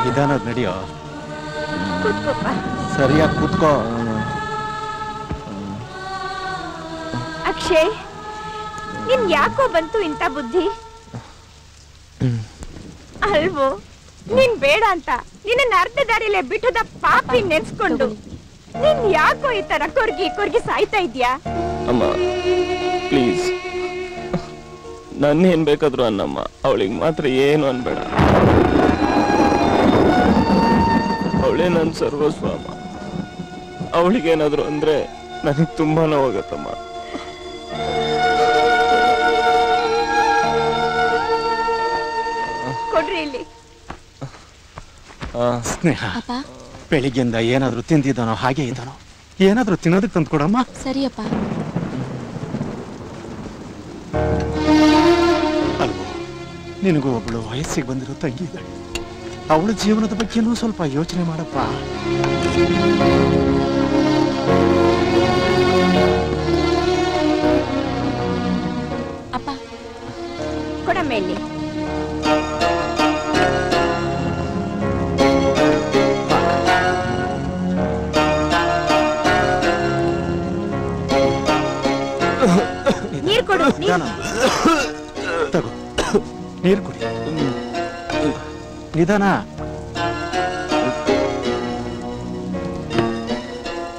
ನಿಧಾನದ ನಡಿಯೋ. ಸರಿಯಾಗಿ ಕೂತ್ಕೋ. ಅಕ್ಷಯ್, ನಿನ್ ಯಾಕೋ ಬಂತು ಇಂಥ ಬುದ್ಧಿ? ಅಲ್ವೋ, ನೀನ್ ಬೇಡ ಅಂತ ನಿನ್ನ ಅರ್ಧ ದಾರಿಲೇ ಬಿಟ್ಟದ ಪಾಪಿ ನೆನ್ಸ್ಕೊಂಡು ನೀನ್ ಯಾಕೋ ಈ ತರ ಕೊರ್ಗಿ ಕೊರ್ಗಿ ಸಾಯ್ತಾ ಇದ್ಯಾ? ಅಮ್ಮ ಪ್ಲೀಸ್, ನನ್ನೇನ್ ಬೇಕಾದ್ರು ಅನ್ನಮ್ಮ, ಅವಳಿಗೆ ಮಾತ್ರ ಏನು ಅನ್ಬೇಡ. ಅವಳೇ ನನ್ನ ಸರ್ವಸ್ವ ಅಮ್ಮ. ಅವಳಿಗೇನಾದ್ರು ಅಂದ್ರೆ ನನಗೆ ತುಂಬಾ ನೋವಾಗತ್ತಮ್ಮ. ಕೊಡ್ರಿ ಇಲ್ಲಿ. ಸ್ನೇಹ, ಬೆಳಿಗ್ಗೆಯಿಂದ ಏನಾದ್ರು ತಿಂದಿದ್ದಾನೋ ಹಾಗೆ ಇದ್ದಾನೋ, ಏನಾದ್ರೂ ತಿನ್ನೋದಕ್ಕೆ ತಂದು ಕೊಡಮ್ಮ. ಸರಿಯಪ್ಪ. ಅಲ್ವೋ, ನಿನಗೂ ಒಬ್ಬಳು ವಯಸ್ಸಿಗೆ ಬಂದಿರೋ ತಂಗಿ ಇದ್ದಾಳೆ. ಅವಳ ಜೀವನದ ಬಗ್ಗೆನೂ ಸ್ವಲ್ಪ ಯೋಚನೆ ಮಾಡಪ್ಪ. ಅಪ್ಪ ಕೊಡಮ್ಮ ಇಲ್ಲಿ. ನೀರು ಕೊಡು. ತಗೋ, ನೀರು ಕುಡಿ. ನಿಧಾನ.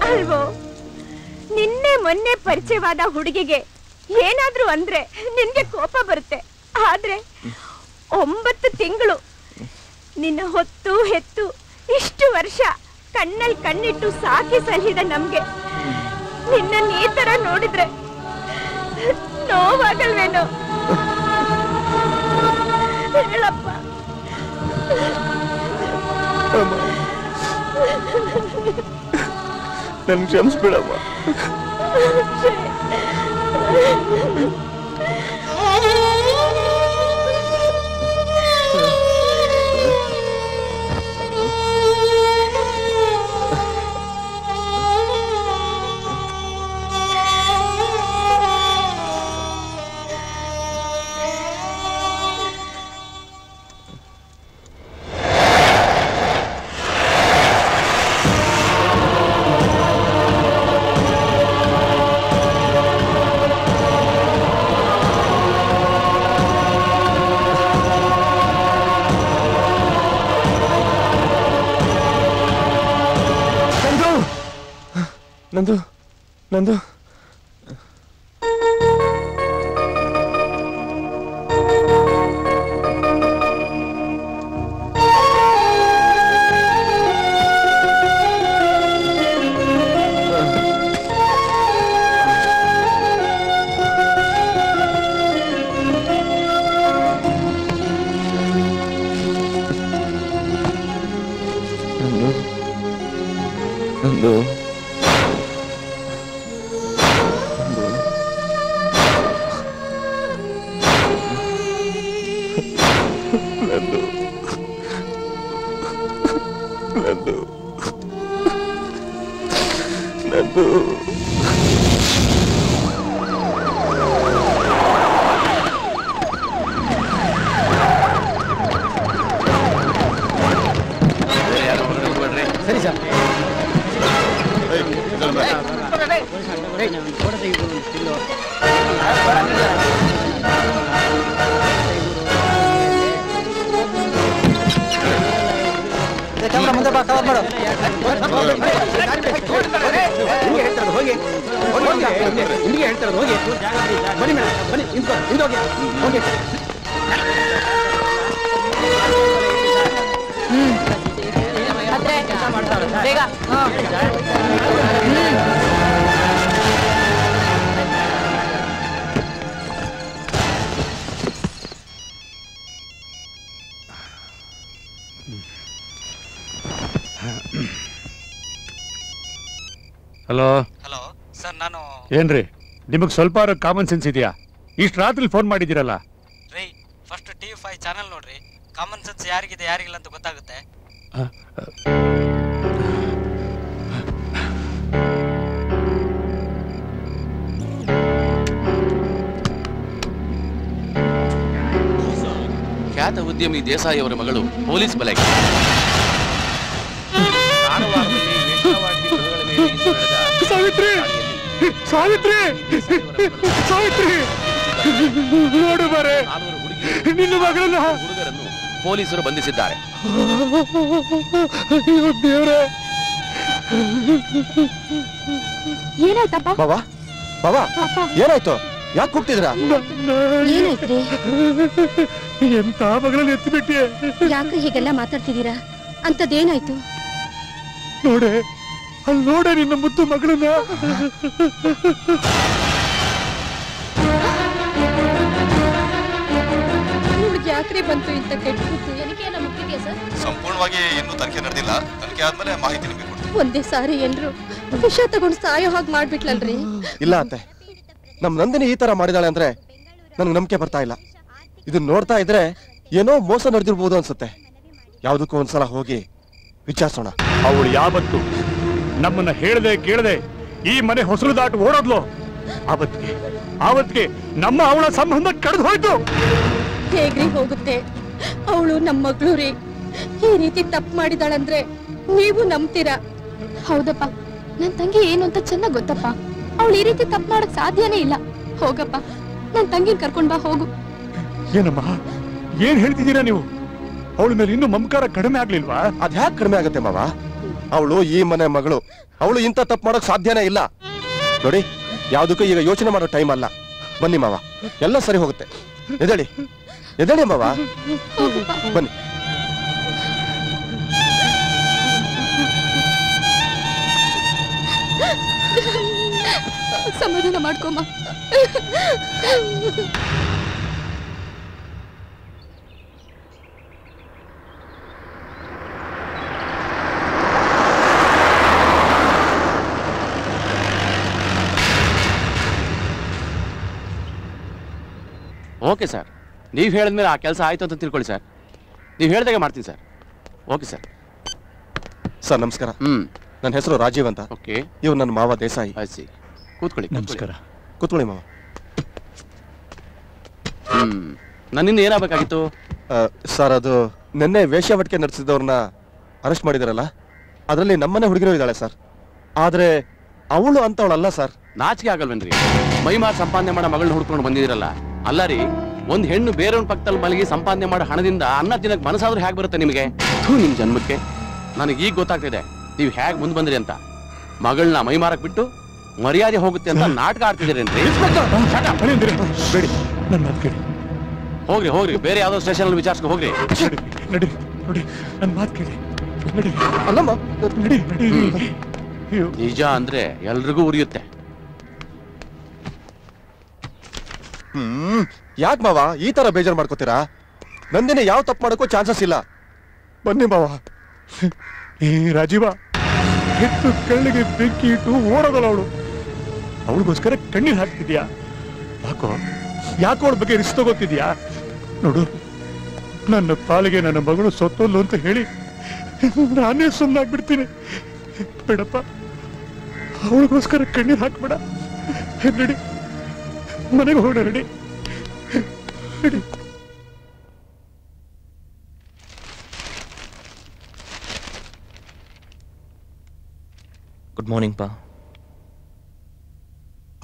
ಅಲ್ವೋ, ನಿನ್ನೆ ಮೊನ್ನೆ ಪರಿಚಯವಾದ ಹುಡುಗಿಗೆ ಏನಾದ್ರೂ ಅಂದ್ರೆ ನಿನ್ಗೆ ಕೋಪ ಬರುತ್ತೆ. ಆದ್ರೆ 9 ತಿಂಗಳು ನಿನ್ನ ಹೊತ್ತು ಹೆತ್ತು ಇಷ್ಟು ವರ್ಷ ಕಣ್ಣಲ್ಲಿ ಕಣ್ಣಿಟ್ಟು ಸಾಕಿ ಸಲಹಿದ ನಮ್ಗೆ ನಿನ್ನ ಈ ತರ ನೋಡಿದ್ರೆ ನೋವಾಗಲ್ವೇನೋ? ಹೇಳಪ್ಪ. ನನ್ ಕ್ಷಮಿಸ್ಬಿಡಮ್ಮ. ನಂದು ನಂದು ನಂದು ಸರಿ ಸರ್. ಮುಂದೆ ಬಾ, ಕವರ್ ಮಾಡು. ಹಿಂಗೆ ಹೇಳ್ತಾರದು, ಹೋಗಿ ಹಿಂಗೆ ಹೇಳ್ತಾರದು, ಹೋಗಿ ಬನ್ನಿ ಮೇಡಮ್, ಬನ್ನಿ ಹಿಂದೋಗಿ ಹೋಗಿ. ಬೇಗ. ಹಲೋ ಹಲೋ ಸರ್, ನಾನು ಏನ್ರಿ ನಿಮಗೆ ಸ್ವಲ್ಪ ಕಾಮನ್ ಸೆನ್ಸ್ ಇದೆಯಾ? ಇಷ್ಟು ರಾತ್ರಿ ಫೋನ್ ಮಾಡಿದ್ದೀರಲ್ಲ? ರೀ, ಫಸ್ಟ್ TV5 ಚಾನಲ್ ನೋಡ್ರಿ. ಕಾಮನ್ ಸೆನ್ಸ್ ಯಾರಿಗಿದೆ ಯಾರಿಗಿಲ್ಲ ಅಂತ ಗೊತ್ತಾಗುತ್ತೆ. ಖ್ಯಾತ ಉದ್ಯಮಿ ದೇಸಾಯಿ ಅವರ ಮಗಳು ಪೊಲೀಸ್ ಬಲೆಗೆ. ಸಾವಿತ್ರಿ, ಸಾವಿತ್ರಿ, ಸಾವಿತ್ರಿ, ನೋಡು ಬರೆ ನಿನ್ನ ಮಗಳನ್ನ ಹುಡುಗರನ್ನು ಪೊಲೀಸರು ಬಂಧಿಸಿದ್ದಾರೆ. ದೇವ್ರೆ, ಏನಾಯ್ತಪ್ಪ? ಬಾಬಾ ಬಾಬಾ ಏನಾಯ್ತು? ಯಾಕೆ ಕೂಗ್ತಿದ್ರಾ? ಏನಾಯ್ತ್ರಿ? ಎಂತ ಮಗಳಲ್ಲಿ ಎತ್ತಿಬಿಟ್ಟಿಯೇ? ಯಾಕೆ ಹೀಗೆಲ್ಲ ಮಾತಾಡ್ತಿದ್ದೀರಾ? ಅಂತದೇನಾಯ್ತು? ನೋಡೆ, ಅಲ್ಲಿ ನೋಡೆ ನಿನ್ನ ಮುದ್ದು ಮಗಳನ್ನ. ಯಾಕ್ರಿ ಬಂತು ಇಂತ ಕೆಟ್ಟ ತನಿಖೆಯನ್ನ ಮುಗಿದಿದೆಯಾ ಸರ್? ಸಂಪೂರ್ಣವಾಗಿ ಇನ್ನೂ ತನಿಖೆ ನಡೆದಿಲ್ಲ. ತನಿಖೆ ಆದ್ಮೇಲೆ ಮಾಹಿತಿ ನಿಮಗೆ ಕೊಡ್ತೀನಿ. ಒಂದೇ ಸಾರಿ ಎಲ್ರು ವಿಷ ತಗೊಂಡು ಸಾಯೋ ಹಾಗೆ ಮಾಡ್ಬಿಟ್ಲಲ್ರಿ. ಇಲ್ಲ ಅತ್ತೆ, ನಮ್ ನಂದಿನಿ ಈ ತರ ಮಾಡಿದಾಳೆ ಅಂದ್ರೆ ನನ್ಗೆ ನಂಬಿಕೆ ಬರ್ತಾ ಇಲ್ಲ. ಇದನ್ನ ನೋಡ್ತಾ ಇದ್ರೆ ಏನೋ ಮೋಸ ನಡೆದಿರ್ಬೋದು ಅನ್ಸುತ್ತೆ. ಯಾವ್ದಕ್ಕೂ ಒಂದ್ಸಲ ಹೋಗಿ ವಿಚಾರಿಸೋಣ. ಅವಳು ಯಾವತ್ತು ನಮ್ಮನ್ನ ಹೇಳ್ದೆ ಕೇಳದೆ ಈ ಮನೆ ಹೊಸಲು ದಾಟು ಓಡೋದ್ಲು, ಆವತ್ತಿಗೆ ನಮ್ಮ ಅವಳ ಸಂಬಂಧ ಕಳೆದು ಹೋಯ್ತು. ಹೇಗ್ರಿ ಹೋಗುತ್ತೆ? ಅವಳು ನಮ್ಮ ಮಗಳು ರೀ. ಈ ರೀತಿ ತಪ್ಪು ಮಾಡಿದಾಳಂದ್ರೆ ನೀವು ನಂಬ್ತೀರಾ? ಹೌದಪ್ಪ, ನನ್ ತಂಗಿ ಏನು ಅಂತ ಚೆನ್ನಾಗ್ ಗೊತ್ತಪ್ಪ. ಅವಳು ಈ ರೀತಿ ತಪ್ಪು ಮಾಡಕ್ ಸಾಧ್ಯನೇ ಇಲ್ಲ. ಹೋಗಪ್ಪ, ನನ್ ತಂಗಿನ ಕರ್ಕೊಂಡ್ ಬಾ, ಹೋಗು. ಏನಮ್ಮ, ಏನ್ ಹೇಳ್ತಿದ್ದೀರಾ ನೀವು? ಅವಳ ಮೇಲೆ ಇನ್ನೂ ಮಮಕಾರ ಕಡಿಮೆ ಆಗ್ಲಿಲ್ವಾ? ಅದ್ಯಾಕೆ ಕಡಿಮೆ ಆಗತ್ತೆ ಮಾವ? ಅವಳು ಈ ಮನೆ ಮಗಳು. ಅವಳು ಇಂಥ ತಪ್ಪು ಮಾಡೋಕ್ ಸಾಧ್ಯನೇ ಇಲ್ಲ. ನೋಡಿ, ಯಾವ್ದಕ್ಕೂ ಈಗ ಯೋಚನೆ ಮಾಡೋ ಟೈಮ್ ಅಲ್ಲ. ಬನ್ನಿ ಮಾವ, ಎಲ್ಲ ಸರಿ ಹೋಗುತ್ತೆ. ಎದಳಿ ಎದಳಿ ಮಾವ, ಬನ್ನಿ. ಸಮಾಧಾನ ಮಾಡ್ಕೊಮ್ಮ. ಓಕೆ ಸರ್, ನೀವು ಹೇಳಿದ್ಮೇಲೆ ಆ ಕೆಲಸ ಆಯ್ತು ಅಂತ ತಿಳ್ಕೊಳ್ಳಿ ಸರ್. ನೀವು ಹೇಳ್ದಾಗೆ ಮಾಡ್ತೀನಿ ಸರ್. Okay sir. ಸರ್ ನಮಸ್ಕಾರ. ನನ್ನ ಹೆಸರು ರಾಜೀವ್ ಅಂತ. ಓಕೆ. ಇವ್ ನನ್ನ ಮಾವ ದೇಸಾಯಿ. ಆಯ್ತು, ಕೂತ್ಕೊಳ್ಳಿ. ನಮಸ್ಕಾರ. ಕೂತ್ಕೊಳ್ಳಿ ಮಾವ. ನನ್ನಿಂದ ಏನಾಗಬೇಕಾಗಿತ್ತು? ಸರ್, ಅದು ನಿನ್ನೆ ವೇಶ್ಯಾವಟಿಕೆ ನಡೆಸಿದವ್ರನ್ನ ಅರೆಸ್ಟ್ ಮಾಡಿದಾರಲ್ಲ, ಅದರಲ್ಲಿ ನಮ್ಮನೆ ಹುಡುಗಿನೂ ಇದ್ದಾಳೆ ಸರ್. ಆದ್ರೆ ಅವಳು ಅಂತವಳಲ್ಲ ಸರ್. ನಾಚಿಕೆ ಆಗಲ್ವೇನ್ರಿ? ಮೈಮಾರ್ ಸಂಪಾದನೆ ಮಾಡೋ ಮಗಳನ್ನ ಹುಡ್ಕೊಂಡು ಬಂದಿದ್ದೀರಲ್ಲ. ಅಲ್ಲ ರೀ, ಒಂದ್ ಹೆಣ್ಣು ಬೇರೆಯವ್ನ ಪಕ್ಕದಲ್ಲಿ ಮಲಗಿ ಸಂಪಾದನೆ ಮಾಡೋ ಹಣದಿಂದ ಅನ್ನ ತಿನ್ನಕ್ ಮನಸ್ಸಾದ್ರೂ ಹೇಗೆ ಬರುತ್ತೆ ನಿಮಗೆ? ನಿಮ್ ಜನ್ಮಕ್ಕೆ ನನಗೆ ಈಗ ಗೊತ್ತಾಗ್ತಿದೆ ನೀವು ಹೇಗೆ ಮುಂದೆ ಬಂದ್ರಿ ಅಂತ. ಮಗಳನ್ನ ಮೈಮಾರಕ್ ಬಿಟ್ಟು ಮರ್ಯಾದೆ ಹೋಗುತ್ತೆ ಅಂತ ನಾಟಕ ಆಡ್ತಿದ್ದೀರೇನ್ರಿ? ಬೇಡಿ, ನನ್ನ ಮಾತು ಕೇಳಿ. ಹೋಗ್ರಿ ಹೋಗ್ರಿ, ಬೇರೆ ಯಾವ್ದೋ ಸ್ಟೇಷನ್ ಅಲ್ಲಿ ವಿಚಾರಿಸ್ಕೊ ಹೋಗ್ರಿ. ನಡಿ, ನೋಡಿ ನನ್ನ ಮಾತು ಕೇಳಿ. ನಡಿ. ಅಲ್ಲಮ್ಮ, ನಡಿ, ನಡಿ. ನಿಜ ಅಂದ್ರೆ ಎಲ್ರಿಗೂ ಉರಿಯುತ್ತೆ. ಯಾಕೆ ಮಾವ ಈ ತರ ಬೇಜಾರು ಮಾಡ್ಕೋತೀರಾ? ನಂದಿನಿ ಯಾವ ತಪ್ಪು ಮಾಡೋಕ್ಕೂ ಚಾನ್ಸಸ್ ಇಲ್ಲ. ಬನ್ನಿ ಮಾವ. ಈ ರಾಜೀವ ಹೆತ್ತು ಕಣ್ಣಿಗೆ ಬೆಂಕಿ ಇಟ್ಟು ಓಡೋದಲ್ಲ ಅವಳು. ಅವಳಿಗೋಸ್ಕರ ಕಣ್ಣೀರು ಹಾಕ್ತಿದ್ಯಾ? ಯಾಕೋ ಅವಳ ಬಗ್ಗೆ ರಿಸ್ಕ್ ತಗೋತಿದ್ಯಾ? ನೋಡು, ನನ್ನ ಪಾಲಿಗೆ ನನ್ನ ಮಗಳು ಸೊತ್ತೋಲ್ಲು ಅಂತ ಹೇಳಿ ನಾನೇ ಸುಮ್ಮನಾಗ್ಬಿಡ್ತೀನಿ. ಬೇಡಪ್ಪ, ಅವಳಿಗೋಸ್ಕರ ಕಣ್ಣೀರು ಹಾಕ್ಬೇಡ. ನಡಿ, ಮನೆಗೆ ಹೋಗೋಣ. ನಡಿ, ನಡಿ. ಗುಡ್ ಮಾರ್ನಿಂಗ್ ಪಾ.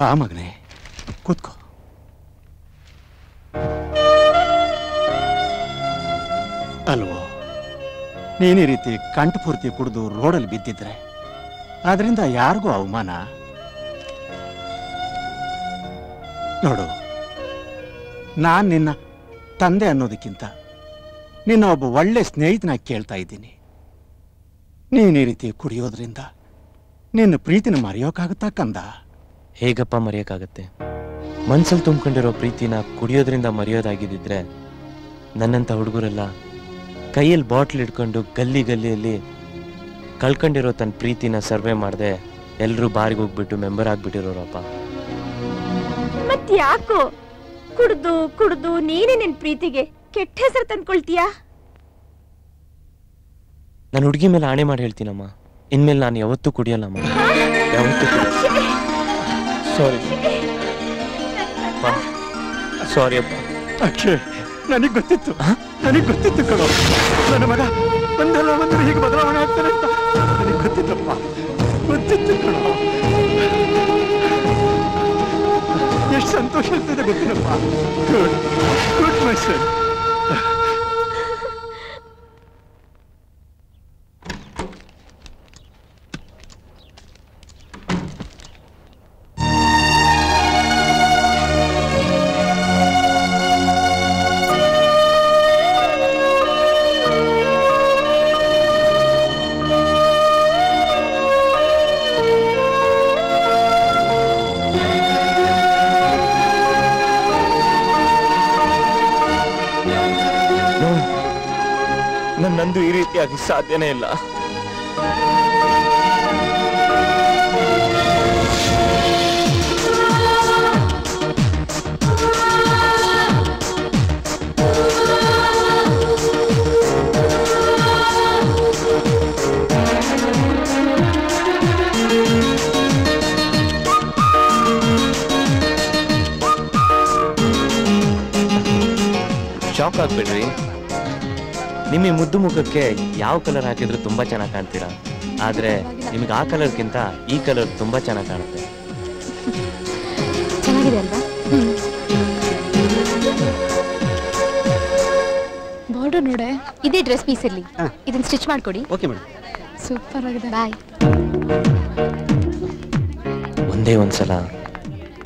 ಆ ಮಗನೇ, ಕೂತ್ಕೋ. ಅಲ್ವೋ, ನೀನ್ ಈ ರೀತಿ ಕಂಠಪೂರ್ತಿ ಕುಡಿದು ರೋಡಲ್ಲಿ ಬಿದ್ದಿದ್ರೆ ಅದರಿಂದ ಯಾರಿಗೂ ಅವಮಾನ. ನೋಡು, ನಾನ್ ನಿನ್ನ ತಂದೆ ಅನ್ನೋದಕ್ಕಿಂತ ನಿನ್ನ ಒಬ್ಬ ಒಳ್ಳೆ ಸ್ನೇಹಿತನಾಗಿ ಕೇಳ್ತಾ ಇದ್ದೀನಿ. ನೀನ್ ಈ ರೀತಿ ಕುಡಿಯೋದ್ರಿಂದ ನಿನ್ನ ಪ್ರೀತಿನ ಮರೆಯೋಕ್ಕಾಗುತ್ತಾ ಕಂದ? ಹೇಗಪ್ಪ ಮರೆಯೋಕ್ಕಾಗತ್ತೆ? ಮನ್ಸಲ್ಲಿ ತುಂಬಿಕೊಂಡಿರೋ ಪ್ರೀತಿನ ಕುಡಿಯೋದ್ರಿಂದ ಮರೆಯೋದಾಗಿದ್ದಿದ್ರೆ ನನ್ನಂಥ ಹುಡುಗರೆಲ್ಲ ಕೈಯಲ್ಲಿ ಬಾಟ್ಲ್ ಇಟ್ಕೊಂಡು ಗಲ್ಲಿಯಲ್ಲಿ ಕಳ್ಕೊಂಡಿರೋ ತನ್ನ ಪ್ರೀತಿನ ಸರ್ವೆ ಮಾಡದೆ ಎಲ್ಲರೂ ಬಾರಿಗೆ ಹೋಗ್ಬಿಟ್ಟು ಮೆಂಬರ್ ಆಗ್ಬಿಟ್ಟಿರೋರಪ್ಪ. ಮತ್ ಯಾಕೋ ಕುಡ್ದು ನೀನೇ ನಿನ್ ಪ್ರೀತಿಗೆ ಕೆಟ್ಟ ಹೆಸರು ತಂದ್ಕೊಳ್ತೀಯಾ? ನಾನು ಹುಡುಗಿ ಮೇಲೆ ಆಣೆ ಮಾಡಿ ಹೇಳ್ತೀನಮ್ಮ, ಇನ್ಮೇಲೆ ನಾನು ಯಾವತ್ತೂ ಕುಡಿಯಲ್ಲಮ್ಮ, ಯಾವತ್ತೂ ಸಾರಿ ಸಾರಿ ಅಪ್ಪ. ಅಕ್ಷಯ್, ನನಗೆ ಗೊತ್ತಿತ್ತು ಕಣೋ, ನನ್ನ ಮಗ ಒಂದಲ್ಲ ಒಂದು ಹೀಗೆ ಬದಲಾವಣೆ ಆಗ್ತಾನೆ ಅಂತ ನನಗೆ ಗೊತ್ತಿತ್ತಪ್ಪ, ಗೊತ್ತಿತ್ತು ಕಣೋ. ಎಷ್ಟು ಸಂತೋಷ ಆಗ್ತದೆ ಗೊತ್ತಿಲ್ಲಪ್ಪ. ಗುಡ್ ಮೈ ಸನ್. ನಂದು ಈ ರೀತಿಯಾಗಿ ಸಾಧ್ಯನೇ ಇಲ್ಲ. ಶಾಕ್ ಆಗ್ಬಿಡ್ರಿ. ನಿಮ್ಮ ಮುದ್ದು ಮುಖಕ್ಕೆ ಯಾವ ಕಲರ್ ಹಾಕಿದ್ರು ತುಂಬಾ ಚೆನ್ನಾಗಿ ಕಾಣ್ತೀರಾ, ಆದ್ರೆ ನಿಮ್ಗೆ ಆ ಕಲರ್ಗಿಂತ ಈ ಕಲರ್ ತುಂಬಾ ಚೆನ್ನಾಗಿ ಕಾಣುತ್ತೆ. ಚೆನ್ನಾಗಿದೆ ಅಲ್ವಾ? ಬಾರ್ಡರ್ ನೋಡೆ, ಇದೇ ಡ್ರೆಸ್ ಪೀಸ್ ಇರ್ಲಿ, ಇದನ್ನ ಸ್ಟಿಚ್ ಮಾಡ್ಕೊಡಿ. Okay madam. ಸೂಪರ್ ಆಗಿದೆ. ಬಾಯ್. ಒಂದೇ ಒಂದ್ಸಲ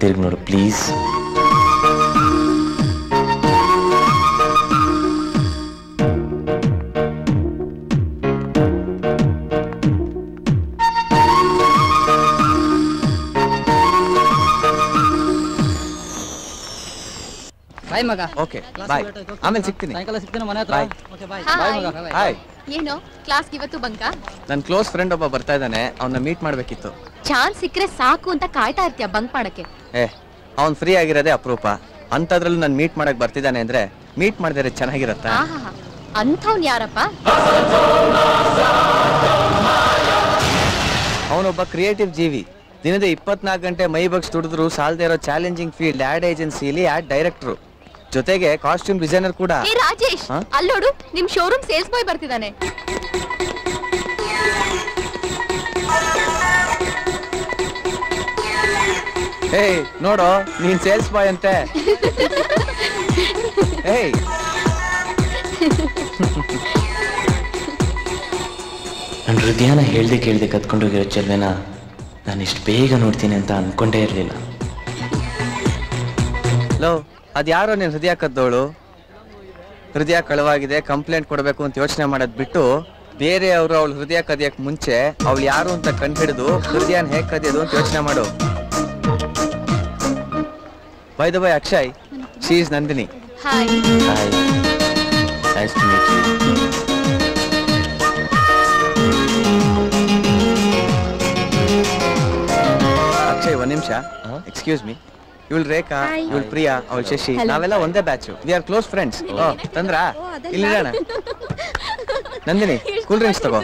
ತಿರುಗಿ ನೋಡು ಪ್ಲೀಸ್. ಬಾಯ್ ಮಗ. ಓಕೆ ಬಾಯ್, ಆಮೇಲೆ ಸಿಗ್ತೀನಿ. ಸಾಯಂಕಾಲ ಸಿಗ್ತೀನಿ ಮನೆ ಹತ್ರ. Okay bye. ಹಾಯ್. ಏನೋ ಕ್ಲಾಸ್ಗೆ ಇವತ್ತು ಬಂಕ? ನನ್ನ ಕ್ಲೋಸ್ ಫ್ರೆಂಡ್ ಒಬ್ಬ ಬರ್ತಾ ಇದ್ದಾನೆ, ಅವನ್ನ ಮೀಟ್ ಮಾಡ್ಬೇಕಿತ್ತು. ಚಾನ್ಸ್ ಸಿಕ್ಕರೆ ಸಾಕು ಅಂತ ಕಾಯ್ತಾ ಇರ್ತೀಯ ಬಂಕ್ ಮಾಡಕ್ಕೆ? ಅವ್ನ್ ಫ್ರೀ ಆಗಿರೋದೇ ಅಪರೂಪ, ಅಂತದ್ರಲ್ಲೂ ನಾನು ಮೀಟ್ ಮಾಡಕ್ ಬರ್ತಿದ್ದಾನೆ ಅಂದ್ರೆ ಮೀಟ್ ಮಾಡಿದ್ರೆ ಚೆನ್ನಾಗಿರತ್ತಾ? ಅಂಥವ್ನ್ ಯಾರಪ್ಪ? ಅವನೊಬ್ಬ ಕ್ರಿಯೇಟಿವ್ ಜೀವಿ. ದಿನದ 24 ಗಂಟೆ ಮೈ ಬಗ್ಸ್ ದುಡಿದ್ರು ಸಾಲದೇ ಇರೋ ಚಾಲೆಂಜಿಂಗ್ ಫೀಲ್ಡ್ ಆಡ್ ಏಜೆನ್ಸಿಲಿ ಆಡ್ ಡೈರೆಕ್ಟ್ರು, ಜೊತೆಗೆ ಕಾಸ್ಟ್ಯೂಮ್ ಡಿಸೈನರ್ ಕೂಡ. ರಾಜೇಶ್, ಅಲ್ಲೋಡು, ನಿಮ್ ಶೋರೂಮ್ ಸೇಲ್ಸ್ ಬಾಯ್ ಬರ್ತಿದ್ದಾನೆ. ಏಯ್ ನೋಡೋ, ನೀನ್ ಸೇಲ್ಸ್ ಬಾಯ್ ಅಂತೆ. ಏಯ್ ನನ್ನ ಹೃದಯನ ಹೇಳ್ದೆ ಕತ್ಕೊಂಡೋಗಿರೋ ಚೆಲ್ವೆನ ನಾನು ಇಷ್ಟು ಬೇಗ ನೋಡ್ತೀನಿ ಅಂತ ಅನ್ಕೊಂಡೇ ಇರಲಿಲ್ಲ. ಲೋ, ಅದ್ಯಾರೋ ನೀನ್ ಹೃದಯ ಕದ್ದೋಳು. ಹೃದಯ ಕಳವಾಗಿದೆ, ಕಂಪ್ಲೇಂಟ್ ಕೊಡಬೇಕು ಅಂತ ಯೋಚನೆ ಮಾಡೋದ್ ಬಿಟ್ಟು ಬೇರೆಯವರು ಅವಳು ಹೃದಯ ಕದಿಯಕ್ ಮುಂಚೆ ಅವಳು ಯಾರು ಅಂತ ಕಂಡುಹಿಡಿದು ಹೃದಯನ ಹೇಗ್ ಕದಿಯೋದು ಅಂತ ಯೋಚನೆ ಮಾಡು. By the by Akshay, she is Nandini. Hi. Hi, nice to meet you. Akshay, ಒಂದ್ ನಿಮಿಷ, ಎಕ್ಸ್ಕ್ಯೂಸ್ ಮೀ. ಇವಳು ರೇಖಾ, ಇವಳು ಪ್ರಿಯಾ, ಅವಳು ಶಶಿ, ನಾವೆಲ್ಲ ಒಂದೇ batch. We are close friends. ತಂದ್ರಾ? ಇಲ್ಲಿರೋಣ. ನಂದಿನಿ, ಕೂಲ್ ಡ್ರಿಂಕ್ಸ್ ತಗೋ.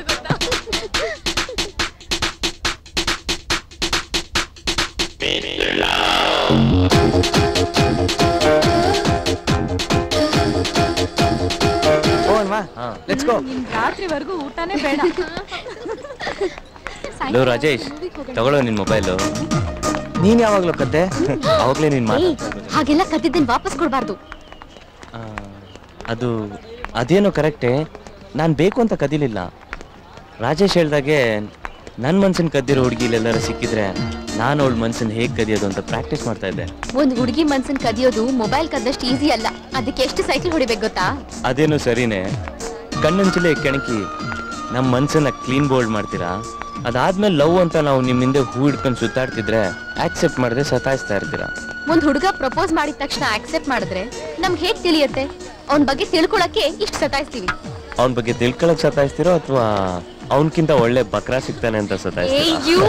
Let's go. ರಾತ್ರಿವರೆಗೂ ಊಟನೇ ಬೇಡ. ಲೋ ರಾಜೇಶ್, ತಗೊಳ್ಳೋ ನಿನ್ ಮೊಬೈಲು. ನೀನ್ ಯಾವಾಗ್ಲೂ ಕದ್ದೆ? ಅವಾಗ್ಲೇ ನೀನ್ ಹಾಗೆಲ್ಲ ಕದ್ದಿದ್ದನ್ ವಾಪಸ್ ಕೊಡ್ಬಾರ್ದು. ಅದೇನೋ ಕರೆಕ್ಟೇ, ನಾನು ಬೇಕು ಅಂತ ಕದಿಲಿಲ್ಲ. ರಾಜೇಶ್ ಹೇಳ್ದಾಗೆ ನನ್ನ ಮನ್ಸಿನ ಕದ್ದಿರೋ ಹುಡುಗಿಲೆಲ್ಲರೂ ಸಿಕ್ಕಿದ್ರೆ ನಾನು ಅವಳ ಮನ್ಸನ್ ಹೇಗ್ ಕದಿಯೋದು ಅಂತ ಪ್ರಾಕ್ಟೀಸ್ ಮಾಡ್ತಾ ಇದ್ದೆ. ಒಂದ್ ಹುಡುಗಿ ಮನ್ಸನ್ ಕದಿಯೋದು ಮೊಬೈಲ್ ಕದ್ದಷ್ಟು ಈಸಿ ಅಲ್ಲ. ಅದಕ್ಕೆ ಎಷ್ಟು ಸೈಕಲ್ ಹೊಡಿಬೇಕು ಗೊತ್ತಾ? ಅದೇನು ಸರಿನೇ, ಕಣ್ಣಂಚಲೇ ಕೆಣಕಿ ನಮ್ಮ ಮನ್ಸನ್ನ ಕ್ಲೀನ್ ಬೋಲ್ಡ್ ಮಾಡ್ತೀರಾ. ಅದಾದ್ಮೇಲೆ ಲವ್ ಅಂತ ನಾವು ನಿಮ್ಮಿಂದ ಹೂ ಹಿಡ್ಕೊಂಡು ಸುತ್ತಾಡ್ತಿದ್ರೆ ಆಕ್ಸೆಪ್ಟ್ ಮಾಡಿದ್ರೆ ಸತಾಯಿಸ್ತಾ ಇರ್ತೀರಾ. ಒಂದ್ ಹುಡುಗ ಪ್ರಪೋಸ್ ಮಾಡಿದ ತಕ್ಷಣ ಆಕ್ಸೆಪ್ಟ್ ಮಾಡಿದ್ರೆ ನಮ್ಗೆ ಹೇಗ್ ತಿಳಿಯುತ್ತೆ? ಅವನ್ ಬಗ್ಗೆ ತಿಳ್ಕೊಳಕ್ಕೆ ಇಷ್ಟು ಸತಾಯಿಸ್ತೀವಿ. ಅವನ ಬಗ್ಗೆ ತಿಳ್ಕೊಳಕ್ ಸತಾಯಿಸ್ತಿರೋ ಅಥವಾ ಅವನಕ್ಕಿಂತ ಒಳ್ಳೆ ಬಕ್ರಾ ಸಿಗ್ತಾನೆ ಅಂತ ಸತಾಯಿಸ್ತೀರೋ?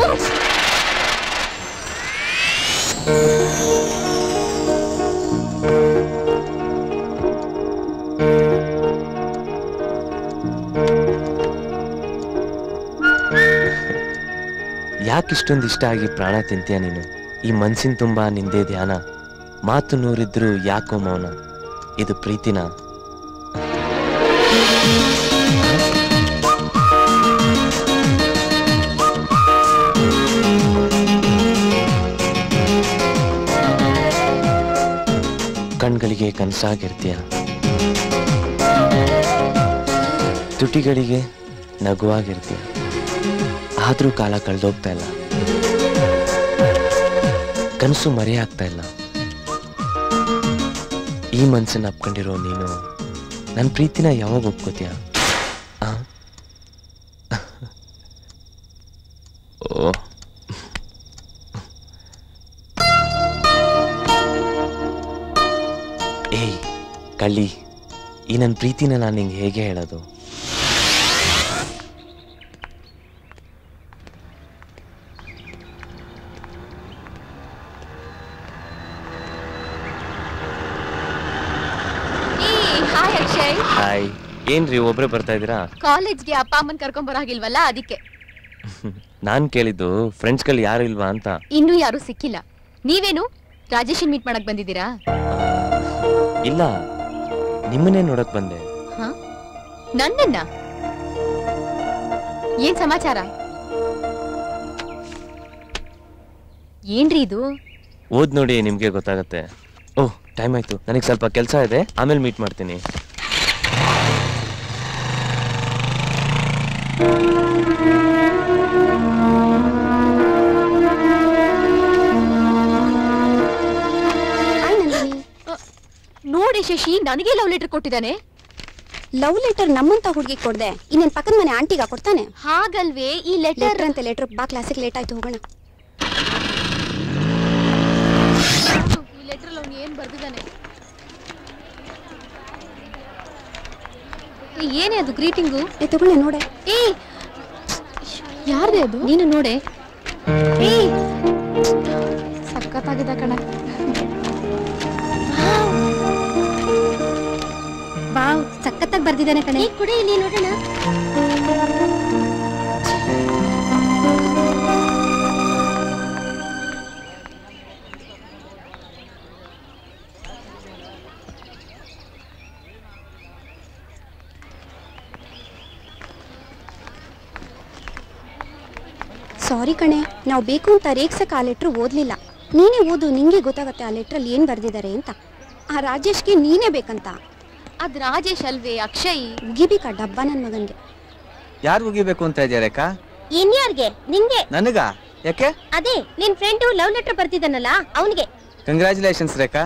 ಯಾಕೆ ಇಷ್ಟೊಂದು ಇಷ್ಟ ಆಗಿ ಪ್ರಾಣ ತಿಂತೀಯ ನೀನು? ಈ ಮನ್ಸಿನ ತುಂಬಾ ನಿಂದೇ ಧ್ಯಾನ, ಮಾತು ನೂರಿದ್ರು ಯಾಕೋ ಮೌನ, ಇದು ಪ್ರೀತಿನ? ಕಣ್ಗಳಿಗೆ ಕನಸಾಗಿರ್ತೀಯ, ತುಟಿಗಳಿಗೆ ನಗುವಾಗಿರ್ತೀಯ, ಆದ್ರೂ ಕಾಲ ಕಳೆದೋಗ್ತಾ ಇಲ್ಲ, ಕನಸು ಮರೆಯಾಗ್ತಾ ಇಲ್ಲ. ಈ ಮನ್ಸನ್ನ ಅಪ್ಕೊಂಡಿರೋ ನೀನು ನನ್ನ ಪ್ರೀತಿನ ಯಾವಾಗ ಒಪ್ಕೋತೀಯ? ಓ, ಏಯ್ ಕಳ್ಳಿ, ಈ ನನ್ನ ಪ್ರೀತಿನ ನಾನು ನಿಂಗೆ ಹೇಗೆ ಹೇಳೋದು? ಹಾಯ್, ಏನ್ರಿ ಒಬ್ರೆ ಬರ್ತಾ ಇದೀರಾ? ಕಾಲೇಜ್ಗೆ ಅಪ್ಪ ಅಮ್ಮನ್ ಕರ್ಕೊಂಡ್ ಬರಾಗಿಲ್ವಲ್ಲ, ಅದಕ್ಕೆ. ನಾನ್ ಕೇಳಿದ್ದು ಫ್ರೆಂಡ್ಸ್ಗಳು ಯಾರು ಇಲ್ವಾ ಅಂತ. ಇನ್ನೂ ಯಾರು ಸಿಕ್ಕಿಲ್ಲ. ನೀವೇನು ರಾಜೇಶನ್ ಮೀಟ್ ಮಾಡಕ್ ಬಂದಿದ್ದೀರಾ? ಇಲ್ಲ, ನಿಮ್ಮನ್ನೇ ನೋಡಕ್ ಬಂದೆ. ನನ್ನನ್ನ? ಏನ್ ಸಮಾಚಾರ? ಏನ್ರಿ ಇದು? ಓದ್ ನೋಡಿ, ನಿಮ್ಗೆ ಗೊತ್ತಾಗತ್ತೆ. ಓಹ್, ಟೈಮ್ ಆಯ್ತು, ನನಗೆ ಸ್ವಲ್ಪ ಕೆಲಸ ಇದೆ, ಆಮೇಲೆ ಮೀಟ್ ಮಾಡ್ತೀನಿ. ನೋಡಿ ಶಶಿ, ನನಗೆ ಲವ್ ಲೆಟರ್ ಕೊಟ್ಟಿದ್ದಾನೆ. ಲವ್ ಲೆಟರ್ ನಮ್ಮಂತ ಹುಡುಗಿ ಕೊಡ್ದೆ, ಇನ್ನೇನ್ ಪಕ್ಕದ ಮನೆ ಆಂಟಿಗ ಕೊಡ್ತಾನೆ? ಹಾಗಲ್ವೇ, ಈ ಲೆಟರ್ ಅಂತ ಲೆಟರ್ ಬಾ, ಕ್ಲಾಸಿಗೆ ಲೇಟ್ ಆಯ್ತು, ಹೋಗೋಣ. ಈ ಲೆಟರ್ ಅವ್ನು ಏನ್ ಬರ್ದಿದ್ದಾನೆ? ಏನೇ ಅದು ಗ್ರೀಟಿಂಗು? ತಗೊಳ್ಳೆ ನೋಡೆ. ಏಯ್, ಯಾರ್ದೇ ಅದು? ನೀನು ನೋಡೆ. ಏಯ್, ಸಖತ್ತಾಗಿದೆ ಕಣ. ವಾವ್, ಸಖತ್ತಾಗಿ ಬರ್ದಿದ್ದಾನೆ ಕಣೆ. ಕೂಡ ಇಲ್ಲಿ ನೋಡೋಣ. ಸಾರಿ ಕಣೆ, ನಾವು ಬೇಕು ಅಂತ ರೇಗ್ಸಕ್ ಆ ಲೆಟ್ರ್ ಓದ್ಲಿಲ್ಲ. ನೀನೇ ಓದು, ನಿಂಗೆ ಗೊತ್ತಾಗತ್ತೆ ಆ ಲೆಟ್ರಲ್ಲಿ ಏನ್ ಬರ್ದಿದ್ದಾರೆ ಅಂತ. ಆ ರಾಜೇಶ್ಗೆ ನೀನೇ ಬೇಕಂತ. ಅದ್ ರಾಜೇಶ್ ಅಲ್ವೇ, ಅಕ್ಷಯ್. ಉಗಿಬೇಕಾ ಡಬ್ಬ ನನ್ ಮಗನ್ಗೆ. ಯಾರು ಉಗಿಬೇಕು ಅಂತ ಇದೆಯಾ ರೇಖಾ? ಇನ್ಯಾರ್ಗೆ? ನಿಂಗೆ. ನನಗ? ಯಾಕೆ? ಅದೇ ನಿನ್ ಫ್ರೆಂಡು ಲವ್ ಲೆಟರ್ ಬರ್ತಿದ್ದಾನಲ್ಲ, ಅವನಿಗೆ. ಕಂಗ್ರಾಚುಲೇಷನ್ಸ್ ರೇಖಾ,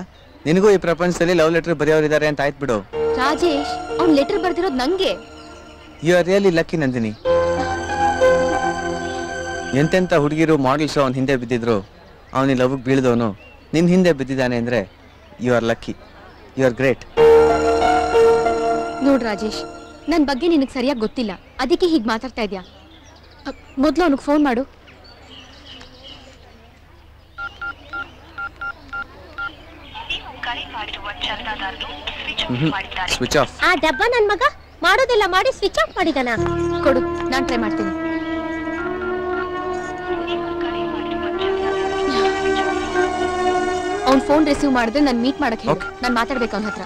ನಿನಗೂ ಈ ಪ್ರಪಂಚದಲ್ಲಿ ಲವ್ ಲೆಟರ್ ಬರೆಯೋರಿದ್ದಾರೆ ಅಂತ ಆಯ್ತು ಬಿಡು. ರಾಜೇಶ್ ಅವ್ನ್ ಲೆಟರ್ ಬರ್ದಿರೋದು ನಂಗೆ. You are really lucky Nandini. ಎಂತೆಂತ ಹುಡುಗಿರು ಮಾಡೆಲ್ ಶೋ ಅವ್ನ ಹಿಂದೆ ಬಿದ್ದಿದ್ರು, ಅವನಿ ಲವ್ ಬೀಳ್ದವನು ನಿನ್ ಹಿಂದೆ ಬಿದ್ದಿದ್ದಾನೆ ಅಂದ್ರೆ you are lucky, you are great. ನೋಡ್ ರಾಜೇಶ್, ನನ್ ಬಗ್ಗೆ ನಿನಗೆ ಸರಿಯಾಗಿ ಗೊತ್ತಿಲ್ಲ, ಅದಕ್ಕೆ ಹೀಗೆ ಮಾತಾಡ್ತಾ ಇದ್ಯಾ. ಮೊದ್ಲು ಅವನಿಗೆ ಫೋನ್ ಮಾಡು. Switch off. ಆ ಡಬ್ಬ ನನ್ ಮಗ ಮಾಡೋದೆಲ್ಲ ಮಾಡಿ ಸ್ವಿಚ್ ಆಫ್ ಮಾಡಿದಾನ. ಕೊಡು, ನಾನ್ ಟ್ರೈ ಮಾಡ್ತೀನಿ. ಅವ್ನ್ ಫೋನ್ ರಿಸೀವ್ ಮಾಡಿದ್ರೆ ನಾನು ಮೀಟ್ ಮಾಡಕ್ ಹೇಳು. ನಾನು ಮಾತಾಡ್ಬೇಕು ಅವನ ಹತ್ರ.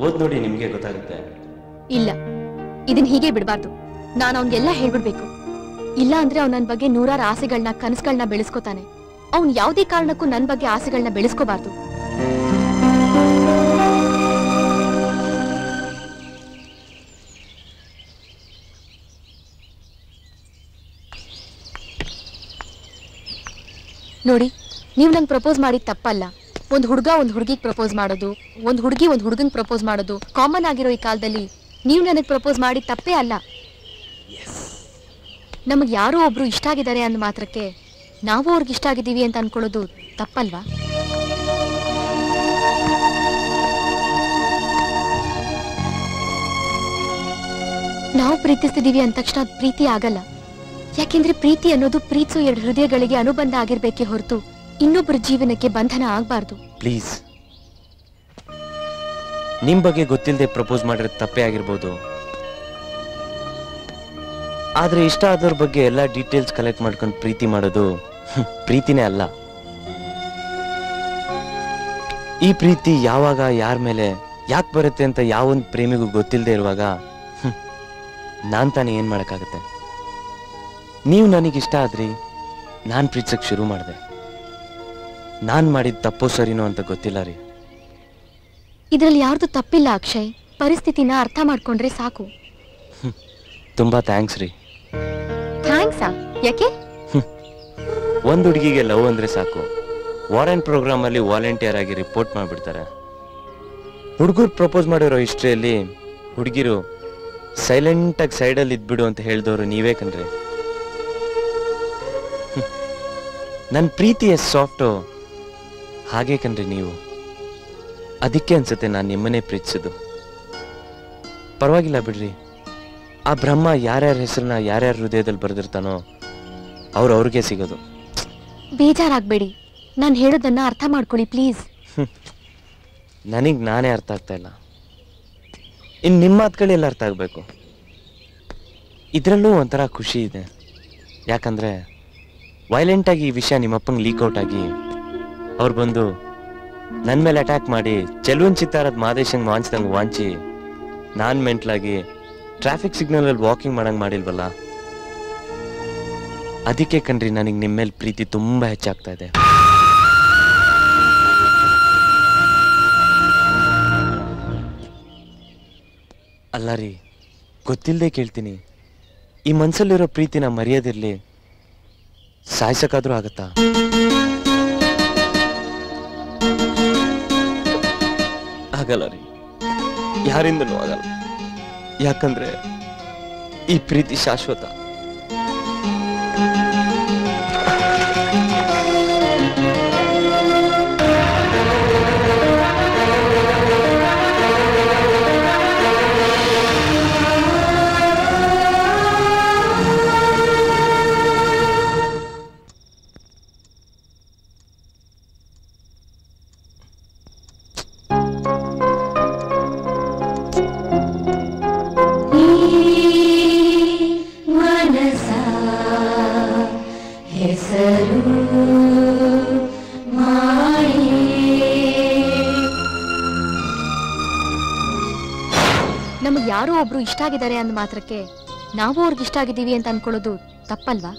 ಓದ್ ನೋಡಿ, ನಿಮ್ಗೆ ಗೊತ್ತಾಗುತ್ತೆ. ಇಲ್ಲ, ಇದನ್ ಹೀಗೆ ಬಿಡಬಾರ್ದು. ನಾನು ಅವನ್ಗೆಲ್ಲ ಹೇಳ್ಬಿಡ್ಬೇಕು. ಇಲ್ಲ ಅಂದ್ರೆ ಅವ್ನು ನನ್ನ ಬಗ್ಗೆ ನೂರಾರು ಆಸೆಗಳನ್ನ ಕನಸುಗಳನ್ನ ಬೆಳೆಸ್ಕೋತಾನೆ. ಅವ್ನು ಯಾವುದೇ ಕಾರಣಕ್ಕೂ ನನ್ನ ಬಗ್ಗೆ ಆಸೆಗಳನ್ನ ಬೆಳೆಸ್ಕೋಬಾರ್ದು. ನೋಡಿ, ನೀವು ನಂಗೆ ಪ್ರಪೋಸ್ ಮಾಡಿದ ತಪ್ಪಲ್ಲ. ಒಂದು ಹುಡುಗ ಒಂದು ಹುಡುಗಿಗೆ ಪ್ರಪೋಸ್ ಮಾಡೋದು, ಒಂದು ಹುಡುಗಿ ಒಂದು ಹುಡುಗಂಗೆ ಪ್ರಪೋಸ್ ಮಾಡೋದು ಕಾಮನ್ ಆಗಿರೋ ಈ ಕಾಲದಲ್ಲಿ ನೀವು ನನಗೆ ಪ್ರಪೋಸ್ ಮಾಡಿ ತಪ್ಪೇ ಅಲ್ಲ. ನಮಗೆ ಯಾರೋ ಒಬ್ರು ಇಷ್ಟ ಆಗಿದ್ದಾರೆ ಅಂದ ಮಾತ್ರಕ್ಕೆ ನಾವು ಅವ್ರಿಗೆ ಇಷ್ಟ ಆಗಿದ್ದೀವಿ ಅಂತ ಅನ್ಕೊಳ್ಳೋದು ತಪ್ಪಲ್ವಾ? ನಾವು ಪ್ರೀತಿಸ್ತಿದೀವಿ ಅಂದ ತಕ್ಷಣ ಅದು ಪ್ರೀತಿ ಆಗಲ್ಲ. ಯಾಕೆಂದ್ರೆ ಪ್ರೀತಿ ಅನ್ನೋದು ಪ್ರೀತಿಸೋ ಎರಡು ಹೃದಯಗಳಿಗೆ ಅನುಬಂಧ ಆಗಿರ್ಬೇಕೇ ಹೊರತು ಇನ್ನೊಬ್ಬರ ಜೀವನಕ್ಕೆ ಬಂಧನ ಆಗ್ಬಾರ್ದು. ಪ್ಲೀಸ್, ನಿಮ್ ಬಗ್ಗೆ ಗೊತ್ತಿಲ್ಲದೆ ಪ್ರಪೋಸ್ ಮಾಡಿರೋದು ತಪ್ಪೇ ಆಗಿರ್ಬೋದು. ಆದ್ರೆ ಇಷ್ಟ ಆದವ್ರ ಬಗ್ಗೆ ಎಲ್ಲ ಡೀಟೇಲ್ಸ್ ಕಲೆಕ್ಟ್ ಮಾಡ್ಕೊಂಡು ಪ್ರೀತಿ ಮಾಡೋದು ಪ್ರೀತಿನೇ ಅಲ್ಲ. ಈ ಪ್ರೀತಿ ಯಾವಾಗ ಯಾರ ಮೇಲೆ ಯಾಕೆ ಬರುತ್ತೆ ಅಂತ ಯಾವೊಂದು ಪ್ರೇಮಿಗೂ ಗೊತ್ತಿಲ್ಲದೆ ಇರುವಾಗ ನಾನ್ ತಾನೇ ಏನ್ ಮಾಡಕ್ಕಾಗತ್ತೆ? ನೀವು ನನಗಿಷ್ಟ ಆದ್ರಿ, ನಾನ್ ಪ್ರೀತಿಸಕ್ ಶುರು ಮಾಡಿದೆ. ನಾನ್ ಮಾಡಿದ ತಪ್ಪೋ ಸರಿನೋ ಅಂತ ಗೊತ್ತಿಲ್ಲ ರೀ. ಇದ್ರಲ್ಲಿ ಯಾರ್ದು ತಪ್ಪಿಲ್ಲ ಅಕ್ಷಯ್. ಪರಿಸ್ಥಿತಿನ ಅರ್ಥ ಮಾಡ್ಕೊಂಡ್ರೆ ಸಾಕು. ತುಂಬಾ ಥ್ಯಾಂಕ್ಸ್ ರೀ. ಥ್ಯಾಂಕ್ಸಾ? ಯಾಕೆ? ಒಂದ್ ಹುಡುಗಿಗೆ ಲವ್ ಅಂದ್ರೆ ಸಾಕು, ವಾರೆಂಟ್ ಪ್ರೋಗ್ರಾಮ್ ಅಲ್ಲಿ ವಾಲಂಟಿಯರ್ ಆಗಿ ರಿಪೋರ್ಟ್ ಮಾಡ್ಬಿಡ್ತಾರೆ. ಹುಡುಗರು ಪ್ರಪೋಸ್ ಮಾಡಿರೋ ಹಿಸ್ಟ್ರಿಯಲ್ಲಿ ಹುಡುಗಿರು ಸೈಲೆಂಟ್ ಆಗಿ ಸೈಡಲ್ಲಿ ಇದ್ಬಿಡು ಅಂತ ಹೇಳಿದವರು ನೀವೇ ಕಣ್ರಿ. ನನ್ನ ಪ್ರೀತಿ ಎಷ್ಟು ಸಾಫ್ಟು ಹಾಗೆ ಕಣ್ರಿ ನೀವು. ಅದಕ್ಕೆ ಅನ್ಸುತ್ತೆ ನಾನು ನಿಮ್ಮನ್ನೇ ಪ್ರೀತಿಸೋದು. ಪರವಾಗಿಲ್ಲ ಬಿಡ್ರಿ, ಆ ಬ್ರಹ್ಮ ಯಾರ್ಯಾರ ಹೆಸರನ್ನ ಯಾರ್ಯಾರ ಹೃದಯದಲ್ಲಿ ಬರೆದಿರ್ತಾನೋ ಅವ್ರಿಗೆ ಸಿಗೋದು. ಬೇಜಾರಾಗ್ಬೇಡಿ, ನಾನು ಹೇಳೋದನ್ನ ಅರ್ಥ ಮಾಡ್ಕೊಳ್ಳಿ ಪ್ಲೀಸ್. ನನಗೆ ನಾನೇ ಅರ್ಥ ಆಗ್ತಾ ಇಲ್ಲ, ಇನ್ನು ನಿಮ್ಮ ಮಾತುಗಳೆಲ್ಲ ಅರ್ಥ ಆಗಬೇಕು. ಇದರಲ್ಲೂ ಒಂಥರ ಖುಷಿ ಇದೆ. ಯಾಕಂದರೆ ವೈಲೆಂಟಾಗಿ ಈ ವಿಷಯ ನಿಮ್ಮಪ್ಪಂಗೆ ಲೀಕ್ಔಟ್ ಆಗಿ ಅವ್ರು ಬಂದು ನನ್ನ ಮೇಲೆ ಅಟ್ಯಾಕ್ ಮಾಡಿ ಚೆಲುವನ್ ಚಿತ್ತಾರದ ಮಾದೇಶಂಗೆ ವಾಂಚ್ದಂಗೆ ವಾಂಚಿ ನಾನು ಮೆಂಟ್ಲಾಗಿ ಟ್ರಾಫಿಕ್ ಸಿಗ್ನಲಲ್ಲಿ ವಾಕಿಂಗ್ ಮಾಡಂಗೆ ಮಾಡಿಲ್ವಲ್ಲ, ಅದಕ್ಕೆ ಕಣ್ರಿ ನನಗೆ ನಿಮ್ಮ ಮೇಲೆ ಪ್ರೀತಿ ತುಂಬ ಹೆಚ್ಚಾಗ್ತಾ ಇದೆ. ಅಲ್ಲ ರೀ, ಗೊತ್ತಿಲ್ಲದೆ ಕೇಳ್ತೀನಿ, ಈ ಮನ್ಸಲ್ಲಿರೋ ಪ್ರೀತಿನ ಮರೆಯೋದಿರ್ಲಿ, ಸಾಯ್ಸಕ್ಕಾದ್ರೂ ಆಗತ್ತಾ? ಆಗಲ್ಲ ರೀ, ಯಾರಿಂದನೂ ಆಗಲ್ಲ. ಯಾಕಂದ್ರೆ ಈ ಪ್ರೀತಿ ಶಾಶ್ವತ. ನಮಗೆ ಯಾರೋ ಒಬ್ರು ಇಷ್ಟ ಆಗಿದ್ದಾರೆ ಅಂದ ಮಾತ್ರಕ್ಕೆ ನಾವು ಅವ್ರಿಗೆ ಇಷ್ಟ ಆಗಿದ್ದೀವಿ ಅಂತ ಅನ್ಕೊಳ್ಳೋದು ತಪ್ಪಲ್ವಾ?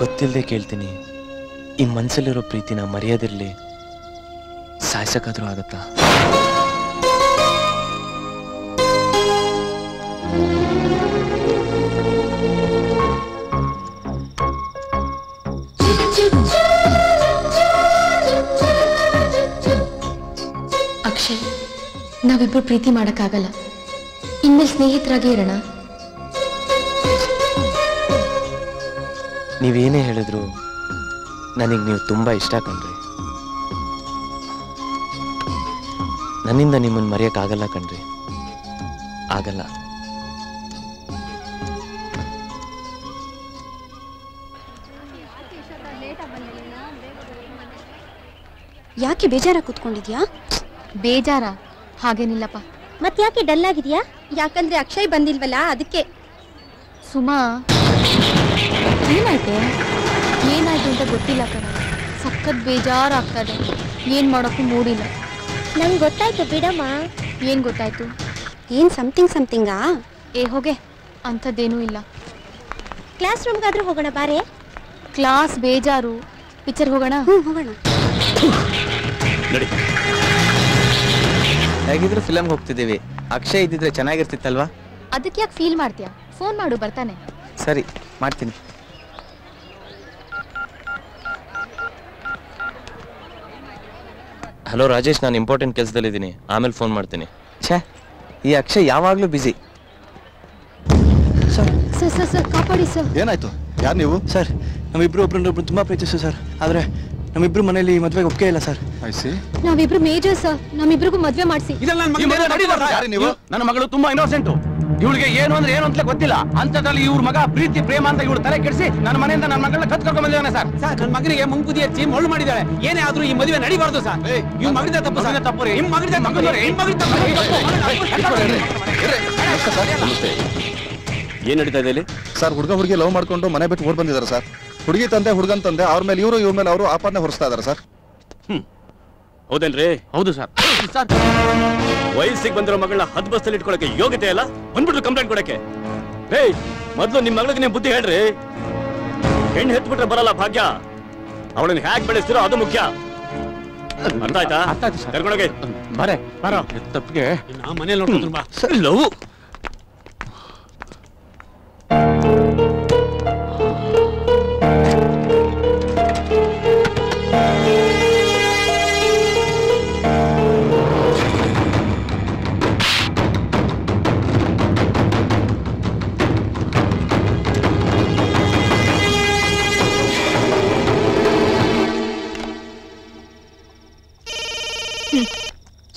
ಗೊತ್ತಿಲ್ಲದೆ ಕೇಳ್ತೀನಿ, ಈ ಮನ್ಸಲ್ಲಿರೋ ಪ್ರೀತಿನ ಮರೆಯೋದಿರ್ಲಿ, ಸಾಯ್ಸಕ್ಕಾದ್ರೂ ಆಗತ್ತಾ? ಅಕ್ಷಯ್, ನಾವಿಬ್ರು ಪ್ರೀತಿ ಮಾಡಕ್ಕಾಗಲ್ಲ. ಇನ್ಮೇಲೆ ಸ್ನೇಹಿತರಾಗಿ ಇರೋಣ. ನೀವೇನೇ ಹೇಳಿದ್ರು ನನಗೆ ನೀವು ತುಂಬಾ ಇಷ್ಟ ಕಣ್ರಿ. ನನ್ನಿಂದ ನಿಮ್ಮನ್ನು ಮರೆಯಕ್ಕಾಗಲ್ಲ ಕಣ್ರಿ, ಆಗಲ್ಲ. ಯಾಕೆ ಬೇಜಾರ ಕೂತ್ಕೊಂಡಿದ್ಯಾ? ಬೇಜಾರ ಹಾಗೇನಿಲ್ಲಪ್ಪ. ಮತ್ತೆ ಯಾಕೆ ಡಲ್ ಆಗಿದ್ಯಾ? ಯಾಕಂದ್ರೆ ಅಕ್ಷಯ್ ಬಂದಿಲ್ವಲ್ಲ ಅದಕ್ಕೆ. ಸುಮಾ, ಏನಾಯ್ತು ಅಂತ ಗೊತ್ತಿಲ್ಲ ಕಣ. ಸಖತ್ ಬೇಜಾರಾಗ್ತದೆ. ಏನ್ ಮಾಡೋಕ್ಕೂ ಮೂಡಿಲ್ಲ. ನಂಗೆ ಗೊತ್ತಾಯ್ತು ಬಿಡಮ್ಮ. ಏನ್ ಗೊತ್ತಾಯ್ತು? ಏನ್ ಸಮಥಿಂಗಾ? ಏ ಹೋಗೆ, ಅಂಥದ್ದೇನೂ ಇಲ್ಲ. ಕ್ಲಾಸ್ ರೂಮ್ಗಾದ್ರೂ ಹೋಗೋಣ ಬಾರೆ. ಕ್ಲಾಸ್ ಬೇಜಾರು, ಪಿಕ್ಚರ್ ಹೋಗೋಣ. ಹೋಗೋಣ. ಹೇಗಿದ್ರು ಫಿಲಮ್ಗೆ ಹೋಗ್ತಿದ್ದೀವಿ. ಅಕ್ಷಯ್ ಇದ್ದಿದ್ರೆ ಚೆನ್ನಾಗಿರ್ತಿತ್ತಲ್ವಾ? ಅದಕ್ಕೆ ಯಾಕೆ ಫೀಲ್ ಮಾಡ್ತೀಯಾ? ಫೋನ್ ಮಾಡು, ಬರ್ತಾನೆ. ಸರಿ, ಮಾಡ್ತೀನಿ. ಹಲೋ ರಾಜೇಶ್, ನಾನು ಇಂಪಾರ್ಟೆಂಟ್ ಕೆಲಸದಲ್ಲಿದ್ದೀನಿ, ಆಮೇಲೆ ಫೋನ್ ಮಾಡ್ತೀನಿ. ಛೇ, ಈ ಅಕ್ಷಯ್ ಯಾವಾಗಲೂ ಬಿಸಿ. ಸರ್ ಕಾಪಾಡಿ ಸರ್. ಏನಾಯ್ತು? ಯಾರು ನೀವು? ಸರ್, ನಮ್ಮಿಬ್ರು ಒಬ್ರನ್ನೊಬ್ರು ತುಂಬಾ ಪ್ರೀತಿಸು ಸರ್. ಆದ್ರೆ ನಮ್ಮಿಬ್ರು ಮನೇಲಿ ಮದ್ವೆಗೆ ಒಪ್ಪಿಗೆ ಇಲ್ಲ ಸರ್. ನಾವಿಬ್ರು ಮೇಜರ್ ಸರ್, ನಮ್ಮಿಬ್ರಿಗೂ ಮದ್ವೆ ಮಾಡಿಸಿ. ನನ್ನ ಮಗಳು ತುಂಬಾ ಇನ್ನೋಸೆಂಟು. ಇವಳಿಗೆ ಏನು ಅಂದ್ರೆ ಏನು ಅಂತ ಗೊತ್ತಿಲ್ಲ. ಅಂತದ್ರಲ್ಲಿ ಇವ್ರ ಮಗ ಪ್ರೀತಿ ಪ್ರೇಮ ಅಂತ ಇವಳು ತಲೆ ಕೆಡಿಸಿ ನನ್ನ ಮನೆಯಿಂದ ನನ್ನ ಮಗಳನ್ನ ಕತ್ಕರ್ಕೊಂಡ್ ಬಂದಿದ್ದಾನೆ ಸರ್. ನನ್ನ ಮಗನಿಗೆ ಮುಂಗುದಿ ಹಚ್ಚಿ ಮೊಳ್ಳು ಮಾಡಿದ್ದಾಳೆ. ಏನೇ ಆದ್ರೂ ಈ ಮದುವೆ ನಡಿಬಾರ್ದು ಸರ್. ಇವ್ ಮಗನಿಂದ ತಪ್ಪು ಸರ್. ತಪ್ಪು ರೀ. ನಿಮ್ಮ ಮಗನಿಂದ ಏನ್ ನಡೀತಾ ಇದೆ ಇಲ್ಲಿ ಸರ್? ಹುಡುಗ ಹುಡುಗಿ ಲವ್ ಮಾಡ್ಕೊಂಡು ಮನೆ ಬಿಟ್ಟು ಓಡ್ ಬಂದಿದ್ದಾರೆ ಸರ್. ಹುಡುಗಿ ತಂದೆ ಹುಡುಗನ್ ತಂದೆ ಅವ್ರ ಮೇಲೆ ಇವ್ರ ಮೇಲೆ ಅವರು ಆಪಾದನೆ ಹೊರಿಸ್ತಾ ಇದಾರೆ ಸರ್. ಹೌದೇನ್ರಿ? ಹೌದು ಸರ್. ವಯಸ್ಸಿಗೆ ಬಂದಿರೋ ಮಗಳನ್ನ ಹದ್ ಬಸ್ತಲ್ಲಿ ಇಟ್ಕೊಳಕ್ಕೆ ಯೋಗ್ಯತೆ ಇಲ್ಲ, ಬಂದ್ಬಿಟ್ರು ಕಂಪ್ಲೇಂಟ್ ಕೊಡಕ್ಕೆ. ಮೊದ್ಲು ನಿಮ್ ಮಗಳಿಗೆ ನೀವು ಬುದ್ಧಿ ಹೇಳ್ರಿ. ಹೆಣ್ಣು ಹೆತ್ಬಿಟ್ರೆ ಬರಲ್ಲ ಭಾಗ್ಯ, ಅವಳನ್ನ ಹ್ಯಾಕ್ ಬೆಳೆಸ್ತಿರೋ ಅದು ಮುಖ್ಯ. ಅರ್ಥ ಆಯ್ತಾ? ಕರ್ಕೊಂಡೋಗಿ ಬರೇ ಬರೋ. ತಪ್ಪಿಗೆ ಮನೇಲಿ ನೋಡ್ಕೊಂಡ್ರು ಬಾ. ಲವ್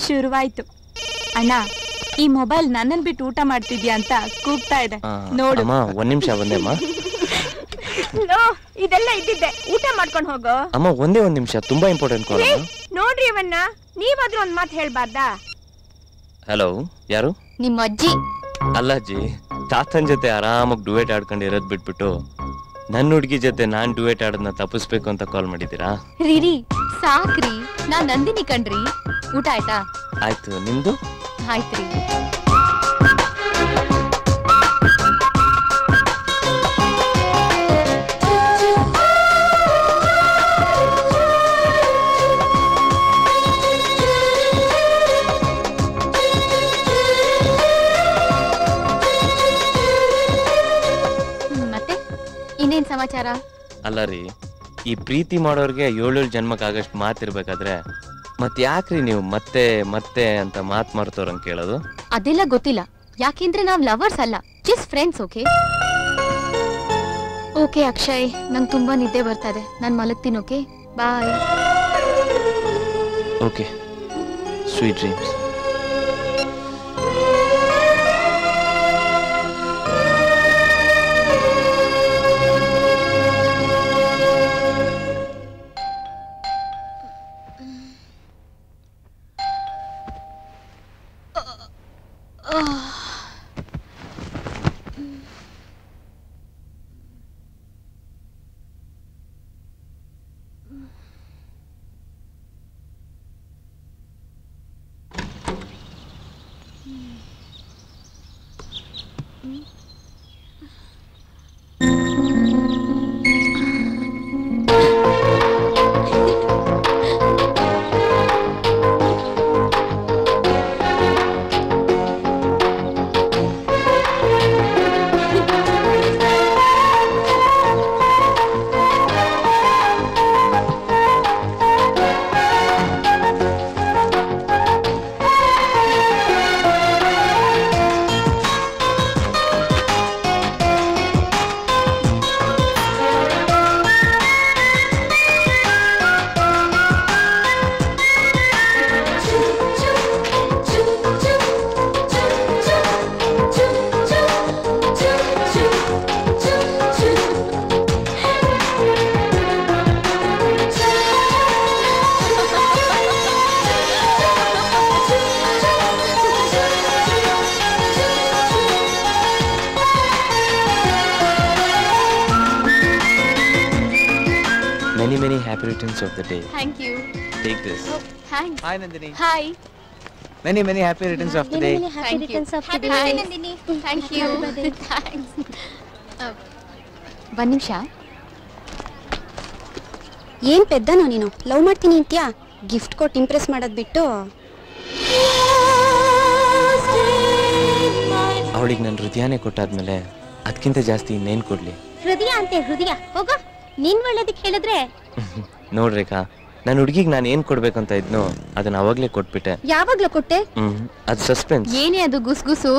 ಶುರುವಾಯ್ತು. ಅಣ್ಣ, ಈ ಮೊಬೈಲ್ ನನ್ನನ್ ಬಿಟ್ಟು ಊಟ ಮಾಡ್ತಿದ್ಯಾ ಅಂತ ಕೂಗ್ತಾ ಇದೆ ನೋಡು. ಒಂದ್ ನಿಮಿಷ ಬಂದೆಮ್ಮ. ಇದೆಲ್ಲ ಇದ್ದಿದ್ದೆ, ಊಟ ಮಾಡ್ಕೊಂಡು ಹೋಗೋ. ಅಮ್ಮ ಒಂದೇ ಒಂದ್ ನಿಮಿಷ, ತುಂಬಾ ಇಂಪಾರ್ಟೆಂಟ್ ಕಾಲ್. ನೋಡ್ರಿ ಇವನ್ನ, ನೀವಾದ್ರೂ ಒಂದ್ ಮಾತು ಹೇಳ್ಬಾರ್ದಾ? ಹಲೋ, ಯಾರು? ನಿಮ್ಮ ಅಜ್ಜಿ. ಅಲ್ಲ ಅಜ್ಜಿ, ತಾತನ್ ಜೊತೆ ಆರಾಮಾಗಿ ಡುವೇಟ್ ಆಡ್ಕೊಂಡು ಇರೋದ್ ಬಿಟ್ಬಿಟ್ಟು ನನ್ನ ಹುಡುಗಿ ಜೊತೆ ನಾನ್ ಡುವೇಟ್ ಆಡೋದನ್ನ ತಪ್ಪಿಸ್ಬೇಕು ಅಂತ ಕಾಲ್ ಮಾಡಿದ್ದೀರಾ? ರೀ ಸಾಕ್ರಿ, ನಾನ್ ನಂದಿನಿ ಕಣ್ರಿ. ಊಟ ಆಯ್ತಾ? ಆಯ್ತು, ನಿಮ್ದು? ಆಯ್ತ್ರಿ. ಮತ್ತೆ ಇನ್ನೇನ್ ಸಮಾಚಾರ? ಅಲ್ಲ ರೀ, ಈ ಪ್ರೀತಿ ಮಾಡೋರ್ಗೆ 7 ಜನ್ಮಕ್ಕಾಗಷ್ಟು ಮಾತಿರ್ಬೇಕಾದ್ರೆ ಮತ್ ಯಾಕ್ರಿ ನೀವು ಮತ್ತೆ ಮತ್ತೆ ಅಂತ ಮಾತ್ ಮಾರ್ತವ್ರಂಗ್ ಕೇಳೋದು? ಅದೆಲ್ಲ ಗೊತ್ತಿಲ್ಲ, ಯಾಕೆಂದ್ರೆ ನಾವ್ ಲವರ್ಸ್ ಅಲ್ಲ, just friends. Okay okay Akshay, ನಂಗೆ ತುಂಬಾ ನಿದ್ದೆ ಬರ್ತಾ ಇದೆ, ನಾನು ಮಲಗ್ತೀನಿ. Okay bye. Okay, sweet dreams. Many happy returns of the day. Thank you. Take this. Thanks. Hi Nandini. Hi. Many happy returns of the day. Happy returns of the day. Hi, Nandini. Thank you. Thanks. ಒಂದ್ ನಿಮಿಷ. ಏನ್ ಪೆದ್ದನೋ ನೀನು love ಮಾಡ್ತೀನಿ ಅಂತ್ಯಾ gift ಕೊಟ್ಟು Impress ಮಾಡೋದ್ ಬಿಟ್ಟು ಅವಳಿಗೆ ನನ್ನ ಹೃದಯನೇ ಕೊಟ್ಟಾದ್ಮೇಲೆ ಅದಕ್ಕಿಂತ ಜಾಸ್ತಿ ಇನ್ನೇನು ಕೊಡ್ಲಿ? ಹೃದಯ ಅಂತೆ ಹೃದಯ ಹೋಗೋ ನೀನ್ ಒಳ್ಳೇದಕ್ಕೆ ಹೇಳಿದ್ರೆ ನೋಡ್ರೇಕಾ, ನನ್ನ ಹುಡುಗಿಗೆ ನಾನು ಏನ್ ಕೊಡ್ಬೇಕಂತ ಇದ್ನೋ ಅದನ್ನ ಅವಾಗ್ಲೇ ಕೊಟ್ಬಿಟ್ಟೆ. ಯಾವಾಗ್ಲೂ ಕೊಟ್ಟೆ? ಅದು ಸಸ್ಪೆನ್ಸ್. ಏನೇ ಅದು ಗುಸ್ಗುಸು?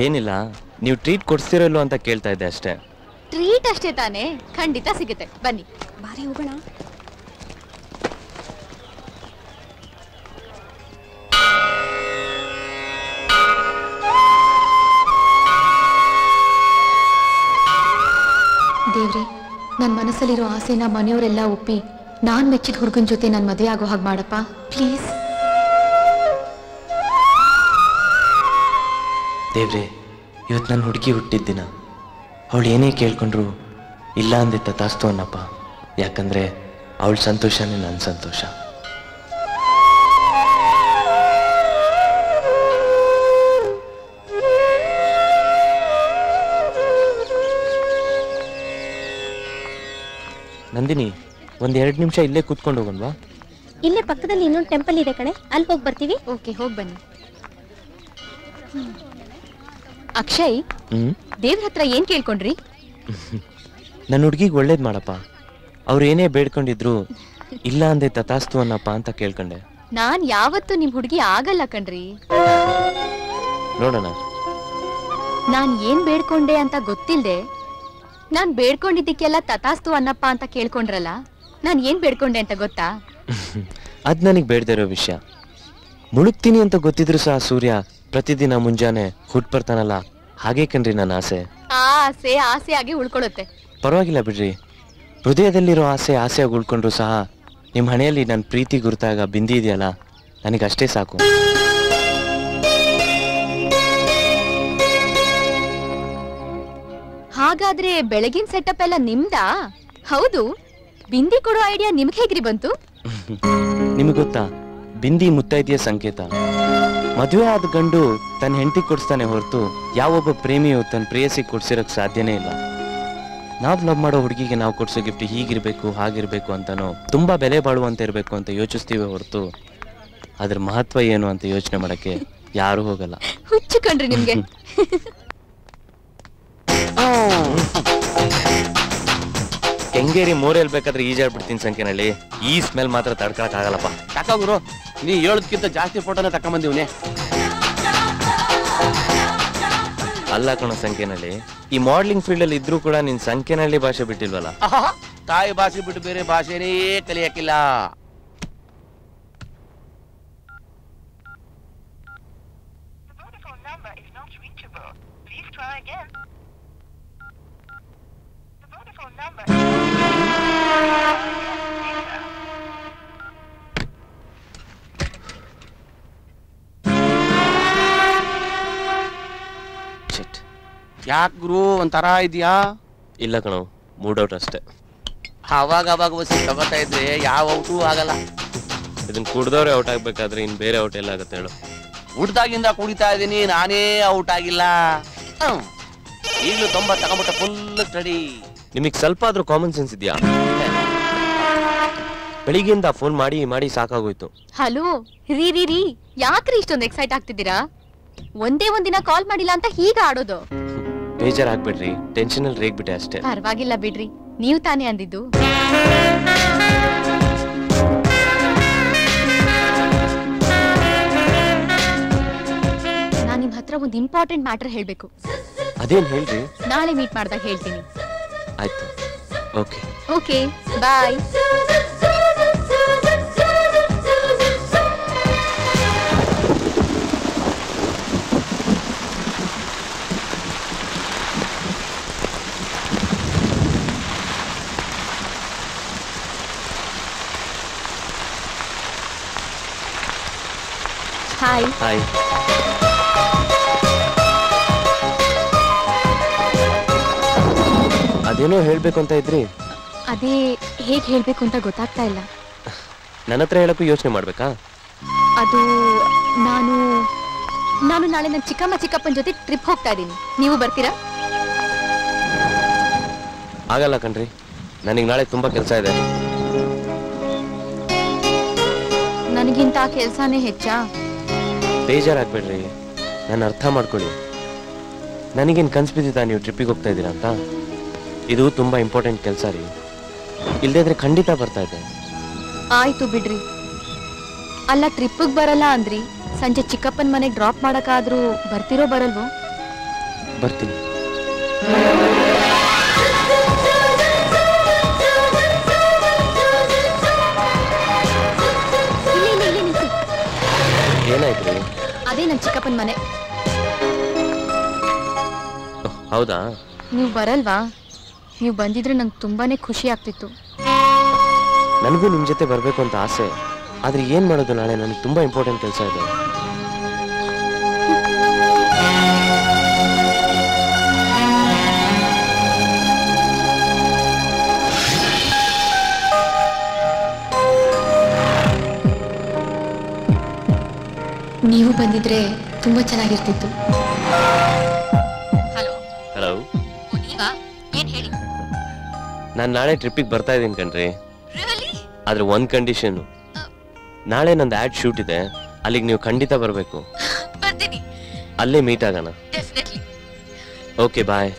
ಏನಿಲ್ಲ, ನೀವು ಟ್ರೀಟ್ ಕೊಡ್ಸ್ತಿರಲ್ವ ಅಂತ ಕೇಳ್ತಾ ಇದ್ದೆ ಅಷ್ಟೇ. ಟ್ರೀಟ್ ಅಷ್ಟೇ ತಾನೇ, ಖಂಡಿತ ಸಿಗುತ್ತೆ, ಬನ್ನಿ. ಬಾರಿ ಹೋಗೋಣ. ದೇವ್ರೆ, ನನ್ನ ಮನಸ್ಸಲ್ಲಿರೋ ಆಸೆನ ಮನೆಯವರೆಲ್ಲ ಒಪ್ಪಿ ನಾನ್ ಮೆಚ್ಚಿದ ಹುಡುಗನ ಜೊತೆ ನಾನು ಮದುವೆ ಆಗೋ ಹಾಗೆ ಮಾಡಪ್ಪ ಪ್ಲೀಸ್. ದೇವ್ರೆ, ಇವತ್ತು ನನ್ನ ಹುಡುಗಿ ಹುಟ್ಟಿದ್ದಿನ. ಅವಳು ಏನೇ ಕೇಳ್ಕೊಂಡ್ರು ಇಲ್ಲ ಅಂದೆ ತಥಾಸ್ತು ಅನ್ನಪ್ಪ. ಯಾಕಂದ್ರೆ ಅವಳ ಸಂತೋಷನೇ ನನ್ನ ಸಂತೋಷ. ನಂದಿನಿ, ಒಂದ್ 2 ನಿಮಿಷ ಇಲ್ಲೇ ಕೂತ್ಕೊಂಡು ಹೋಗಲ್ವಾ? ಇಲ್ಲೇ ಪಕ್ಕದಲ್ಲಿ ಇನ್ನೊಂದು ಟೆಂಪಲ್ ಇದೆ ಕಣೆ, ಅಲ್ಲಿ ಹೋಗಿ ಬರ್ತೀವಿ. ಓಕೆ, ಹೋಗಿ ಬನ್ನಿ. ಅಕ್ಷಯ್, ದೇವ್ರ ಹತ್ರ ಏನ್ ಕೇಳ್ಕೊಂಡ್ರಿ? ನನ್ನ ಹುಡುಗಿಗೆ ಒಳ್ಳೇದ್ ಮಾಡಪ್ಪ. ಅವ್ರು ಏನೇ ಬೇಡ್ಕೊಂಡಿದ್ರು ಇಲ್ಲ ಅಂದೆ ತಥಾಸ್ತು ಅನ್ನಪ್ಪ ಅಂತ ಕೇಳ್ಕೊಂಡೆ. ನಾನ್ ಯಾವತ್ತೂ ನಿಮ್ ಹುಡುಗಿ ಆಗಲ್ಲ ಕಣ್ರಿ. ನೋಡೋಣ. ನಾನ್ ಏನ್ ಬೇಡ್ಕೊಂಡೆ ಅಂತ ಗೊತ್ತಿಲ್ದೆ ನಾನ್ ಬೇಡ್ಕೊಂಡಿದ್ದಕ್ಕೆಲ್ಲ ತಥಾಸ್ತು ಅನ್ನಪ್ಪ ಅಂತ ಕೇಳ್ಕೊಂಡ್ರಲ್ಲ, ನಾನ್ ಏನ್ ಬೇಡ್ಕೊಂಡೆ ಅಂತ ಗೊತ್ತಾ? ಅದ್ ನನಗ್ ಬೇಡದೇ ಇರೋ ವಿಷಯ. ಮುಳುಗ್ತೀನಿ ಅಂತ ಗೊತ್ತಿದ್ರು ಸಹ ಸೂರ್ಯ ಪ್ರತಿದಿನ ಮುಂಜಾನೆ ಹುಟ್ ಬರ್ತಾನಲ್ಲ, ಹಾಗೆ ಕಣ್ರಿ ನನ್ನ ಆಸೆ. ಆ ಆಸೆ ಆಸೆ ಆಗಿ ಉಳ್ಕೊಳ್ಳುತ್ತೆ. ಪರವಾಗಿಲ್ಲ ಬಿಡ್ರಿ, ಹೃದಯದಲ್ಲಿರೋ ಆಸೆ ಆಸೆಯಾಗಿ ಉಳ್ಕೊಂಡ್ರು ಸಹ ನಿಮ್ ಹಣೆಯಲ್ಲಿ ನನ್ನ ಪ್ರೀತಿ ಗುರುತಾಗ ಬಿಂದಿ ಇದೆಯಲ್ಲ, ನನಗಷ್ಟೇ ಸಾಕು. ಹಾಗಾದ್ರೆ ಬೆಳಗಿನ ಸೆಟಪ್ ಎಲ್ಲ ನಿಮ್ದಾ? ಹೌದು, ಬಿಂದಿ ಕೊಡೋ ಐಡಿಯಾ ನಿಮ್ಗೆ ಹೇಗ್ರಿ ಬಂತು? ನಿಮ್ಗೆ ಗೊತ್ತಾ, ಬಿಂದಿ ಮುತ್ತೈದೆಯ ಸಂಕೇತ. ಮದುವೆ ಆದ ಗಂಡು ತನ್ನ ಹೆಂಡತಿ ಕೊಡ್ಸ್ತಾನೆ ಹೊರತು ಯಾವೊಬ್ಬ ಪ್ರೇಮಿಯು ತನ್ನ ಪ್ರೇಯಸಿ ಕೊಡ್ಸಿರಕ್ ಸಾಧ್ಯನೇ ಇಲ್ಲ. ನಾವ್ ಲವ್ ಮಾಡೋ ಹುಡುಗಿಗೆ ನಾವು ಕೊಡ್ಸೋ ಗಿಫ್ಟ್ ಹೀಗಿರ್ಬೇಕು ಹಾಗಿರ್ಬೇಕು ಅಂತಾನೋ ತುಂಬಾ ಬೆಲೆ ಬಾಳುವಂತ ಇರ್ಬೇಕು ಅಂತ ಯೋಚಿಸ್ತೀವಿ ಹೊರತು ಅದ್ರ ಮಹತ್ವ ಏನು ಅಂತ ಯೋಚನೆ ಮಾಡಕ್ಕೆ ಯಾರು ಹೋಗಲ್ಲ. ಹುಚ್ಚು ಕಣ್ರಿ ನಿಮ್ಗೆ. ಕೆಂಗೇರಿ ಮೋರೆಲ್ ಬೇಕಾದ್ರೆ ಈಜಾಡ್ಬಿಡ್ತೀನಿ ಸಂಖ್ಯೆನಲ್ಲಿ. ಈ ಸ್ಮೆಲ್ ಮಾತ್ರ ತಡ್ಕೊಳಕ್ ಆಗಲ್ಲಪ್ಪ. ತಕ್ಕ ಗುರು, ನೀ ಹೇಳೋದಕ್ಕಿಂತ ಜಾಸ್ತಿ ಫೋಟೋನ ತಕೊಂಬಂದಿವ್ನೆ. ಅಲ್ಲ ಕಣೋ ಸಂಖ್ಯೆನಲ್ಲಿ, ಈ ಮಾಡ್ಲಿಂಗ್ ಫೀಲ್ಡ್ ಅಲ್ಲಿ ಇದ್ರೂ ಕೂಡ ನಿನ್ ಸಂಖ್ಯೆನಲ್ಲಿ ಭಾಷೆ ಬಿಟ್ಟಿಲ್ವಲ್ಲ. ತಾಯಿ ಭಾಷೆ ಬಿಟ್ಟು ಬೇರೆ ಭಾಷೆನೇ ಕಲಿಯಕ್ಕಿಲ್ಲ. ಯಾಕೆ ಗುರು ಒಂಥರ ಇದೆಯಾ? ಇಲ್ಲ ಕಣೋ, ಮೂಡ್ ಔಟ್ ಅಷ್ಟೇ. ಅವಾಗ ಬಸ್ ತಗೋತಾ ಇದ್ರೆ ಯಾವ ಔಟು ಆಗಲ್ಲ. ಇದನ್ನ ಕುಡ್ದವ್ರೆ ಔಟ್ ಆಗ್ಬೇಕಾದ್ರೆ ಇನ್ ಬೇರೆ ಔಟ್ ಎಲ್ಲ ಆಗತ್ತೆ ಹೇಳು. ಹುಡ್ದಾಗಿಂದ ಕುಡಿತಾ ಇದೀನಿ, ನಾನೇ ಔಟ್ ಆಗಿಲ್ಲ. ಈಗಲೂ 90 ತಗೊಂಬಿಟ್ಟ ಫುಲ್ ಸ್ಟಡಿ. ನಿಮಗ್ ಸ್ವಲ್ಪ ಆದ್ರೂ ಕಾಮನ್ ಸೆನ್ಸ್ ಇದೆಯಾ? ಬೆಳಿಗ್ಗೆಯಿಂದ ಫೋನ್ ಮಾಡಿ ಮಾಡಿ ಸಾಕಾಗೋಯ್ತು. ಹಲೋ ರೀ ರೀ ರೀ, ಯಾಕ್ರಿ ಇಷ್ಟೊಂದು ಎಕ್ಸೈಟ್ ಆಗ್ತಿದ್ದೀರಾ? ಒಂದೇ ಒಂದಿನ ಕಾಲ್ ಮಾಡಿಲ್ಲ ಅಂತ ಹೀಗ ಆಡೋದು? ಬೇಜಾರಾಗ್ಬಿಡ್ರಿ, ಟೆನ್ಷನ್ ಅಲ್ಲಿ ರೇಗ್ಬಿಟ್ಟೆ ಅಷ್ಟೇ. ಪರವಾಗಿಲ್ಲ ಬಿಡ್ರಿ, ನೀವು ತಾನೇ ಅಂದಿದ್ದು. ನಾನ್ ನಿಮ್ ಹತ್ರ ಒಂದು ಇಂಪಾರ್ಟೆಂಟ್ ಮ್ಯಾಟರ್ ಹೇಳ್ಬೇಕು. ಅದೇನ್ ಹೇಳ್ರಿ? ನಾಳೆ ಮೀಟ್ ಮಾಡ್ದಾಗ ಹೇಳ್ತೀನಿ. ಆಯ್ತು, okay okay, bye. Hi. Hi. ಏನೋ ಹೇಳ್ಬೇಕು ಅಂತ ಇದ್ರಿ. ಅದೇ ಹೇಗೆ ಹೇಳ್ಬೇಕು ಅಂತ ಗೊತ್ತಾಗ್ತಾ ಇಲ್ಲ. ನನ್ನ ಹತ್ರ ಹೇಳಕ್ಕೂ ಯೋಚನೆ ಮಾಡ್ಬೇಕಾ? ಅದು ನಾನು ನಾಳೆ ನನ್ನ ಚಿಕ್ಕಪ್ಪನ ಜೊತೆ ಟ್ರಿಪ್ ಹೋಗ್ತಾ ಇದ್ದೀನಿ. ನೀವು ಬರ್ತೀರಾ? ಆಗಲ್ಲ ಕಣ್ರಿ, ನನಗೆ ನಾಳೆ ತುಂಬಾ ಕೆಲಸ ಇದೆ. ನನಗಿಂತ ಕೆಲಸನೇ ಹೆಚ್ಚಾ? ಬೇಜಾರಾಗ್ಬೇಡ್ರಿ, ನಾನು ಅರ್ಥ ಮಾಡ್ಕೊಳ್ಳಿ. ನನಗೇನು ಕನ್ಸು ಬಿದ್ದಿದ್ದ ನೀವು ಟ್ರಿಪ್ಪಿಗೆ ಹೋಗ್ತಾ ಇದ್ದೀರಾ ಅಂತ? ಇದು ತುಂಬಾ ಇಂಪಾರ್ಟೆಂಟ್ ಕೆಲಸ ರೀ, ಇಲ್ದಿದ್ರೆ ಖಂಡಿತ ಬರ್ತಾ ಇದೆ. ಆಯ್ತು ಬಿಡ್ರಿ. ಅಲ್ಲ, ಟ್ರಿಪ್ಪಿಗೆ ಬರಲ್ಲ ಅಂದ್ರಿ, ಸಂಜೆ ಚಿಕ್ಕಪ್ಪನ ಮನೆಗೆ ಡ್ರಾಪ್ ಮಾಡಕ್ಕಾದ್ರೂ ಬರ್ತಿರೋ ಬರಲ್ವೋ? ಬರ್ತೀನಿ. ಏನಾಯ್ತು? ಅದೇ ನನ್ನ ಚಿಕ್ಕಪ್ಪನ ಮನೆ. ಹೌದಾ? ನೀವು ಬರಲ್ವಾ? ನೀವು ಬಂದಿದ್ರೆ ನಂಗೆ ತುಂಬಾನೇ ಖುಷಿ ಆಗ್ತಿತ್ತು. ನನಗೂ ನಿಮ್ ಜೊತೆ ಬರ್ಬೇಕು ಅಂತ ಆಸೆ, ಆದ್ರೆ ಏನ್ ಮಾಡೋದು, ನಾಳೆ ನನಗೆ ತುಂಬಾ ಇಂಪಾರ್ಟೆಂಟ್ ಕೆಲಸ ಇದೆ. ನೀವು ಬಂದಿದ್ರೆ ತುಂಬಾ ಚೆನ್ನಾಗಿರ್ತಿತ್ತು. ಹಲೋ, ಏನ್ ಹೇಳಿ? ನಾನು ನಾಳೆ ಟ್ರಿಪ್ಪಿಗೆ ಬರ್ತಾ ಇದ್ದೀನಿ ಕಣ್ರಿ. ಆದ್ರೆ ಒಂದ್ ಕಂಡೀಷನ್, ನಾಳೆ ನಂದು ಆಡ್ ಶೂಟ್ ಇದೆ, ಅಲ್ಲಿಗೆ ನೀವು ಖಂಡಿತ ಬರಬೇಕು. ಅಲ್ಲೇ ಮೀಟ್ ಆಗೋಣ. Okay, bye.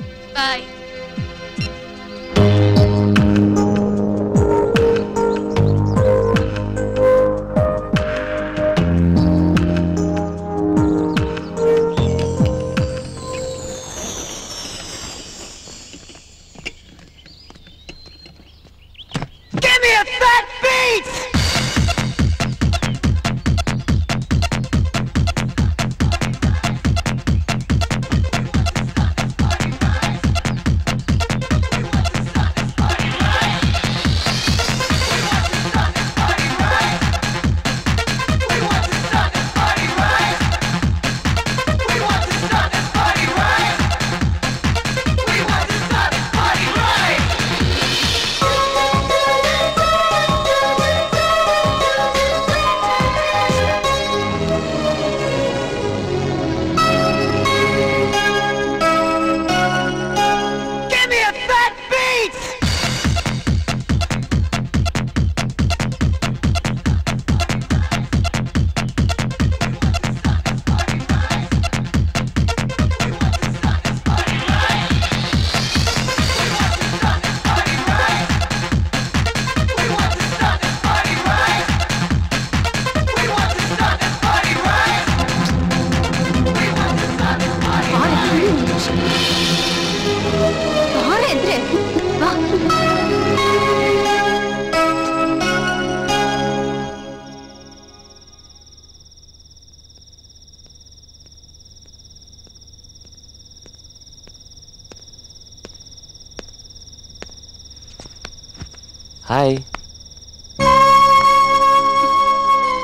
ಹಾಯ್.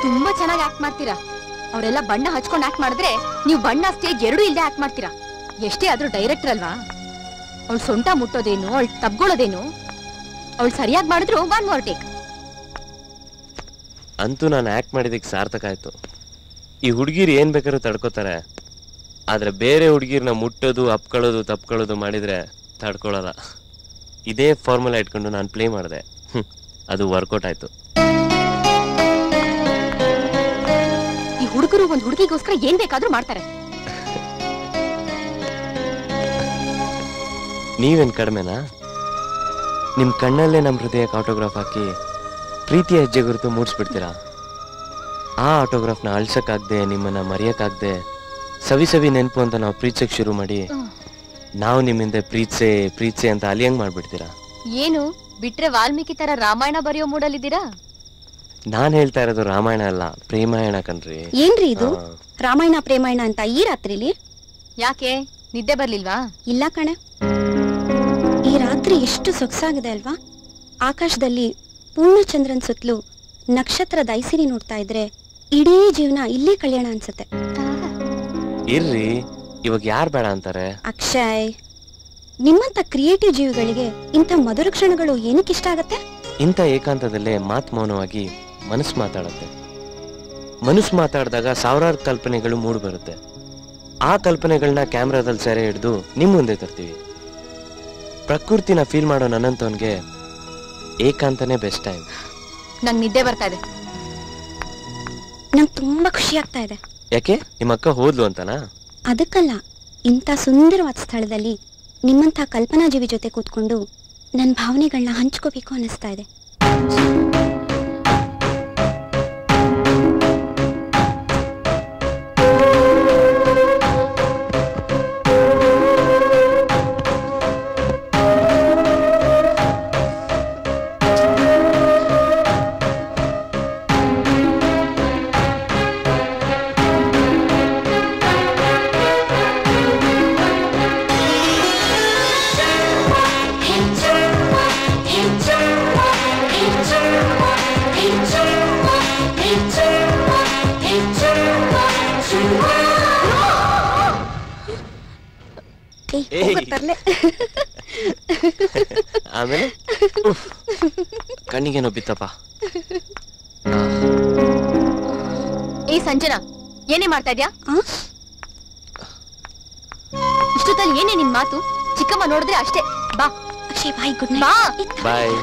ತುಂಬಾ ಚೆನ್ನಾಗಿ ಆಕ್ಟ್ ಮಾಡ್ತೀರಾ. ಅವರೆಲ್ಲ ಬಣ್ಣ ಹಚ್ಕೊಂಡು ಆಕ್ಟ್ ಮಾಡಿದ್ರೆ ನೀವು ಬಣ್ಣ ಸ್ಟೇಜ್ ಎರಡೂ ಇಲ್ಲದೆ ಆಕ್ಟ್ ಮಾಡ್ತೀರಾ. ಎಷ್ಟೇ ಆದ್ರೂ ಡೈರೆಕ್ಟರ್ ಅಲ್ವಾ? ಅವಳು ಸೊಂಟ ಮುಟ್ಟೋದೇನು, ಅವಳು ತಬ್ಕೊಳ್ಳೋದೇನು, ಅವಳು ಸರಿಯಾಗಿ ಮಾಡಿದ್ರು ಒನ್ ಮೋರ್ ಟೇಕ್. ಅಂತೂ ನಾನು ಆಕ್ಟ್ ಮಾಡಿದಕ್ಕೆ ಸಾರ್ಥಕ ಆಯ್ತು. ಈ ಹುಡುಗಿರು ಏನ್ ಬೇಕಾದ್ರೂ ತಡ್ಕೋತಾರೆ, ಆದ್ರೆ ಬೇರೆ ಹುಡುಗಿರ್ನ ಮುಟ್ಟೋದು, ಅಪ್ಕೊಳ್ಳೋದು, ತಪ್ಕೊಳ್ಳೋದು ಮಾಡಿದ್ರೆ ತಡ್ಕೊಳ್ಳಲ್ಲ. ಇದೇ ಫಾರ್ಮುಲಾ ಇಟ್ಕೊಂಡು ನಾನು ಪ್ಲೇ ಮಾಡಿದೆ, ಅದು ವರ್ಕೌಟ್ ಆಯ್ತು. ಈ ಹುಡುಗರು ಒಂದು ಹುಡುಗಿಗೋಸ್ಕರ ಏನ್ ಬೇಕಾದ್ರೂ ಮಾಡ್ತಾರೆ. ನೀವೇನ್ ಕಡಿಮೆನಾ? ನಿಮ್ ಕಣ್ಣಲ್ಲೇ ನಮ್ ಹೃದಯಕ್ಕೆ ಆಟೋಗ್ರಾಫ್ ಹಾಕಿ ಪ್ರೀತಿಯ ಹೆಜ್ಜೆ ಗುರುತು ಮೂಡಿಸ್ಬಿಡ್ತೀರಾ. ಆ ಆಟೋಗ್ರಾಫ್ನ ಅಳ್ಸಕ್ಕಾಗ್ದೆ, ನಿಮ್ಮನ್ನ ಮರೆಯಕ್ಕಾಗ್ದೆ, ಸವಿ ಸವಿ ನೆನಪು ಅಂತ ನಾವು ಪ್ರೀತಿಸಕ್ ಶುರು ಮಾಡಿ ನಾವು ನಿಮ್ಮಿಂದ ಪ್ರೀತ್ಸೆ ಅಂತ ಅಲಿಯಂಗ್ ಮಾಡ್ಬಿಡ್ತೀರಾ. ಏನು ಬಿಟ್ರೆ ವಾಲ್ಮೀಕಿ ತರ ರಾಮಾಯಣ ಬರೆಯೋ ಮೂಡಲ್ಲಿದ್ದೀರಾ? ನಾನ್ ಹೇಳ್ತಾ ಇರೋದು ರಾಮಾಯಣ ಅಲ್ಲ, ಪ್ರೇಮಾಯಣ ಕಣ್ರಿ. ಏನ್ರಿ ಇದು ರಾಮಾಯಣ ಪ್ರೇಮಾಯಣ ಅಂತ ಈ ರಾತ್ರಿಲಿ? ಯಾಕೆ ನಿದ್ದೆ ಬರ್ಲಿಲ್ವಾ? ಇಲ್ಲ ಕಣೆ, ಈ ರಾತ್ರಿ ಎಷ್ಟು ಸೊಗಸಾಗಿದೆ ಅಲ್ವಾ? ಆಕಾಶದಲ್ಲಿ ಪೂರ್ಣಚಂದ್ರನ್ ಸುತ್ತಲೂ ನಕ್ಷತ್ರದ ಐಸಿರಿ ನೋಡ್ತಾ ಇದ್ರೆ ಇಡೀ ಜೀವನ ಇಲ್ಲೇ ಕಳ್ಯೋಣ ಅನ್ಸುತ್ತೆ. ಇರ್ರಿ, ಇವಾಗ ಯಾರು ಬೇಡ ಅಂತಾರೆ? ಅಕ್ಷಯ್, ನಿಮ್ಮಂತ ಕ್ರಿಯೇಟಿವ್ ಜೀವಿಗಳಿಗೆ ಇಂಥ ಮಧುರ ಕ್ಷಣಗಳು ಏನಕ್ಕೆ ಇಷ್ಟ ಆಗತ್ತೆ? ಇಂಥ ಏಕಾಂತದಲ್ಲೇ ಮೌನವಾಗಿ ಮನಸ್ಸು ಮಾತಾಡುತ್ತೆ. ಮನಸ್ಸು ಮಾತಾಡಿದಾಗ ಸಾವಿರಾರು ಕಲ್ಪನೆಗಳು ಮೂಡಿ ಬರುತ್ತೆ. ಆ ಕಲ್ಪನೆಗಳನ್ನ ಕ್ಯಾಮ್ರಾದಲ್ಲಿ ಸೆರೆ ಹಿಡಿದು ನಿಮ್ಮ ಮುಂದೆ ತರ್ತೀವಿ. ಪ್ರಕೃತಿನ ಫೀಲ್ ಮಾಡೋ ನನ್ನಂತವನ್ಗೆ ಏಕಾಂತನೇ ಬೆಸ್ಟ್ ಟೈಮ್. ನಂಗೆ ನಿದ್ದೆ ಬರ್ತಾ ಇದೆ. ನಂಗೆ ತುಂಬಾ ಖುಷಿ ಆಗ್ತಾ ಇದೆ. ಯಾಕೆ? ನಿಮ್ಮ ಅಕ್ಕ ಹೋದ್ಲು ಅಂತನಾ? ಅದಕ್ಕಲ್ಲ, ಇಂಥ ಸುಂದರವಾದ ಸ್ಥಳದಲ್ಲಿ ನಿಮ್ಮಂಥ ಕಲ್ಪನಾ ಜೀವಿ ಜೊತೆ ಕೂತ್ಕೊಂಡು ನನ್ನ ಭಾವನೆಗಳನ್ನ ಹಂಚ್ಕೋಬೇಕು ಅನ್ನಿಸ್ತಾ ಇದೆ. ಆಮೇಲೆ ಕಣ್ಣಿಗೇನೋ ಬಿತ್ತಪ್ಪ. ಏ ಸಂಜನಾ, ಏನೇ ಮಾಡ್ತಾ ಇದ್ಯಾ? ಇಷ್ಟೊತ್ತಲ್ಲಿ ಏನೇ ನಿನ್ ಮಾತು? ಚಿಕ್ಕಮ್ಮ ನೋಡಿದ್ರೆ ಅಷ್ಟೇ. ಬಾ ಅಕ್ಷಯ್, ಬಾಯ್. ಗುಡ್ ಬಾ. ಬಾಯ್.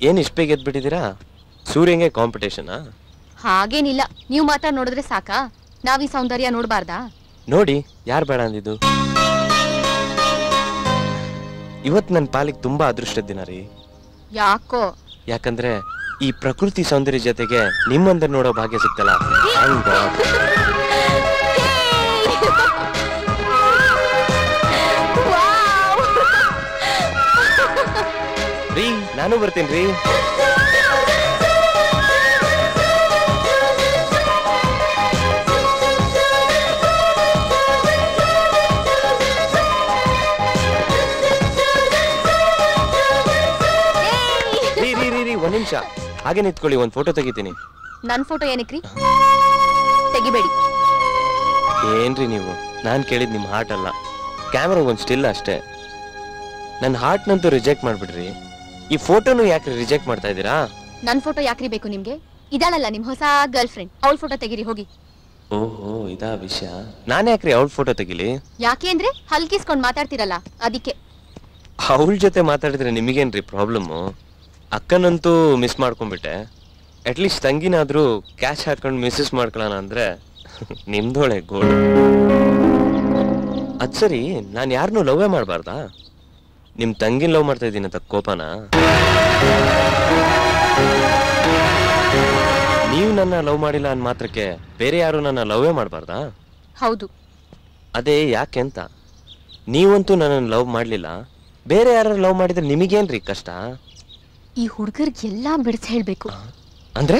ಏನ್ ಇಷ್ಟ ಬೇಗ ಎದ್ಬಿಟ್ಟಿದ್ದೀರಾ? ಸೂರ್ಯಂಗೆ ಕಾಂಪಿಟೇಷನಾ? ಹಾಗೇನಿಲ್ಲ, ನೀವು ಮಾತ್ರ ನೋಡಿದ್ರೆ ಸಾಕಾ? ನಾವೀ ಸೌಂದರ್ಯ ನೋಡ್ಬಾರ್ದಾ? ನೋಡಿ, ಯಾರು ಬೇಡ ಅಂದಿದ್ದು? ಇವತ್ ನನ್ನ ಪಾಲಿಗೆ ತುಂಬಾ ಅದೃಷ್ಟದ ದಿನ ರೀ. ಯಾಕೋ? ಯಾಕಂದ್ರೆ ಈ ಪ್ರಕೃತಿ ಸೌಂದರ್ಯ ಜೊತೆಗೆ ನಿಮ್ಮಂದ್ರೆ ನೋಡೋ ಭಾಗ್ಯ ಸಿಗ್ತಲ್ಲ. ರೀ, ನಾನು ಬರ್ತೀನಿ ರೀ. ಒಂದ್ ನಿಮಿಷ ಹಾಗೆ ನಿಂತ್ಕೊಳ್ಳಿ, ಒಂದ್ ಫೋಟೋ ತೆಗಿತೀನಿ. ನನ್ ಫೋಟೋ ಏನಕ್ರಿ? ತೆಗಿಬೇಡಿ. ಏನ್ರಿ ನೀವು? ನಾನ್ ಕೇಳಿದ್ ನಿಮ್ ಹಾರ್ಟ್ ಅಲ್ಲ, ಕ್ಯಾಮ್ರಾ ಒಂದ್ ಸ್ಟಿಲ್ ಅಷ್ಟೇ. ನನ್ ಹಾರ್ಟ್ ನಂತೂ ರಿಜೆಕ್ಟ್ ಮಾಡ್ಬಿಡ್ರಿ. ಈ ಫೋಟೋನು ಯಾಕ್ರಿ ರಿಜೆಕ್ಟ್ ಮಾಡ್ತಾ ಇದ್ದೀರಾ? ನನ್ ಫೋಟೋ ಯಾಕ್ರಿ ಬೇಕು ನಿಮ್ಗೆ? ಇದಾಳಲ್ಲ ನಿಮ್ ಹೊಸ ಗರ್ಲ್ ಫ್ರೆಂಡ್, ಅವಳ ಫೋಟೋ ತೆಗಿರಿ ಹೋಗಿ. ಓಹೋ, ಇದಾ ವಿಷಯ. ನಾನ್ ಯಾಕ್ರಿ ಅವಳ ಫೋಟೋ ತೆಗಿಲಿ? ಯಾಕೆ ಅಂದ್ರೆ ಹಲ್ಕಿಸ್ಕೊಂಡ್ ಮಾತಾಡ್ತಿರಲ್ಲ, ಅದಕ್ಕೆ. ಅವಳ ಜೊತೆ ಮಾತಾಡಿದ್ರೆ ನಿಮಗೇನ್ರಿ ಪ್ರಾಬ್ಲಮ್ಮು? ಅಕ್ಕನಂತೂ ಮಿಸ್ ಮಾಡ್ಕೊಂಡ್ಬಿಟ್ಟೆ. ಅಟ್ಲೀಸ್ಟ್ ತಂಗಿನಾದ್ರೂ ಕ್ಯಾಚ್ ಹಾಕೊಂಡು ಮಿಸ್ಸಸ್ ಮಾಡ್ಕೊಳ್ಳೋಣ ಅಂದ್ರೆ ನಿಮ್ದೋಳೆ ಗೋಳು. ಅದ್ ಸರಿ, ನಾನು ಯಾರನ್ನೂ ಲವ್ವೇ ಮಾಡಬಾರ್ದಾ? ನಿಮ್ ತಂಗಿನ ಲವ್ ಮಾಡ್ತಾ ಇದ್ದೀನಿ ಅಂತ ಕೋಪನ? ನೀವು ನನ್ನ ಲವ್ ಮಾಡಿಲ್ಲ ಅಂದ ಮಾತ್ರಕ್ಕೆ ಬೇರೆ ಯಾರು ನನ್ನ ಲವ್ವೇ ಮಾಡಬಾರ್ದಾ? ಹೌದು. ಅದೇ ಯಾಕೆ ಅಂತ. ನೀವಂತೂ ನನ್ನನ್ನು ಲವ್ ಮಾಡ್ಲಿಲ್ಲ, ಬೇರೆ ಯಾರು ಲವ್ ಮಾಡಿದ್ರೆ ನಿಮಗೇನ್ರಿ ಕಷ್ಟ? ಈ ಹುಡುಗರಿಗೆಲ್ಲ ಬಿಡಿಸಿ ಹೇಳ್ಬೇಕು. ಅಂದ್ರೆ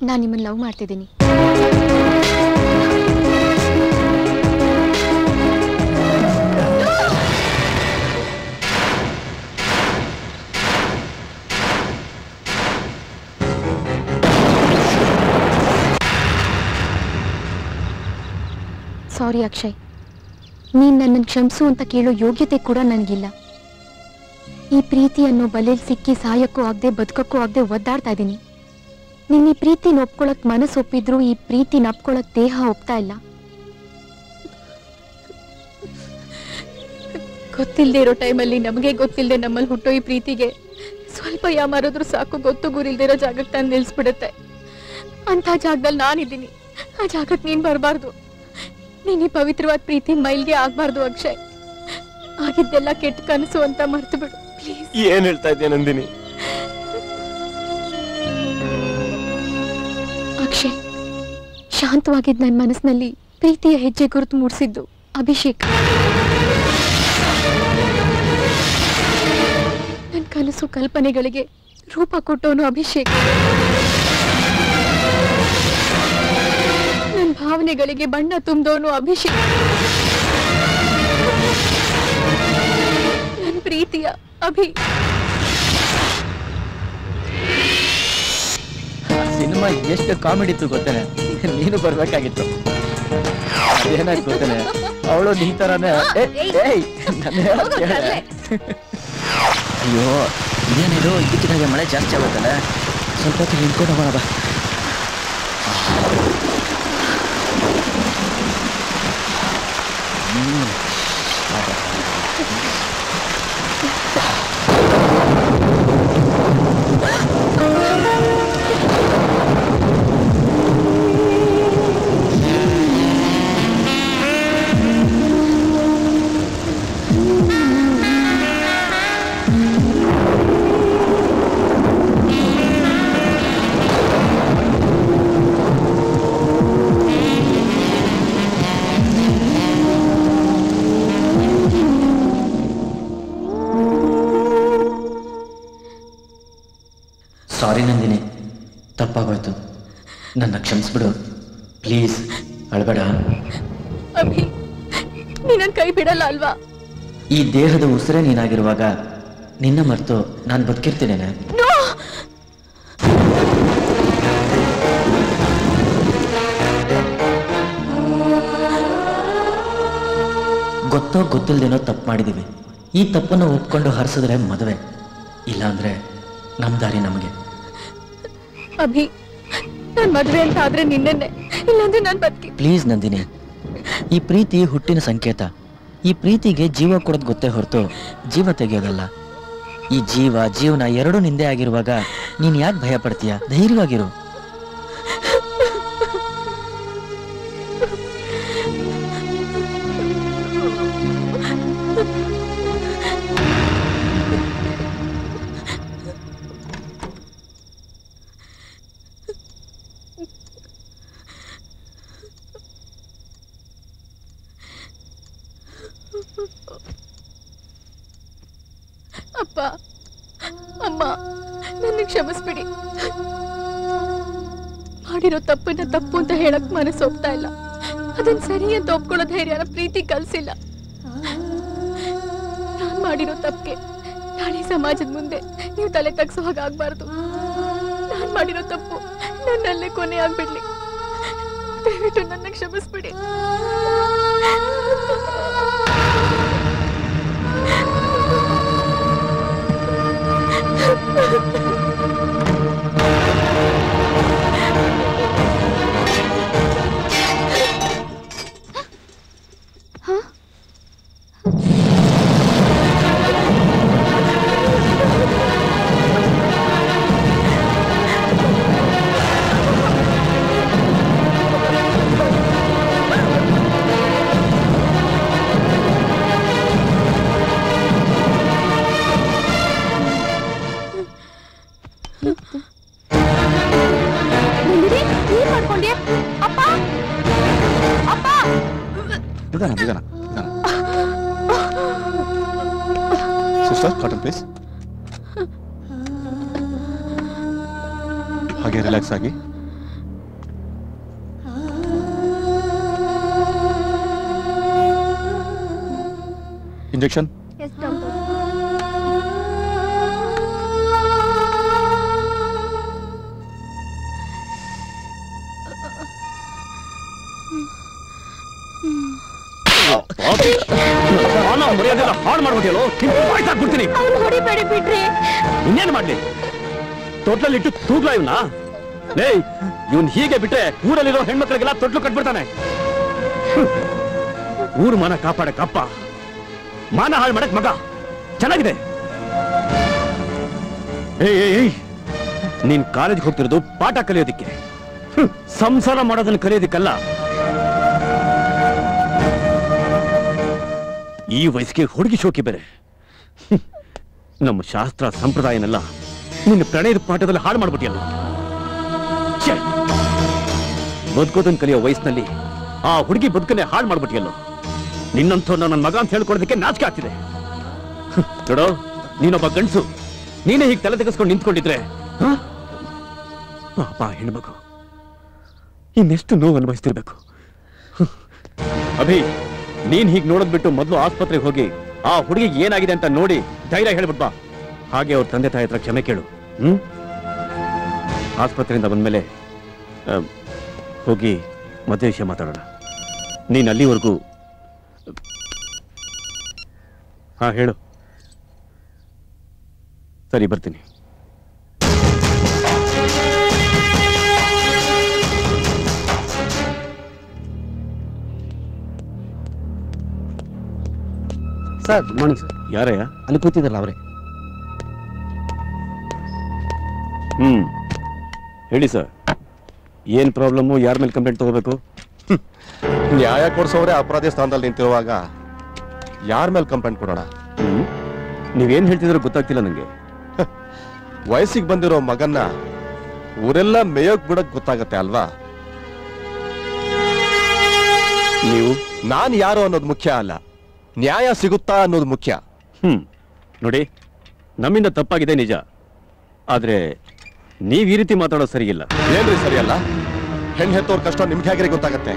ನಾನ್ ನಿಮ್ಮನ್ನ ಲವ್ ಮಾಡ್ತಿದ್ದೀನಿ. ಸಾರಿ ಅಕ್ಷಯ್, ನೀನ್ ನನ್ನನ್ನು ಕ್ಷಮಿಸು ಅಂತ ಕೇಳೋ ಯೋಗ್ಯತೆ ಕೂಡ ನನಗಿಲ್ಲ. ಈ ಪ್ರೀತಿ ಅನ್ನೋ ಬಲೆಯಲ್ಲಿ ಸಿಕ್ಕಿ ಸಾಯಕ್ಕೂ ಆಗದೆ ಬದುಕಕ್ಕೂ ಆಗದೆ ಒದ್ದಾಡ್ತಾ ಇದ್ದೀನಿ. ನಿನ್ನ ಈ ಪ್ರೀತಿನ ಒಪ್ಕೊಳಕ್ ಮನಸ್ಸು ಒಪ್ಪಿದ್ರು ಈ ಪ್ರೀತಿನ ಒಪ್ಕೊಳಕ್ ದೇಹ ಒಪ್ತಾ ಇಲ್ಲ. ಗೊತ್ತಿಲ್ಲದೆ ಇರೋ ಟೈಮಲ್ಲಿ ನಮಗೆ ಗೊತ್ತಿಲ್ಲದೆ ನಮ್ಮಲ್ಲಿ ಹುಟ್ಟೋ ಈ ಪ್ರೀತಿಗೆ ಸ್ವಲ್ಪ ಯಾಮಾರಿದ್ರು ಸಾಕು, ಗೊತ್ತು ಗುರಿಲ್ದೇ ಇರೋ ಜಾಗಕ್ಕೆ ನಾನು ನಿಲ್ಸ್ಬಿಡುತ್ತೆ. ಅಂತ ಜಾಗದಲ್ಲಿ ನಾನಿದ್ದೀನಿ, ಆ ಜಾಗಕ್ಕೆ ನೀನ್ ಬರಬಾರ್ದು. ನೀನ್ ಈ ಪವಿತ್ರವಾದ ಪ್ರೀತಿ ಮೈಲ್ಗೆ ಆಗ್ಬಾರ್ದು ಅಕ್ಷಯ್. ಆಗಿದ್ದೆಲ್ಲ ಕೆಟ್ಟ ಕನಸು ಅಂತ ಮರ್ತು ಬಿಡು ಪ್ಲೀಸ್. ಏನ್ ಹೇಳ್ತಾ ಇದ್ದೆ ನಂದಿನಿ? ಶಾಂತವಾಗಿದ್ದ ನನ್ನ ಮನಸ್ಸಿನಲ್ಲಿ ಪ್ರೀತಿಯ ಹೆಜ್ಜೆ ಗುರುತು ಮೂಡಿಸಿದ್ದು ಅಭಿಷೇಕ್. ನನ್ನ ಕನಸು ಕಲ್ಪನೆಗಳಿಗೆ ರೂಪ ಕೊಟ್ಟವನು ಅಭಿಷೇಕ್. ನನ್ನ ಭಾವನೆಗಳಿಗೆ ಬಣ್ಣ ತುಂಬಿದವನು ಅಭಿಷೇಕ್. ನನ್ನ ಪ್ರೀತಿಯ ಅಭಿ. ಸಿನಿಮಾ ಎಷ್ಟು ಕಾಮಿಡಿ ಇತ್ತು ಗೊತ್ತೇನೆ, ನೀನು ಬರ್ಬೇಕಾಗಿತ್ತು. ಏನಾಯ್ತು ಗೊತ್ತೇನೆ, ಅವಳು ನಿನ್ ತರಾನೇ. ಅಯ್ಯೋ ಇದೇನಿದು, ಇತ್ತೀಚಿಗೆ ಮಳೆ ಜಾಸ್ತಿ ಆಗುತ್ತಲ್ಲ, ಸ್ವಲ್ಪ ಹೊತ್ತು ನಿಂತ್ಕೊಂಡು ಹೋಗೋಣ ಬಾ. ಸಾರಿ ನಂದಿನಿ, ತಪ್ಪಾಗೋಯ್ತು, ನನ್ನ ಕ್ಷಮಿಸ್ಬಿಡು ಪ್ಲೀಸ್, ಅಳ್ಬೇಡ. ಅಭಿ, ನೀನು ಕೈ ಬಿಡಲ್ಲ ಅಲ್ವಾ? ಈ ದೇಹದ ಉಸಿರೇ ನೀನಾಗಿರುವಾಗ ನಿನ್ನ ಮರೆತು ನಾನು ಬದುಕಿರ್ತೀನೇನೆ. ಗೊತ್ತೋ ಗೊತ್ತಿಲ್ದೇನೋ ತಪ್ಪು ಮಾಡಿದೀವಿ. ಈ ತಪ್ಪನ್ನು ಒಪ್ಕೊಂಡು ಹರಿಸಿದ್ರೆ ಮದುವೆ, ಇಲ್ಲಾಂದ್ರೆ ನಮ್ಮ ದಾರಿ ನಮಗೆ. ಅಭಿ, ನಾನು ಮದುವೆ ಅಂತ ಆದ್ರೆ ನಿನ್ನೆ, ಇಲ್ಲಾಂದ್ರೆ ನಾನು ಬದುಕಿ. ಪ್ಲೀಸ್ ನಂದಿನಿ, ಈ ಪ್ರೀತಿ ಹುಟ್ಟಿನ ಸಂಕೇತ. ಈ ಪ್ರೀತಿಗೆ ಜೀವ ಕೊಡೋದು ಗೊತ್ತೇ ಹೊರತು ಜೀವ ತೆಗೆಯೋದಲ್ಲ. ಈ ಜೀವನ ಎರಡೂ ನಿಂದೆ ಆಗಿರುವಾಗ ನೀನ್ ಯಾಕೆ ಭಯ ಪಡ್ತೀಯ? ಧೈರ್ಯವಾಗಿರು. ಅಪ್ಪ, ಅಮ್ಮ, ನನ್ನ ಕ್ಷಮಿಸ್ಬಿಡಿ. ಮಾಡಿರೋ ತಪ್ಪನ್ನ ತಪ್ಪು ಅಂತ ಹೇಳಕ್ ಮನಸ್ಸು ಒಪ್ತಾ ಇಲ್ಲ. ಅದನ್ನ ಸರಿ ಅಂತ ಒಪ್ಕೊಳ್ಳೋ ಧೈರ್ಯನ ಪ್ರೀತಿ ಕಲ್ಸಿಲ್ಲ. ನಾನ್ ಮಾಡಿರೋ ತಪ್ಪಿಗೆ ನಾಳೆ ಸಮಾಜದ ಮುಂದೆ ನೀವು ತಲೆ ತಗ್ಸೋ ಹಾಗಾಗ್ಬಾರ್ದು. ನಾನ್ ಮಾಡಿರೋ ತಪ್ಪು ನನ್ನಲ್ಲೇ ಕೊನೆ ಆಗ್ಬಿಡ್ಲಿ. ದಯವಿಟ್ಟು ನನ್ನ ಕ್ಷಮಿಸ್ಬಿಡಿ. Sister, cotton please. ಹಾಗೆ ರಿಲ್ಯಾಕ್ಸ್ ಆಗಿ. ಇಂಜೆಕ್ಷನ್. ಹಾಳು ಮಾಡ್ಬಿಟ್ಟಿಯಲ್ಲೋ, ಬಿಡ್ತೀನಿ. ಇನ್ನೇನು ಮಾಡ್ಲಿ? ತೊಟ್ಲಲ್ಲಿಟ್ಟು ತೂಗ್ಲ ಇವನ್ನ. ಇವನ್ ಹೀಗೆ ಬಿಟ್ರೆ ಊರಲ್ಲಿರೋ ಹೆಣ್ಮಕ್ಳಿಗೆಲ್ಲ ತೊಟ್ಲು ಕಟ್ಬಿಡ್ತಾನೆ. ಊರು ಮಾನ ಕಾಪಾಡಕ್ ಅಪ್ಪ, ಮಾನ ಹಾಳು ಮಾಡಕ್ ಮಗ. ಚೆನ್ನಾಗಿದೆ. ನೀನ್ ಕಾಲೇಜ್ಗೆ ಹೋಗ್ತಿರೋದು ಪಾಠ ಕಲಿಯೋದಿಕ್ಕೆ, ಸಂಸಾರ ಮಾಡೋದನ್ನ ಕಲಿಯೋದಿಕ್ಕಲ್ಲ. ಈ ವಯಸ್ಸಿಗೆ ಹುಡುಗಿ ಶೋಕಿ ಬೇರೆ. ನಮ್ಮ ಶಾಸ್ತ್ರ ಸಂಪ್ರದಾಯನೆಲ್ಲ ನಿನ್ನ ಪ್ರಣಯದ ಪಾಠದಲ್ಲಿ ಹಾಳು ಮಾಡ್ಬಿಟ್ಟಿಯಲ್ಲ. ಬದುಕೋದನ್ ಕಲಿಯೋ ವಯಸ್ಸಿನಲ್ಲಿ ಆ ಹುಡುಗಿ ಬದುಕನ್ನೇ ಹಾಳು ಮಾಡ್ಬಿಟ್ಟಿಯಲ್ಲೋ. ನಿನ್ನಂಥವ್ರನ್ನ ನನ್ನ ಮಗ ಅಂತ ಹೇಳ್ಕೊಡೋದಕ್ಕೆ ನಾಚಿಕೆ ಆಗ್ತಿದೆ. ನೋಡೋ, ನೀನೊಬ್ಬ ಗಂಡಸು, ನೀನೇ ಹೀಗೆ ತಲೆ ತೆಗೆಸ್ಕೊಂಡು ನಿಂತ್ಕೊಂಡಿದ್ರೆ ಪಾಪ ಹೆಣ್ಮಗು ಇನ್ನೆಷ್ಟು ನೋವು ಅನುಭವಿಸ್ತಿರ್ಬೇಕು. ಅಭಿ, ನೀನ್ ಹೀಗೆ ನೋಡೋದ್ ಬಿಟ್ಟು ಮೊದಲು ಆಸ್ಪತ್ರೆಗೆ ಹೋಗಿ ಆ ಹುಡುಗಿಗೆ ಏನಾಗಿದೆ ಅಂತ ನೋಡಿ ಧೈರ್ಯ ಹೇಳ್ಬಿಟ್ಬಾ. ಹಾಗೆ ಅವ್ರ ತಂದೆ ತಾಯಿ ಹತ್ರ ಕ್ಷಮೆ ಕೇಳು. ಆಸ್ಪತ್ರೆಯಿಂದ ಬಂದ್ಮೇಲೆ ಹೋಗಿ ಮದುವೆ ವಿಷಯ ಮಾತಾಡೋಣ. ನೀನ್ ಅಲ್ಲಿವರೆಗೂ ಹಾ ಹೇಳು. ಸರಿ, ಬರ್ತೀನಿ. Sir, good morning sir. ಯಾರಯ್ಯ? ಅಲ್ಲಿ ಕೂತಿದ್ರಲ್ಲ ಅವರೇ. ಹೇಳಿ ಸರ್, ಏನ್ ಪ್ರಾಬ್ಲಮ್ಮು? ಯಾರ ಮೇಲೆ ಕಂಪ್ಲೇಂಟ್ ತಗೋಬೇಕು? ನ್ಯಾಯ ಕೊಡಿಸೋರೆ ಅಪರಾಧಿ ಸ್ಥಾನದಲ್ಲಿ ನಿಂತಿರುವಾಗ ಯಾರ ಮೇಲೆ ಕಂಪ್ಲೇಂಟ್ ಕೊಡೋಣ? ನೀವೇನ್ ಹೇಳ್ತಿದ್ರು ಗೊತ್ತಾಗ್ತಿಲ್ಲ ನಂಗೆ. ವಯಸ್ಸಿಗೆ ಬಂದಿರೋ ಮಗನ್ನ ಊರೆಲ್ಲ ಮೇಯೋಕ್ ಬಿಡಕ್ ಗೊತ್ತಾಗತ್ತೆ ಅಲ್ವಾ? ನಾನ್ ಯಾರು ಅನ್ನೋದು ಮುಖ್ಯ ಅಲ್ಲ, ನ್ಯಾಯ ಸಿಗುತ್ತಾ ಅನ್ನೋದು ಮುಖ್ಯ. ನೋಡಿ, ನಮ್ಮಿಂದ ತಪ್ಪಾಗಿದೆ ನಿಜ, ಆದ್ರೆ ನೀವ್ ಈ ರೀತಿ ಮಾತಾಡೋದು ಸರಿಯಿಲ್ಲ. ಏನ್ರಿ ಸರಿಯಲ್ಲ? ಹೆಣ್ಣೆತ್ತೋರ್ ಕಷ್ಟ ನಿಮ್ಗೆ ಹೇಗೆ ಗೊತ್ತಾಗತ್ತೆ?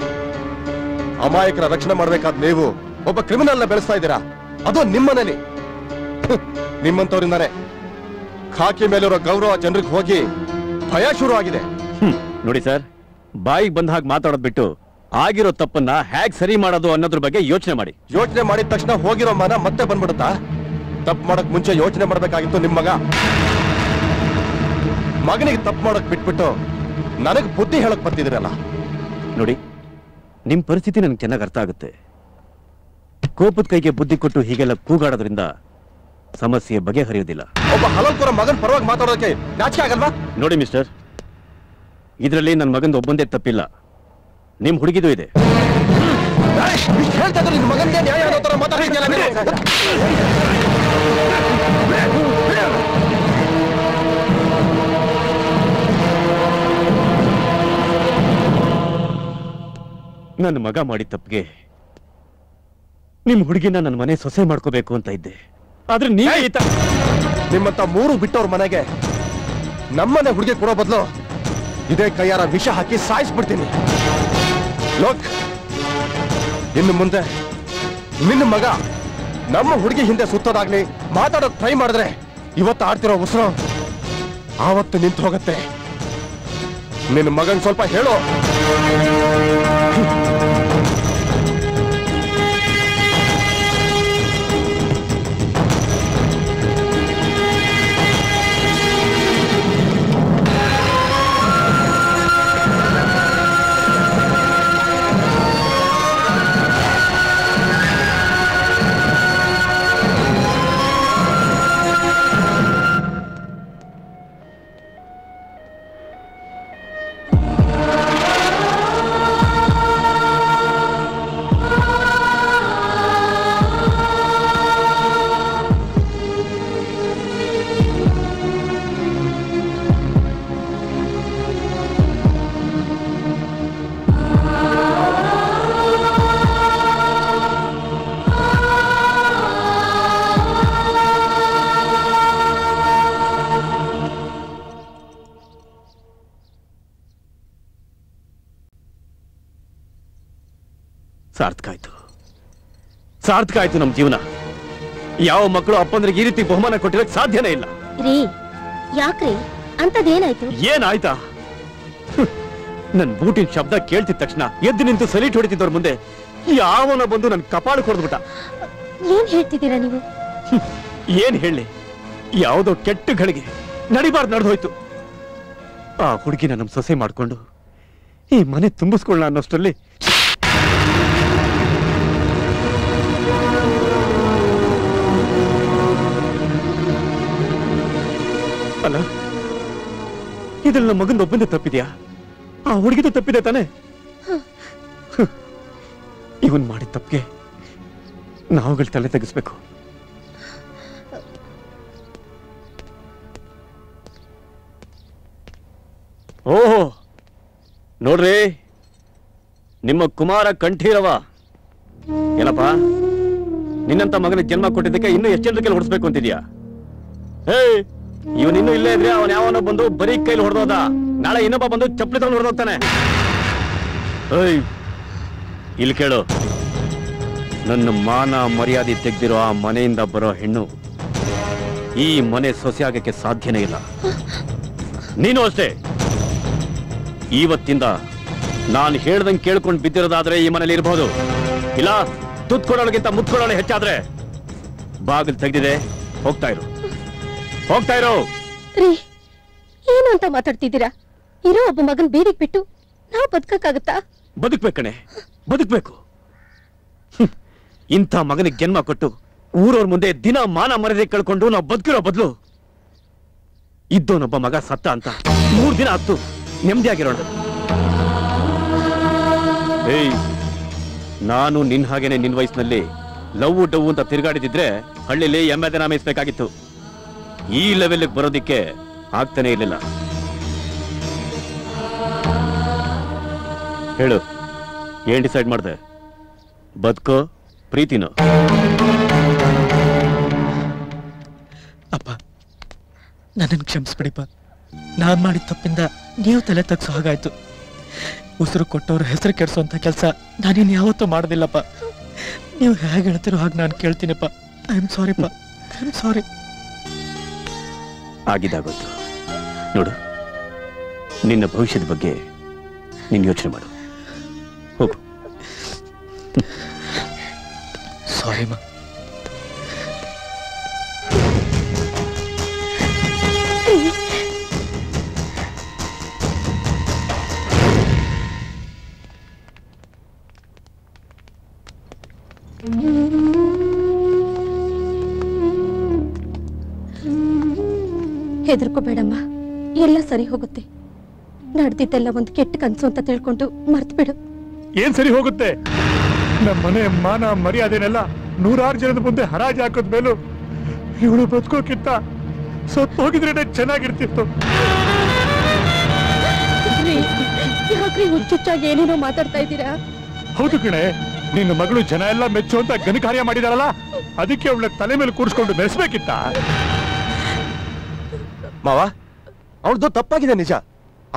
ಅಮಾಯಕರ ರಕ್ಷಣೆ ಮಾಡ್ಬೇಕಾದ್ ನೀವು ಒಬ್ಬ ಕ್ರಿಮಿನಲ್ನ ಬೆಳೆಸ್ತಾ ಇದ್ದೀರಾ, ಅದು ನಿಮ್ಮನೇಲಿ. ನಿಮ್ಮಂತವ್ರಿಂದಾನೆ ಖಾಕಿ ಮೇಲಿರೋ ಗೌರವ ಜನರಿಗೆ ಹೋಗಿ ಭಯ ಶುರು ಆಗಿದೆ. ನೋಡಿ ಸರ್, ಬಾಯಿಗೆ ಬಂದ ಹಾಗೆ ಮಾತಾಡೋದ್ ಬಿಟ್ಟು ಆಗಿರೋ ತಪ್ಪನ್ನ ಹೇಗ್ ಸರಿ ಮಾಡೋದು ಅನ್ನೋದ್ರ ಬಗ್ಗೆ ಯೋಚನೆ ಮಾಡಿ. ಯೋಚನೆ ಮಾಡಿದ ತಕ್ಷಣ ಹೋಗಿರೋ ಮನ ಮತ್ತೆ ಬಂದ್ಬಿಡುತ್ತಾ? ತಪ್ಪು ಮಾಡಕ್ ಮುಂಚೆ ಯೋಚನೆ ಮಾಡ್ಬೇಕಾಗಿತ್ತು ನಿಮ್ ಮಗನಿಗೆ ತಪ್ಪು ಮಾಡಕ್ ಬಿಟ್ಬಿಟ್ಟು ನನಗ್ ಬುದ್ಧಿ ಹೇಳಕ್ ಬರ್ತಿದಿರಲ್ಲ. ನೋಡಿ, ನಿಮ್ ಪರಿಸ್ಥಿತಿ ನನ್ಗೆ ಚೆನ್ನಾಗಿ ಅರ್ಥ ಆಗುತ್ತೆ. ಕೋಪದ ಕೈಗೆ ಬುದ್ಧಿ ಕೊಟ್ಟು ಹೀಗೆಲ್ಲ ಕೂಗಾಡೋದ್ರಿಂದ ಸಮಸ್ಯೆ ಬಗೆಹರಿಯೋದಿಲ್ಲ. ಒಬ್ಬ ಹಲಲ್ಪುರ ಮಗನ್ ಪರವಾಗಿ ಮಾತಾಡೋದಕ್ಕೆ ನಾಚಿಕೆ ಆಗಲ್ವಾ? ನೋಡಿ ಮಿಸ್ಟರ್, ಇದರಲ್ಲಿ ನನ್ನ ಮಗಂದು ಒಬ್ಬಂದೇ ತಪ್ಪಿಲ್ಲ, ನಿಮ್ ಹುಡುಗಿದು ಇದೆ. ಹೇಳ್ತಾ ಇದ್ರು ನಿಮ್ ಮಗನ್ಗೆ ನ್ಯಾಯ ಅನ್ನೋ ತರ ಮಾತಾಡ್ತಿದ್ಯಲ್ಲ ನೀನು. ನನ್ನ ಮಗ ಮಾಡಿದ ತಪ್ಪಿಗೆ ನಿಮ್ ಹುಡುಗಿನ ನನ್ನ ಮನೆ ಸೊಸೆ ಮಾಡ್ಕೋಬೇಕು ಅಂತ ಇದ್ದೆ, ಆದ್ರೆ ನೀವೇ ನಿಮ್ಮಂತ ಮೂರು ಬಿಟ್ಟವ್ರ ಮನೆಗೆ ನಮ್ಮನೆ ಹುಡುಗಿ ಕೊಡೋ ಬದಲು ಇದೇ ಕೈಯಾರ ವಿಷ ಹಾಕಿ ಸಾಯಿಸ್ಬಿಡ್ತೀನಿ. ಲೋಕ್, ಇನ್ನು ಮುಂದೆ ನಿನ್ನ ಮಗ ನಮ್ಮ ಹುಡುಗಿ ಹಿಂದೆ ಸುತ್ತೋದಾಗ್ಲಿ ಮಾತಾಡೋಕ್ ಟ್ರೈ ಮಾಡಿದ್ರೆ ಇವತ್ತು ಆಡ್ತಿರೋ ಉಸಿರು ಆವತ್ತು ನಿಂತು ಹೋಗತ್ತೆ. ನಿನ್ನ ಮಗನ್ ಸ್ವಲ್ಪ ಹೇಳು. ಸಾರ್ಥಕ ಆಯ್ತು ನಮ್ ಜೀವನ. ಯಾವ ಮಕ್ಕಳು ಅಪ್ಪಂದ್ರಿಗೆ ಈ ರೀತಿ ಬಹುಮಾನ ಕೊಟ್ಟಿರಕ್ ಸಾಧ್ಯನೇ ಇಲ್ಲ. ಯಾಕ್ರಿ ಅಂತದೇನಾಯ್ತು? ಏನಾಯ್ತಾ? ನನ್ ಬೂಟಿನ ಶಬ್ದ ಕೇಳ್ತಿದ ತಕ್ಷಣ ಎದ್ದು ನಿಂತು ಸಲೀಟ್ ಹೊಡಿತಿದ್ದವ್ರ ಮುಂದೆ ಯಾವನ ಬಂದು ನನ್ ಕಪಾಳ ಕೊಡ್ದ್ಬಿಟ್ಟ. ಏನ್ ಹೇಳ್ತಿದ್ದೀರಾ ನೀವು? ಏನ್ ಹೇಳಿ, ಯಾವುದೋ ಕೆಟ್ಟ ಗಳಿಗೆ ನಡಿಬಾರ್ದು ನಡೆದೋಯ್ತು. ಆ ಹುಡುಗಿನ ನಮ್ ಸೊಸೆ ಮಾಡ್ಕೊಂಡು ಈ ಮನೆ ತುಂಬಿಸ್ಕೊಳ್ಳ ಅನ್ನೋಷ್ಟರಲ್ಲಿ ಅಲ್ಲ, ಇದ್ರಲ್ಲಿ ನಮ್ಮ ಮಗನ ಒಬ್ಬಂದೇ ತಪ್ಪಿದ್ಯಾ? ಆ ಹುಡುಗಿದು ತಪ್ಪಿದೆ ತಾನೆ? ಇವನ್ ಮಾಡಿದ ತಪ್ಪಿಗೆ ನಾವುಗಳು ತಲೆ ತೆಗಿಸ್ಬೇಕು. ಓಹೋ ನೋಡ್ರಿ, ನಿಮ್ಮ ಕುಮಾರ ಕಂಠೀರವ. ಏನಪ್ಪ, ನಿನ್ನಂತ ಮಗನಿಗೆ ಜನ್ಮ ಕೊಟ್ಟಿದ್ದಕ್ಕೆ ಇನ್ನೂ ಎಷ್ಟು ಜನರ ಕೈಲಿ ಹೊಡಿಸ್ಬೇಕು ಅಂತಿದ್ಯಾ? ಇವನ್ ಇನ್ನೂ ಇಲ್ಲೇ ಇದ್ರೆ ಅವನ್ ಯಾವನೋ ಬಂದು ಬರೀ ಕೈಲಿ ಹೊಡೆದೋದ, ನಾಳೆ ಇನ್ನೊಬ್ಬ ಬಂದು ಚಪ್ಪಲಿ ತಗೊಂಡು ಹೊಡೆದೋಗ್ತಾನೆ. ಇಲ್ಲಿ ಕೇಳು, ನನ್ನ ಮಾನ ಮರ್ಯಾದೆ ತೆಗೆದಿರೋ ಆ ಮನೆಯಿಂದ ಬರೋ ಹೆಣ್ಣು ಈ ಮನೆ ಸೊಸೆ ಆಗಕ್ಕೆ ಸಾಧ್ಯನೇ ಇಲ್ಲ. ನೀನು ಅಷ್ಟೇ. ಇವತ್ತಿಂದ ನಾನು ಹೇಳ್ದಂಗೆ ಕೇಳ್ಕೊಂಡು ಬಿದ್ದಿರೋದಾದ್ರೆ ಈ ಮನೇಲಿ ಇರಬಹುದು, ಇಲ್ಲ ತುತ್ಕೊಡೋಳಗಿಂತ ಮುತ್ಕೊಡೋಳು ಹೆಚ್ಚಾದ್ರೆ ಬಾಗಿಲು ತೆಗೆದಿದೆ, ಹೋಗ್ತಾ ಇರು, ಹೋಗ್ತಾ ಇರು. ಏನು ಅಂತ ಮಾತಾಡ್ತಿದ್ದೀರಾ? ಇರೋ ಒಬ್ಬ ಮಗನ್ ಬೀದಿಗೆ ಬಿಟ್ಟು ನಾವು ಬದುಕಕ್ಕಾಗತ್ತಾ? ಬದುಕ್ಬೇಕಣೆ, ಬದುಕ್ಬೇಕು. ಇಂಥ ಮಗನಿಗೆ ಜನ್ಮ ಕೊಟ್ಟು ಊರವ್ರ ಮುಂದೆ ದಿನ ಮಾನ ಮರ್ಯಾದೆ ಕಳ್ಕೊಂಡು ನಾವು ಬದುಕಿರೋ ಬದಲು ಇದ್ದೋನೊಬ್ಬ ಮಗ ಸತ್ತ ಅಂತ 3 ದಿನ ಆಯ್ತು ನೆಮ್ಮದಿಯಾಗಿರೋಣ. ನಾನು ನಿನ್ ಹಾಗೇನೆ ನಿನ್ ವಯಸ್ಸಿನಲ್ಲಿ ಲವ್ ಡವ್ ಅಂತ ತಿರುಗಾಡಿದಿದ್ರೆ ಹಳ್ಳಿಲಿ ಎಮ್ಮೆದೆ ನಾಮಿಸ್ಬೇಕಾಗಿತ್ತು. ಈ ಲೆವೆಲ್ಗೆ ಬರೋದಿಕ್ಕೆ ಆಗ್ತಾನೆ ಇರ್ಲಿಲ್ಲ. ಹೇಳು, ಏನ್ ಡಿಸೈಡ್ ಮಾಡ್ದೆ? ಬದುಕೋ ಪ್ರೀತಿನೋ? ಅಪ್ಪ, ನನ್ನನ್ನು ಕ್ಷಮಿಸ್ಬಿಡಿಪ್ಪ. ನಾನು ಮಾಡಿದ ತಪ್ಪಿಂದ ನೀವು ತಲೆ ತಗ್ಸೋ ಹಾಗಾಯ್ತು. ಉಸಿರು ಕೊಟ್ಟವ್ರ ಹೆಸರು ಕೆಡಿಸೋಂಥ ಕೆಲಸ ನಾನೇನು ಯಾವತ್ತೂ ಮಾಡೋದಿಲ್ಲಪ್ಪ. ನೀವು ಹೇಗೆ ಹೇಳ್ತಿರೋ ಹಾಗೆ ನಾನು ಕೇಳ್ತೀನಪ್ಪ. ಐ ಆಮ್ ಸಾರಿಪ್ಪ, ಐ ಆಮ್ ಸಾರಿ. ಆಗಿದ್ದಾಗೋಯ್ತು. ನೋಡು, ನಿನ್ನ ಭವಿಷ್ಯದ ಬಗ್ಗೆ ನೀನು ಯೋಚನೆ ಮಾಡು. ಹೋಗು. ಸಾರಿ ಮಾ. ಹೆದರ್ಕೋಬೇಡಮ್ಮ, ಎಲ್ಲ ಸರಿ ಹೋಗುತ್ತೆ. ನಡೆದಿದ್ದೆಲ್ಲ ಒಂದು ಕೆಟ್ಟ ಕನ್ಸು ಅಂತ ತಿಳ್ಕೊಂಡು ಮರ್ತು ಬಿಡು. ಏನ್ ಸರಿ ಹೋಗುತ್ತೆ? ನಮ್ಮ ಮನೆ ಮಾನ ಮರ್ಯಾದೆನೆಲ್ಲ 100 ಜನದ ಮುಂದೆ ಹರಾಜು ಹಾಕೋದ್ ಮೇಲೂ ಇವಳು ಬದುಕೋಕ್ಕಿಂತ ಸತ್ತು ಹೋಗಿದ್ರೆ ಚೆನ್ನಾಗಿರ್ತಿತ್ತು. ಯಾಕ್ರಿ ಹುಚ್ಚುಚ್ಚಾಗಿ ಏನೇನೋ ಮಾತಾಡ್ತಾ ಇದ್ದೀರಾ? ಹೌದು ಕಣೆ, ನಿನ್ನ ಮಗಳು ಜನ ಎಲ್ಲ ಮೆಚ್ಚುವಂತ ಘನಕಾರ್ಯ ಮಾಡಿದಾರಲ್ಲ, ಅದಕ್ಕೆ ಅವಳ ತಲೆ ಮೇಲೆ ಕೂರಿಸ್ಕೊಂಡು ಬೆಳೆಸ್ಬೇಕಿತ್ತ. ಮಾವ, ಅವಳದು ತಪ್ಪಾಗಿದೆ ನಿಜ.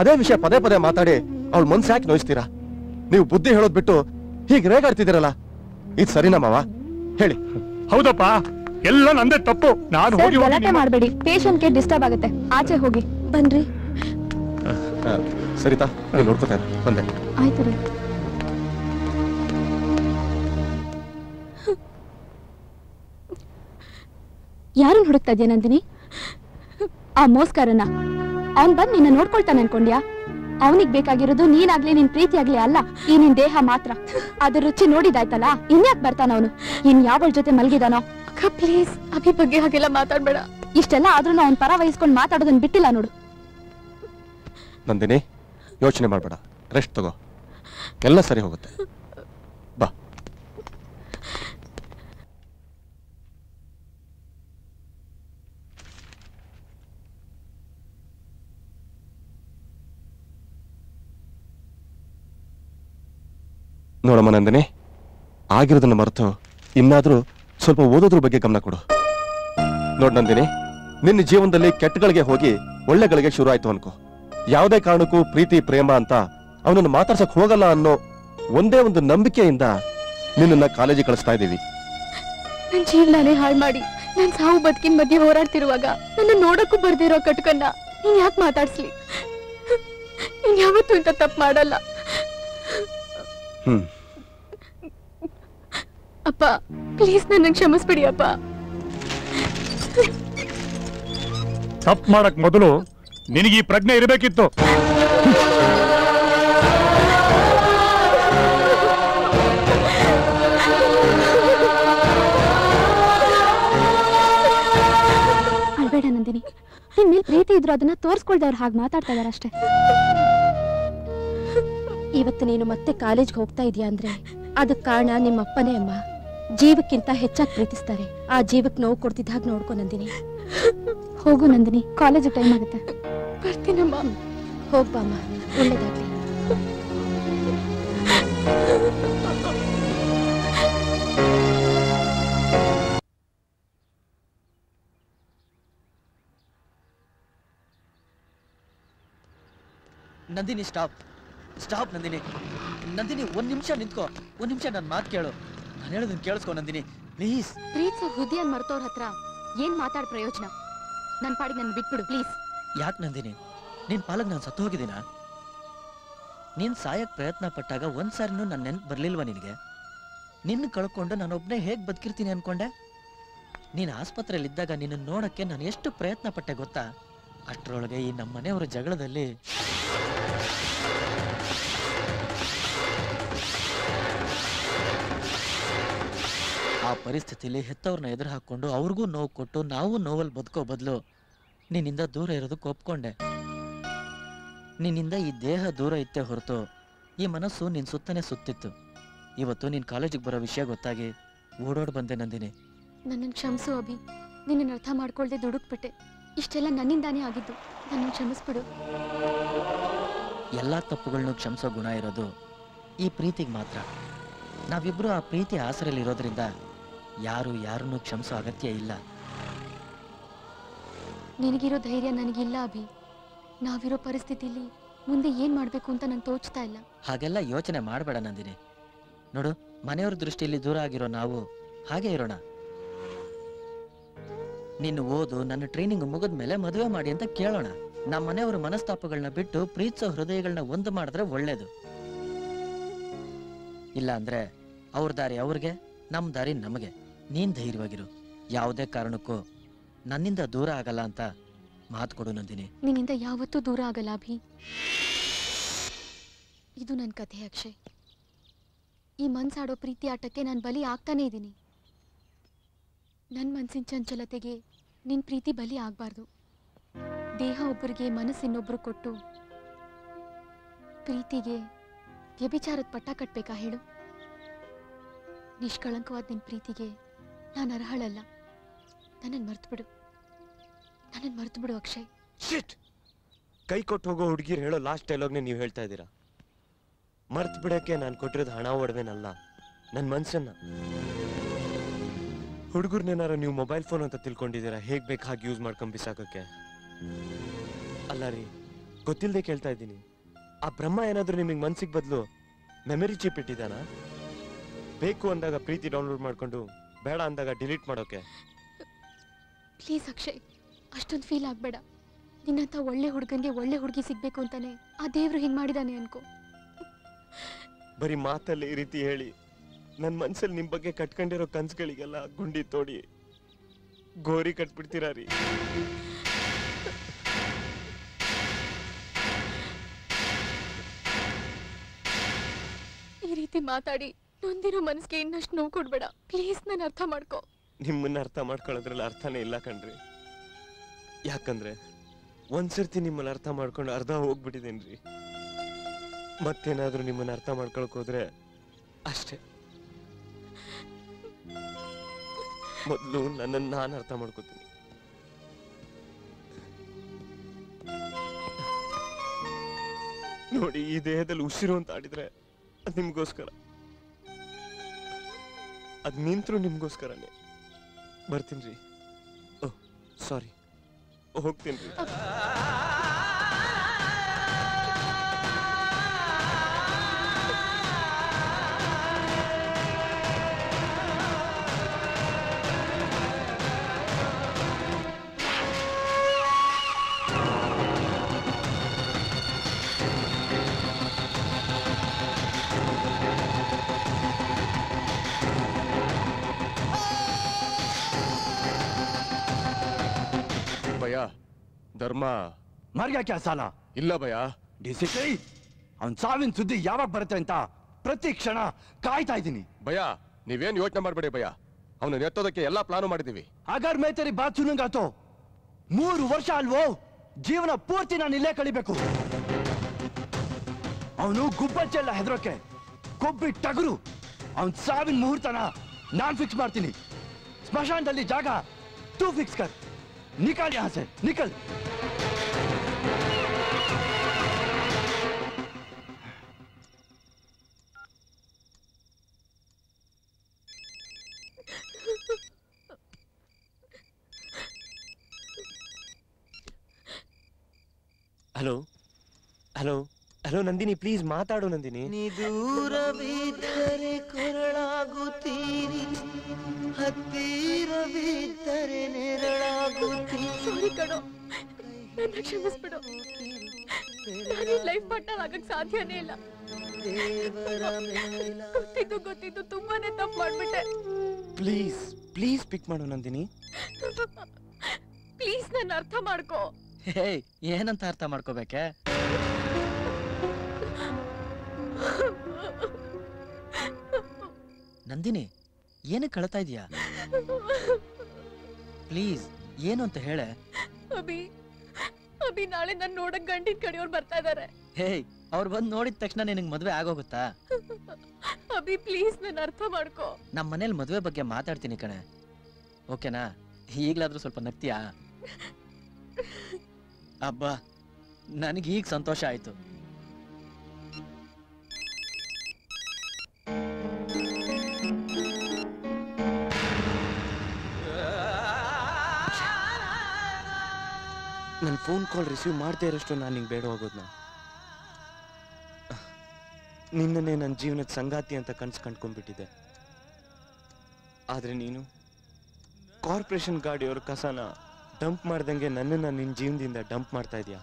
ಅದೇ ವಿಷಯ ಪದೇ ಪದೇ ಮಾತಾಡಿ ಅವಳ ಮನ್ಸು ಯಾಕೆ ನೋಯಿಸ್ತೀರಾ? ನೀವು ಬುದ್ಧಿ ಹೇಳೋದ್ ಬಿಟ್ಟು ಹೀಗೆ ರೇಗಾಡ್ತಿದ್ದೀರಲ್ಲ, ಇದು ಸರಿನಾ ಮಾವ? ಹೇಳಿ. ಹೌದಪ್ಪ, ಎಲ್ಲ ನಂದೇ ತಪ್ಪು. ನಾನು ಹೋಗಿ ಗಲಾಟೆ ಮಾಡಬೇಡಿ, ಪೇಷಂಟ್ಗೆ ಡಿಸ್ಟರ್ಬ್ ಆಗುತ್ತೆ. ಆಚೆ ಹೋಗಿ. ಬನ್ರಿ. ಸರಿತಾ, ನೀವು ನೋಡ್ಕೋತಾರೆ ಬಂದೆ. ಆಯ್ತು ರೀ. ಯಾರನ್ನ ಹುಡುಕ್ತಾ ಇದೆಯಾ ನಂದಿನಿ? ಆ ಮೋಸ್ಕರನ್ನ. ಅವನ್ ಬಂದ್ ನಿನ್ನ ನೋಡ್ಕೊಳ್ತಾನೆ ಅನ್ಕೊಂಡ್ಯಾ? ಅವನಿಗೆ ಬೇಕಾಗಿರೋದು ನೀನಾಗ್ಲಿ ನಿನ್ ಪ್ರೀತಿ ಆಗ್ಲಿ ಅಲ್ಲ, ಈ ನಿನ್ ದೇಹ ಮಾತ್ರ. ಅದ್ರ ರುಚಿ ನೋಡಿದಾಯ್ತಲ್ಲ, ಇನ್ಯಾಕ್ ಬರ್ತಾನ ಅವನು? ಇನ್ ಯಾವಳ ಜೊತೆ ಮಲ್ಗಿದಾನೋ? ಪ್ಲೀಸ್, ಅಭಿ ಬಗ್ಗೆ ಹಾಗೆಲ್ಲ ಮಾತಾಡ್ಬೇಡ. ಇಷ್ಟೆಲ್ಲ ಆದ್ರೂ ಅವನ್ ಪರ ವಹಿಸ್ಕೊಂಡು ಮಾತಾಡೋದನ್ನ ಬಿಟ್ಟಿಲ್ಲ ನೋಡು. ನಂದಿನಿ, ಯೋಚನೆ ಮಾಡ್ಬೇಡ, ರೆಸ್ಟ್ ತಗೋ, ಎಲ್ಲ ಸರಿ ಹೋಗುತ್ತೆ. ಬಾ. ನೋಡಮ್ಮ ನಂದಿನಿ, ಆಗಿರೋದನ್ನ ಮರೆತು ಇನ್ನಾದ್ರೂ ಸ್ವಲ್ಪ ಓದೋದ್ರ ಬಗ್ಗೆ ಗಮನ ಕೊಡು. ನೋಡ್ ನಂದಿನಿ, ನಿನ್ನ ಜೀವನದಲ್ಲಿ ಕೆಟ್ಟಗಳಿಗೆ ಹೋಗಿ ಒಳ್ಳೆಗಳಿಗೆ ಶುರು ಆಯ್ತು ಅನ್ಕೋ. ಯಾವುದೇ ಕಾರಣಕ್ಕೂ ಪ್ರೀತಿ ಪ್ರೇಮ ಅಂತ ಅವನನ್ನು ಮಾತಾಡ್ಸಕ್ ಹೋಗಲ್ಲ ಅನ್ನೋ ಒಂದೇ ಒಂದು ನಂಬಿಕೆಯಿಂದ ನಿನ್ನ ಕಾಲೇಜಿಗೆ ಕಳಿಸ್ತಾ ಇದ್ದೀವಿ. ನನ್ ಜೀವನಾನೇ ಹಾಳು ಮಾಡಿ ನಾನ್ ಸಾವು ಬದುಕಿನ ಮಧ್ಯೆ ಹೋರಾಡ್ತಿರುವಾಗ ನನ್ನ ನೋಡಕ್ಕೂ ಬರ್ದಿರೋ ಕಟ್ಕನ್ನ ನೀನ್ ಯಾಕೆ ಮಾತಾಡ್ಸ್ಲಿ? ನೀನ್ ಯಾವತ್ತೂ ಇಂತ ತಪ್ಪು ಮಾಡಲ್ಲ. ಅಪ್ಪ, ಪ್ಲೀಸ್ ನನ್ನ ಕ್ಷಮಿಸ್ಬಿಡಿ ಅಪ್ಪ. ತಪ್ಪು ಮಾಡಕ್ ಮೊದಲು ನಿನಗೆ ಈ ಪ್ರಜ್ಞೆ ಇರಬೇಕಿತ್ತು. ಅಳ್ಬೇಡ ನಂದಿನಿ, ನಿನ್ ಮೇಲ್ ಪ್ರೀತಿ ಇದ್ರು ಅದನ್ನ ತೋರ್ಸ್ಕೊಳ್ದವ್ರು ಹಾಗೆ ಮಾತಾಡ್ತಾ ಇದಾರೆ ಅಷ್ಟೇ. ಇವತ್ತು ನೀನು ಮತ್ತೆ ಕಾಲೇಜ್ಗೆ ಹೋಗ್ತಾ ಇದೀಯಾ ಅಂದ್ರೆ ಅದಕ್ಕೆ ಕಾರಣ ನಿಮ್ಮ ಅಪ್ಪನೇ ಅಮ್ಮ. ಜೀವಕ್ಕಿಂತ ಹೆಚ್ಚಾಗಿ ಪ್ರೀತಿಸ್ತಾರೆ. ಆ ಜೀವಕ್ಕೆ ನೋವು ಕೊಡ್ತಿದ್ದ ಹಾಗೆ ನೋಡ್ಕೊ ನಂದಿನಿ. ಹೋಗು ನಂದಿನಿ, ಕಾಲೇಜ್ ಟೈಮ್ ಆಗುತ್ತೆ. ಬರ್ತೀನಮ್ಮ. ಹೋಗ್ಬಾಮ್ಮ, ಒಳ್ಳೇದಾಗ್ಲಿ. ನಂದಿನಿ ಸ್ಟಾಪ್ ಸ್ಟಾಪ್ ನಂದಿನಿ ನಂದಿನಿ ಒಂದ್ ನಿಮಿಷ ನಿಂತ್ಕೋ ಒಂದ್ ನಿಮಿಷ ನನ್ ಮಾತು ಕೇಳು ನಾನು ಹೇಳೋದನ್ನ ಕೇಳಿಸ್ಕೊ ನಂದಿನಿ ಪ್ಲೀಸ್. ಪ್ರೀತ್ಸೋ ಹೃದಯ ಮರ್ತವ್ರ ಹತ್ರ ಏನ್ ಮಾತಾಡ್ ಪ್ರಯೋಜನ? ನನ್ ಪಾಡಿಗೆ ನನ್ ಬಿಟ್ಬಿಡು ಪ್ಲೀಸ್. ಯಾಕೆ ನಂದಿನಿ ನಿನ್ ಪಾಲಕ್ ನಾನು ಸತ್ತು ಹೋಗಿದ್ದೀನ? ನೀನ್ ಸಾಯಕ್ ಪ್ರಯತ್ನ ಪಟ್ಟಾಗ ಒಂದ್ಸಾರಿನೂ ನನ್ ನೆನ್ಪು ಬರ್ಲಿಲ್ವಾ ನಿನಗೆ? ನಿನ್ನ ಕಳ್ಕೊಂಡು ನಾನೊಬ್ನೇ ಹೇಗ್ ಬದುಕಿರ್ತೀನಿ ಅನ್ಕೊಂಡೆ? ನೀನ್ ಆಸ್ಪತ್ರೆಯಲ್ಲಿ ಇದ್ದಾಗ ನಿನ್ನ ನೋಡಕ್ಕೆ ನಾನು ಎಷ್ಟು ಪ್ರಯತ್ನ ಪಟ್ಟೆ ಗೊತ್ತಾ? ಅಷ್ಟರೊಳಗೆ ಈ ನಮ್ಮ ಮನೆಯವರ ಜಗಳದಲ್ಲಿ ಆ ಪರಿಸ್ಥಿತಿಲಿ ಹೆತ್ತವ್ರನ್ನ ಎದುರು ಹಾಕೊಂಡು ಅವ್ರಿಗೂ ನೋವು ಕೊಟ್ಟು ನಾವು ನೋವಲ್ಲಿ ಬದುಕೋ ಬದಲು ನಿನ್ನಿಂದ ದೂರ ಇರೋದಕ್ಕೆ ಒಪ್ಕೊಂಡೆ. ನಿನ್ನಿಂದ ಈ ದೇಹ ದೂರ ಇತ್ತೇ ಹೊರತು ಈ ಮನಸ್ಸು ನಿನ್ ಸುತ್ತನೇ ಸುತ್ತಿತ್ತು. ಇವತ್ತು ನೀನ್ ಕಾಲೇಜಿಗೆ ಬರೋ ವಿಷಯ ಗೊತ್ತಾಗಿ ಓಡೋಡ್ ಬಂದೆ ನಂದಿನಿ. ನನ್ನನ್ನು ಕ್ಷಮಿಸು ಅಭಿ, ನಿನ್ನನ್ನು ಅರ್ಥ ಮಾಡ್ಕೊಳ್ದೆ ದುಡುಕ್ಬಿಟ್ಟೆ. ಇಷ್ಟೆಲ್ಲ ನನ್ನಿಂದಾನೇ ಆಗಿದ್ದು, ನನ್ನನ್ನು ಕ್ಷಮಿಸ್ಬಿಡು. ಎಲ್ಲಾ ತಪ್ಪುಗಳನ್ನೂ ಕ್ಷಮಿಸೋ ಗುಣ ಇರೋದು ಈ ಪ್ರೀತಿಗೆ ಮಾತ್ರ. ನಾವಿಬ್ರು ಆ ಪ್ರೀತಿ ಆಸರೆಯಲ್ಲಿ ಇರೋದ್ರಿಂದ ಯಾರು ಯಾರನ್ನೂ ಕ್ಷಮಿಸೋ ಅಗತ್ಯ ಇಲ್ಲ. ನಿನಗಿರೋ ಧೈರ್ಯ ನನಗಿಲ್ಲ ಅಭಿ. ನಾವಿರೋ ಪರಿಸ್ಥಿತಿಲಿ ಮುಂದೆ ಏನ್ ಮಾಡ್ಬೇಕು ಅಂತ ನಂಗೆ ತೋಚ್ತಾ ಇಲ್ಲ. ಹಾಗೆಲ್ಲ ಯೋಚನೆ ಮಾಡಬೇಡ ನಂದಿನಿ. ನೋಡು, ಮನೆಯವ್ರ ದೃಷ್ಟಿಯಲ್ಲಿ ದೂರ ಆಗಿರೋ ನಾವು ಹಾಗೆ ಇರೋಣ. ನಿನ್ನ ಓದು ನನ್ನ ಟ್ರೈನಿಂಗ್ ಮುಗಿದ ಮೇಲೆ ಮದುವೆ ಮಾಡಿ ಅಂತ ಕೇಳೋಣ. ನಮ್ಮ ಮನೆಯವ್ರ ಮನಸ್ತಾಪಗಳನ್ನ ಬಿಟ್ಟು ಪ್ರೀತಿಸೋ ಹೃದಯಗಳನ್ನ ಒಂದು ಮಾಡಿದ್ರೆ ಒಳ್ಳೇದು. ಇಲ್ಲ ಅಂದ್ರೆ ಅವ್ರ ದಾರಿ ಅವ್ರಿಗೆ, ನಮ್ಮ ದಾರಿ ನಮಗೆ. ನೀನ್ ಧೈರ್ಯವಾಗಿರು, ಯಾವುದೇ ಕಾರಣಕ್ಕೂ ನನ್ನಿಂದ ದೂರ ಆಗಲ್ಲ ಅಂತ ಮಾತು ಕೊಡು ನಂದಿನಿ. ನಿನ್ನಿಂದ ಯಾವತ್ತೂ ದೂರ ಆಗಲ್ಲ ಅಭಿ. ಇದು ನನ್ನ ಕಥೆ ಅಕ್ಷಯ್. ಈ ಮನ್ಸಾಡೋ ಪ್ರೀತಿ ಆಟಕ್ಕೆ ನಾನು ಬಲಿ ಆಗ್ತಾನೇ ಇದ್ದೀನಿ. ನನ್ನ ಮನ್ಸಿನ ಚಂಚಲತೆಗೆ ನಿನ್ ಪ್ರೀತಿ ಬಲಿ ಆಗ್ಬಾರ್ದು. ದೇಹ ಒಬ್ಬರಿಗೆ ಮನಸ್ಸಿನ್ನೊಬ್ರು ಕೊಟ್ಟು ಪ್ರೀತಿಗೆ ವ್ಯಭಿಚಾರದ ಪಟ್ಟ ಕಟ್ಬೇಕಾ ಹೇಳು? ನಿಷ್ಕಳಂಕವಾದ ನಿನ್ ಪ್ರೀತಿಗೆ ನಾನು ಅರ್ಹಳಲ್ಲ. ನನ್ನನ್ನು ಮರ್ತು ಬಿಡು ಅಕ್ಷಯ್. ಶಿಟ್! ಕೈ ಕೊಟ್ಟು ಹೋಗೋ ಹುಡುಗಿರು ಹೇಳೋ ಲಾಸ್ಟ್ ಡೈಲಾಗ್ನೇ ನೀವು ಹೇಳ್ತಾ ಇದ್ದೀರಾ. ಮರ್ತು ಬಿಡಕ್ಕೆ ನಾನು ಕೊಟ್ಟಿರೋದು ಹಣ ಒಡವೆನಲ್ಲ, ನನ್ನ ಮನ್ಸನ್ನ. ಹುಡುಗರ್ನೇನಾರ ನೀವು ಮೊಬೈಲ್ ಫೋನ್ ಅಂತ ತಿಳ್ಕೊಂಡಿದ್ದೀರಾ, ಹೇಗ್ ಬೇಕು ಹಾಗೆ ಯೂಸ್ ಮಾಡ್ಕೊಂಡ್ ಬಿಸಾಕಕ್ಕೆ. ಅಲ್ಲ ರೀ, ಗೊತ್ತಿಲ್ಲದೆ ಕೇಳ್ತಾ ಇದ್ದೀನಿ. ಆ ಬ್ರಹ್ಮ ಏನಾದ್ರೂ ನಿಮಗೆ ಮನ್ಸಿಗೆ ಬದಲು ಮೆಮರಿ ಚಿಪ್ ಇಟ್ಟಿದ್ದಾನ? ಬೇಕು ಅಂದಾಗ ಪ್ರೀತಿ ಡೌನ್ಲೋಡ್ ಮಾಡ್ಕೊಂಡು ಬೇಡ ಅಂದಾಗ ಡಿಲೀಟ್ ಮಾಡೋಕೆ. ಪ್ಲೀಸ್ ಅಕ್ಷಯ್, ಅಷ್ಟೊಂದು ಫೀಲ್ ಆಗ್ಬೇಡ. ನಿನ್ನಂತ ಒಳ್ಳೆ ಹುಡುಗನ್ಗೆ ಒಳ್ಳೆ ಹುಡುಗಿ ಸಿಗ್ಬೇಕು ಅಂತಾನೆ ಆ ದೇವ್ರು ಹಿಂಗ್ ಮಾಡಿದಾನೆ ಅನ್ಕೋ. ಬರೀ ಮಾತಲ್ಲಿ ಈ ರೀತಿ ಹೇಳಿ ನನ್ನ ಮನ್ಸಲ್ಲಿ ನಿಮ್ ಬಗ್ಗೆ ಕಟ್ಕೊಂಡಿರೋ ಕನ್ಸುಗಳಿಗೆಲ್ಲ ಗುಂಡಿ ತೋಡಿ ಗೋರಿ ಕಟ್ಬಿಡ್ತೀರಾ ರೀ. ಈ ರೀತಿ ಮಾತಾಡಿ ನೊಂದಿರೋ ಮನಸ್ಸಿಗೆ ಇನ್ನಷ್ಟು ನೋವು ಕೊಡ್ಬೇಡ ಪ್ಲೀಸ್. ನಾನು ಅರ್ಥ ಮಾಡ್ಕೋ. ನಿಮ್ಮನ್ನ ಅರ್ಥ ಮಾಡ್ಕೊಳ್ಳೋದ್ರಲ್ಲಿ ಅರ್ಥನೇ ಇಲ್ಲ ಕಣ್ರಿ. ಯಾಕಂದ್ರೆ ಒಂದ್ಸರ್ತಿ ನಿಮ್ಮನ್ನ ಅರ್ಥ ಮಾಡ್ಕೊಂಡು ಅರ್ಧ ಹೋಗ್ಬಿಟ್ಟಿದೇನ್ರಿ. ಮತ್ತೇನಾದ್ರೂ ನಿಮ್ಮನ್ನ ಅರ್ಥ ಮಾಡ್ಕೊಳಕ್ ಹೋದ್ರೆ ಅಷ್ಟೇ. ಮೊದಲು ನನ್ನನ್ನು ನಾನು ಅರ್ಥ ಮಾಡ್ಕೋತೀನಿ. ನೋಡಿ, ಈ ದೇಹದಲ್ಲಿ ಉಸಿರು ಅಂತ ಆಡಿದ್ರೆ ಅದ್ ನಿಮ್ಗೋಸ್ಕರ, ಅದ್ ನಿಂತ್ರು ನಿಮ್ಗೋಸ್ಕರನೇ. ಬರ್ತೀನ್ರಿ. ಓಹ್ ಸಾರಿ, ಹೋಗ್ತೀನ್ರಿ. ಭಯ ಧರ್ಮ ಮಾರ್ಗ ಕ್ಯಾ ಸಾಲ ಇಲ್ಲ ಭಯ. ಡಿಸಿಪ್ಲಿ ಅವನ್ ಸಾವಿನ ಸುದ್ದಿ ಯಾವಾಗ ಬರುತ್ತೆ ಅಂತ ಪ್ರತಿ ಕ್ಷಣ ಕಾಯ್ತಾ ಇದ್ದೀನಿ. ಭಯ ನೀವೇನ್ ಯೋಚನೆ ಮಾಡ್ಬೇಡಿ ಭಯ, ಅವನು ಎತ್ತೋದಕ್ಕೆ ಎಲ್ಲಾ ಪ್ಲಾನು ಮಾಡಿದೀವಿ. ಅಗರ್ ಮೇ ತೆರಿ ಬಾತ್ ಸುನೂಂಗಾ ತೋ 3 ವರ್ಷ ಅಲ್ವೋ, ಜೀವನ ಪೂರ್ತಿ ನಾನು ಇಲ್ಲೇ ಕಳಿಬೇಕು. ಅವನು ಗುಬ್ಬಚ್ಚೆಲ್ಲ ಹೆದರೋಕೆ ಕೊಬ್ಬಿ ಟಗರು. ಅವನ್ ಸಾವಿನ ಮುಹೂರ್ತನ ನಾನ್ ಫಿಕ್ಸ್ ಮಾಡ್ತೀನಿ. ಸ್ಮಶಾನದಲ್ಲಿ ಜಾಗ ತೂ ಫಿಕ್ಸ್ ಕರ್. निकल यहां से, निकल. Hello hello hello Nandini, please ಮಾತಾಡು ನಂದಿನಿ. ನೀ ದೂರವಿದ್ದರೆ ಕೊರಳಾಗುತ್ತೀರಿ, ಹತ್ತಿರವಿದ್ದರೆ ನೆರಳಾಗುತ್ತೀರಿ. ಸಾರಿ ಕಣೋ, ನನ್ನ ಕ್ಷಮಿಸ್ಬಿಡು. ನಾನು ಲೈಫ್ ಪಾರ್ಟ್ನರ್ ಆಗಕ್ ಸಾಧ್ಯನೇ ಇಲ್ಲ. ಗೊತ್ತಿದ್ದು ತುಂಬಾನೇ ತಪ್ಪು ಮಾಡ್ಬಿಟ್ಟೆ. ಪ್ಲೀಸ್ ಪ್ಲೀಸ್ ಪಿಕ್ ಮಾಡು ನಂದಿನಿ. ಪ್ಲೀಸ್ ನನ್ನ ಅರ್ಥ ಮಾಡ್ಕೋ. ಹೇ, ಏನಂತ ಅರ್ಥ ಮಾಡ್ಕೋಬೇಕೆ? ನಂದಿನಿ, ಏನಕ್ಕೆ ಕಳ್ತಾ ಇದೀಯಾ? ಪ್ಲೀಸ್ ಏನು ಅಂತ ಹೇಳೆ. ಅಭಿ ನಾಳೆ ನಾನು ನೋಡಕ್ ಗಂಡಿನ ಕಡೆಯವ್ರು ಬರ್ತಾ ಇದಾರೆ. ಹೇ, ಅವ್ರು ಬಂದು ನೋಡಿದ ತಕ್ಷಣ ನಿನಗೆ ಮದ್ವೆ ಆಗೋಗುತ್ತಾ? ಅಭಿ ಪ್ಲೀಸ್ ನನ್ನ ಅರ್ಥ ಮಾಡ್ಕೋ. ನಮ್ಮ ಮನೇಲಿ ಮದ್ವೆ ಬಗ್ಗೆ ಮಾತಾಡ್ತೀನಿ ಕಣೆ, ಓಕೆನಾ? ಈಗ್ಲಾದ್ರೂ ಸ್ವಲ್ಪ ನಗ್ತೀಯಾ? ಅಬ್ಬಾ, ನನಗೆ ಈಗ ಸಂತೋಷ ಆಯ್ತು. ನನ್ನ ಫೋನ್ ಕಾಲ್ ರಿಸೀವ್ ಮಾಡದೇ ಇರೋಷ್ಟು ನಾನು ನಿಂಗೆ ಬೇಡ ಹೋಗೋದ್ನ. ನಿನ್ನನ್ನೇ ನನ್ನ ಜೀವನದ ಸಂಗಾತಿ ಅಂತ ಕನ್ಸು ಕಂಡ್ಕೊಂಡ್ಬಿಟ್ಟಿದ್ದೆ. ಆದ್ರೆ ನೀನು ಕಾರ್ಪೊರೇಷನ್ ಗಾಡಿಯವ್ರ ಕಸನ ಡಂಪ್ ಮಾಡ್ದಂಗೆ ನನ್ನನ್ನು ನಿನ್ನ ಜೀವನದಿಂದ ಡಂಪ್ ಮಾಡ್ತಾ ಇದೀಯಾ.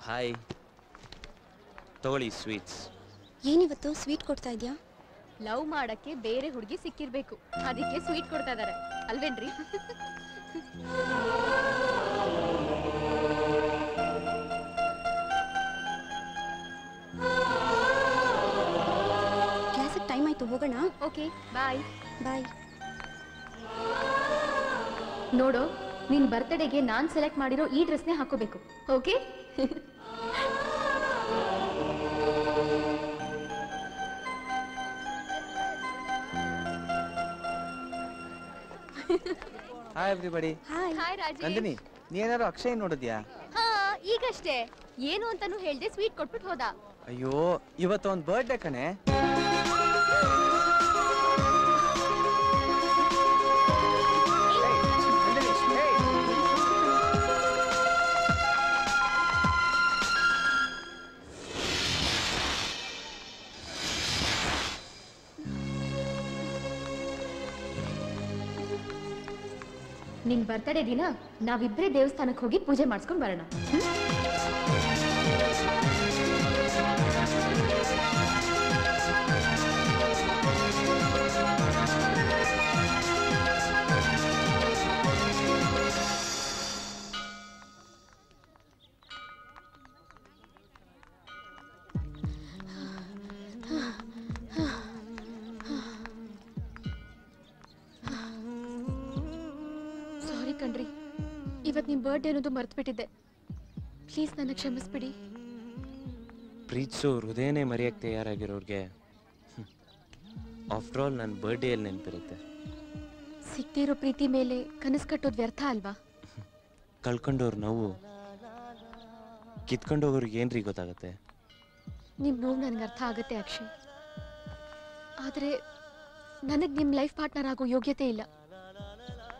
ಹಾಯ್, ತಗೊಳ್ಳಿ ಸ್ವೀಟ್ಸ್. ಏನಿವತ್ತು ಸ್ವೀಟ್ ಕೊಡ್ತಾ ಇದ್ಯಾ? ಲವ್ ಮಾಡಕ್ಕೆ ಬೇರೆ ಹುಡುಗಿ ಸಿಕ್ಕಿರ್ಬೇಕು, ಅದಕ್ಕೆ ಸ್ವೀಟ್ ಕೊಡ್ತಾ ಇದಾರೆ ಅಲ್ವೇನ್ರಿ? ಕ್ಲಾಸಿಗೆ ಟೈಮ್ ಆಯ್ತು, ಹೋಗೋಣ. Okay, bye. ಬಾಯ್. ನೋಡು, ನಿನ್ ಬರ್ತ್ಡೇಗೆ ನಾನ್ ಸೆಲೆಕ್ಟ್ ಮಾಡಿರೋ ಈ ಡ್ರೆಸ್ನೇ ಹಾಕೋಬೇಕು, okay? Hi everybody. Hi Rajesh. Nandini, ನೀನೇನಾದ್ರು ಅಕ್ಷಯ್ ನೋಡಿದ್ಯಾ? ಹಾ, ಈಗಷ್ಟೇ. ಏನು ಅಂತಾನು ಹೇಳ್ದೆ ಸ್ವೀಟ್ ಕೊಟ್ಬಿಟ್ಟು ಹೋದ. ಅಯ್ಯೋ, ಇವತ್ತು ಒಂದು ಬರ್ತ್ಡೇ ಕಣೆ. ನಿನ್ ಬರ್ತಡೇ ದಿನ ನಾವಿಬ್ರೇ ದೇವಸ್ಥಾನಕ್ಕೆ ಹೋಗಿ ಪೂಜೆ ಮಾಡಿಸ್ಕೊಂಡ್ ಬರೋಣ. ಕಣ್ರಿ, ಇವತ್ ನಿಮ್ ಬರ್ಡೇ ಅನ್ನೋದು ಮರ್ತ್ಬಿಟ್ಟಿದ್ದೆ. ಪ್ಲೀಸ್ ನನ್ನ ಕ್ಷಮಿಸ್ಬಿಡಿ. ಪ್ರೀತಿಸೋ ಹೃದಯನೇ ಮರೆಯಕ್ಕೆ ತಯಾರಾಗಿರೋರ್ಗೆ ಆಫ್ಟರ್ ಆಲ್ ನನ್ನ ಬರ್ಡೇಯಲ್ಲಿ ನೆನಪಿರುತ್ತೆ. ಸಿಕ್ತಿರೋ ಪ್ರೀತಿ ಮೇಲೆ ಕನಸು ಕಟ್ಟೋದು ವ್ಯರ್ಥ ಅಲ್ವಾ? ಕಳ್ಕೊಂಡವ್ರ ನೋವು ಕಿತ್ಕೊಂಡೋಗೋರ್ಗೆ ಏನ್ರಿ ಗೊತ್ತಾಗತ್ತೆ? ನಿಮ್ ನೋವು ನನ್ಗೆ ಅರ್ಥ ಆಗತ್ತೆ ಅಕ್ಷಯ್, ಆದ್ರೆ ನನಗ್ ನಿಮ್ ಲೈಫ್ ಪಾರ್ಟ್ನರ್ ಆಗೋ ಯೋಗ್ಯತೆ ಇಲ್ಲ.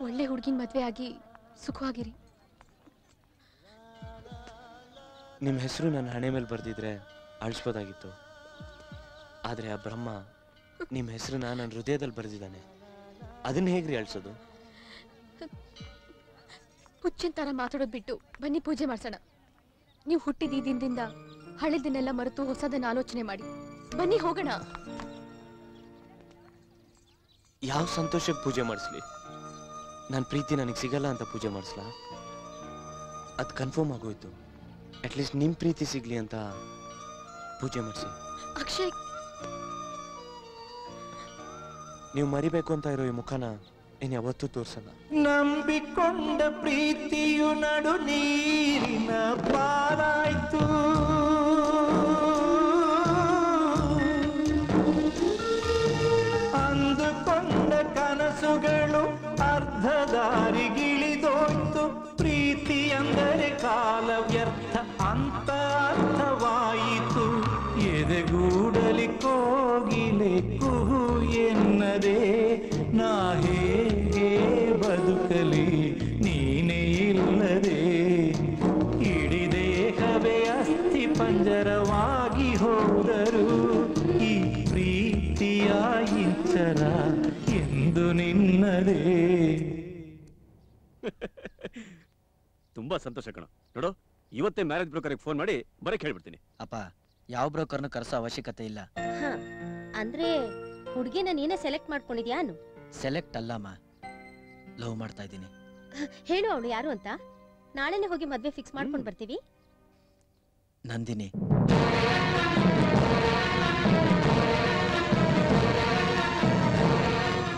ಒಳ್ಳೆ ಹುಡುಗಿನ ಮದ್ವೆ ಆಗಿ ಸುಖವಾಗಿರಿ. ನಿಮ್ಮ ಹೆಸರು ನನ್ನ ಹಣೆ ಮೇಲೆ ಬರ್ದಿದ್ರೆ ಅಳಿಸ್ಬೋದಾಗಿತ್ತು. ಆದ್ರೆ ಆ ಬ್ರಹ್ಮ ನಿಮ್ಮ ಹೆಸರನ್ನ ನನ್ನ ಹೃದಯದಲ್ಲಿ ಬರೆದಿದ್ದಾನೆ. ಅದನ್ನ ಹೇಗ್ರಿ ಅಳಿಸೋದು? ಹುಚ್ಚಿನ ತರ ಮಾತಾಡೋದು ಬಿಟ್ಟು ಬನ್ನಿ ಪೂಜೆ ಮಾಡ್ಸೋಣ. ನೀವು ಹುಟ್ಟಿದ ಈ ದಿನದಿಂದ ಹಳೆದನ್ನೆಲ್ಲ ಮರೆತು ಹೊಸದನ್ನ ಆಲೋಚನೆ ಮಾಡಿ. ಬನ್ನಿ ಹೋಗೋಣ. ಯಾವ ಸಂತೋಷಕ್ಕೆ ಪೂಜೆ ಮಾಡಿಸ್ಲಿ? ನನ್ನ ಪ್ರೀತಿ ನನಗೆ ಸಿಗಲ್ಲ ಅಂತ ಪೂಜೆ ಮಾಡಿಸ್ಲಾ? ಅದು ಕನ್ಫರ್ಮ್ ಆಗೋಯ್ತು. ಅಟ್ಲೀಸ್ಟ್ ನಿಮ್ ಪ್ರೀತಿ ಸಿಗ್ಲಿ ಅಂತ ಪೂಜೆ ಮಾಡಿಸಿ. ಅಕ್ಷಯ್, ನೀವು ಮರಿಬೇಕು ಅಂತ ಇರೋ ಈ ಮುಖನ ಇನ್ ಯಾವತ್ತೂ ತೋರ್ಸಲ್ಲ. ನಂಬಿಕೊಂಡ ಪ್ರೀತಿಯು ನಡು ನೀರಿನ ಪಾಲಾಯ್ತು. ಅಂದುಕೊಂಡ ಕನಸುಗಳು ಅರ್ಧ ದಾರಿಗಿಳಿದೋಯ್ತು. ಪ್ರೀತಿ ಅಂದರೆ ಕಾಲ ವ್ಯರ್ಥ ಅಂತ ಅರ್ಥವಾಯಿತು. ಎದೆಗೂಡಲಿ ಕೋಗಿಲೆ ಕುಹು ತುಂಬಾ ಸಂತೋಷ ಕಣ. ನೋಡು, ಇವತ್ತೇ ಮ್ಯಾರೇಜ್ ಬ್ರೋಕರ್ಗೆ ಫೋನ್ ಮಾಡಿ ಬರಕ್ ಹೇಳ್ಬಿಡ್ತೀನಿ. ಅಪ್ಪ, ಯಾವ ಬ್ರೋಕರ್ನು ಕರೆಸೋ ಅವಶ್ಯಕತೆ ಇಲ್ಲ. ಅಂದ್ರೆ ಹುಡುಗಿನ ನೀನೇ ಸೆಲೆಕ್ಟ್ ಮಾಡ್ಕೊಂಡಿದ್ಯಾ? ಸೆಲೆಕ್ಟ್ ಅಲ್ಲಮ್ಮ, ಲವ್ ಮಾಡ್ತಾ ಇದ್ದೀನಿ. ಹೇಳು ಅವಳು ಯಾರು ಅಂತ. ನಾಳೆನೆ ಹೋಗಿ ಮದ್ವೆ ಫಿಕ್ಸ್ ಮಾಡ್ಕೊಂಡು ಬರ್ತೀವಿ. ನಂದಿನಿ.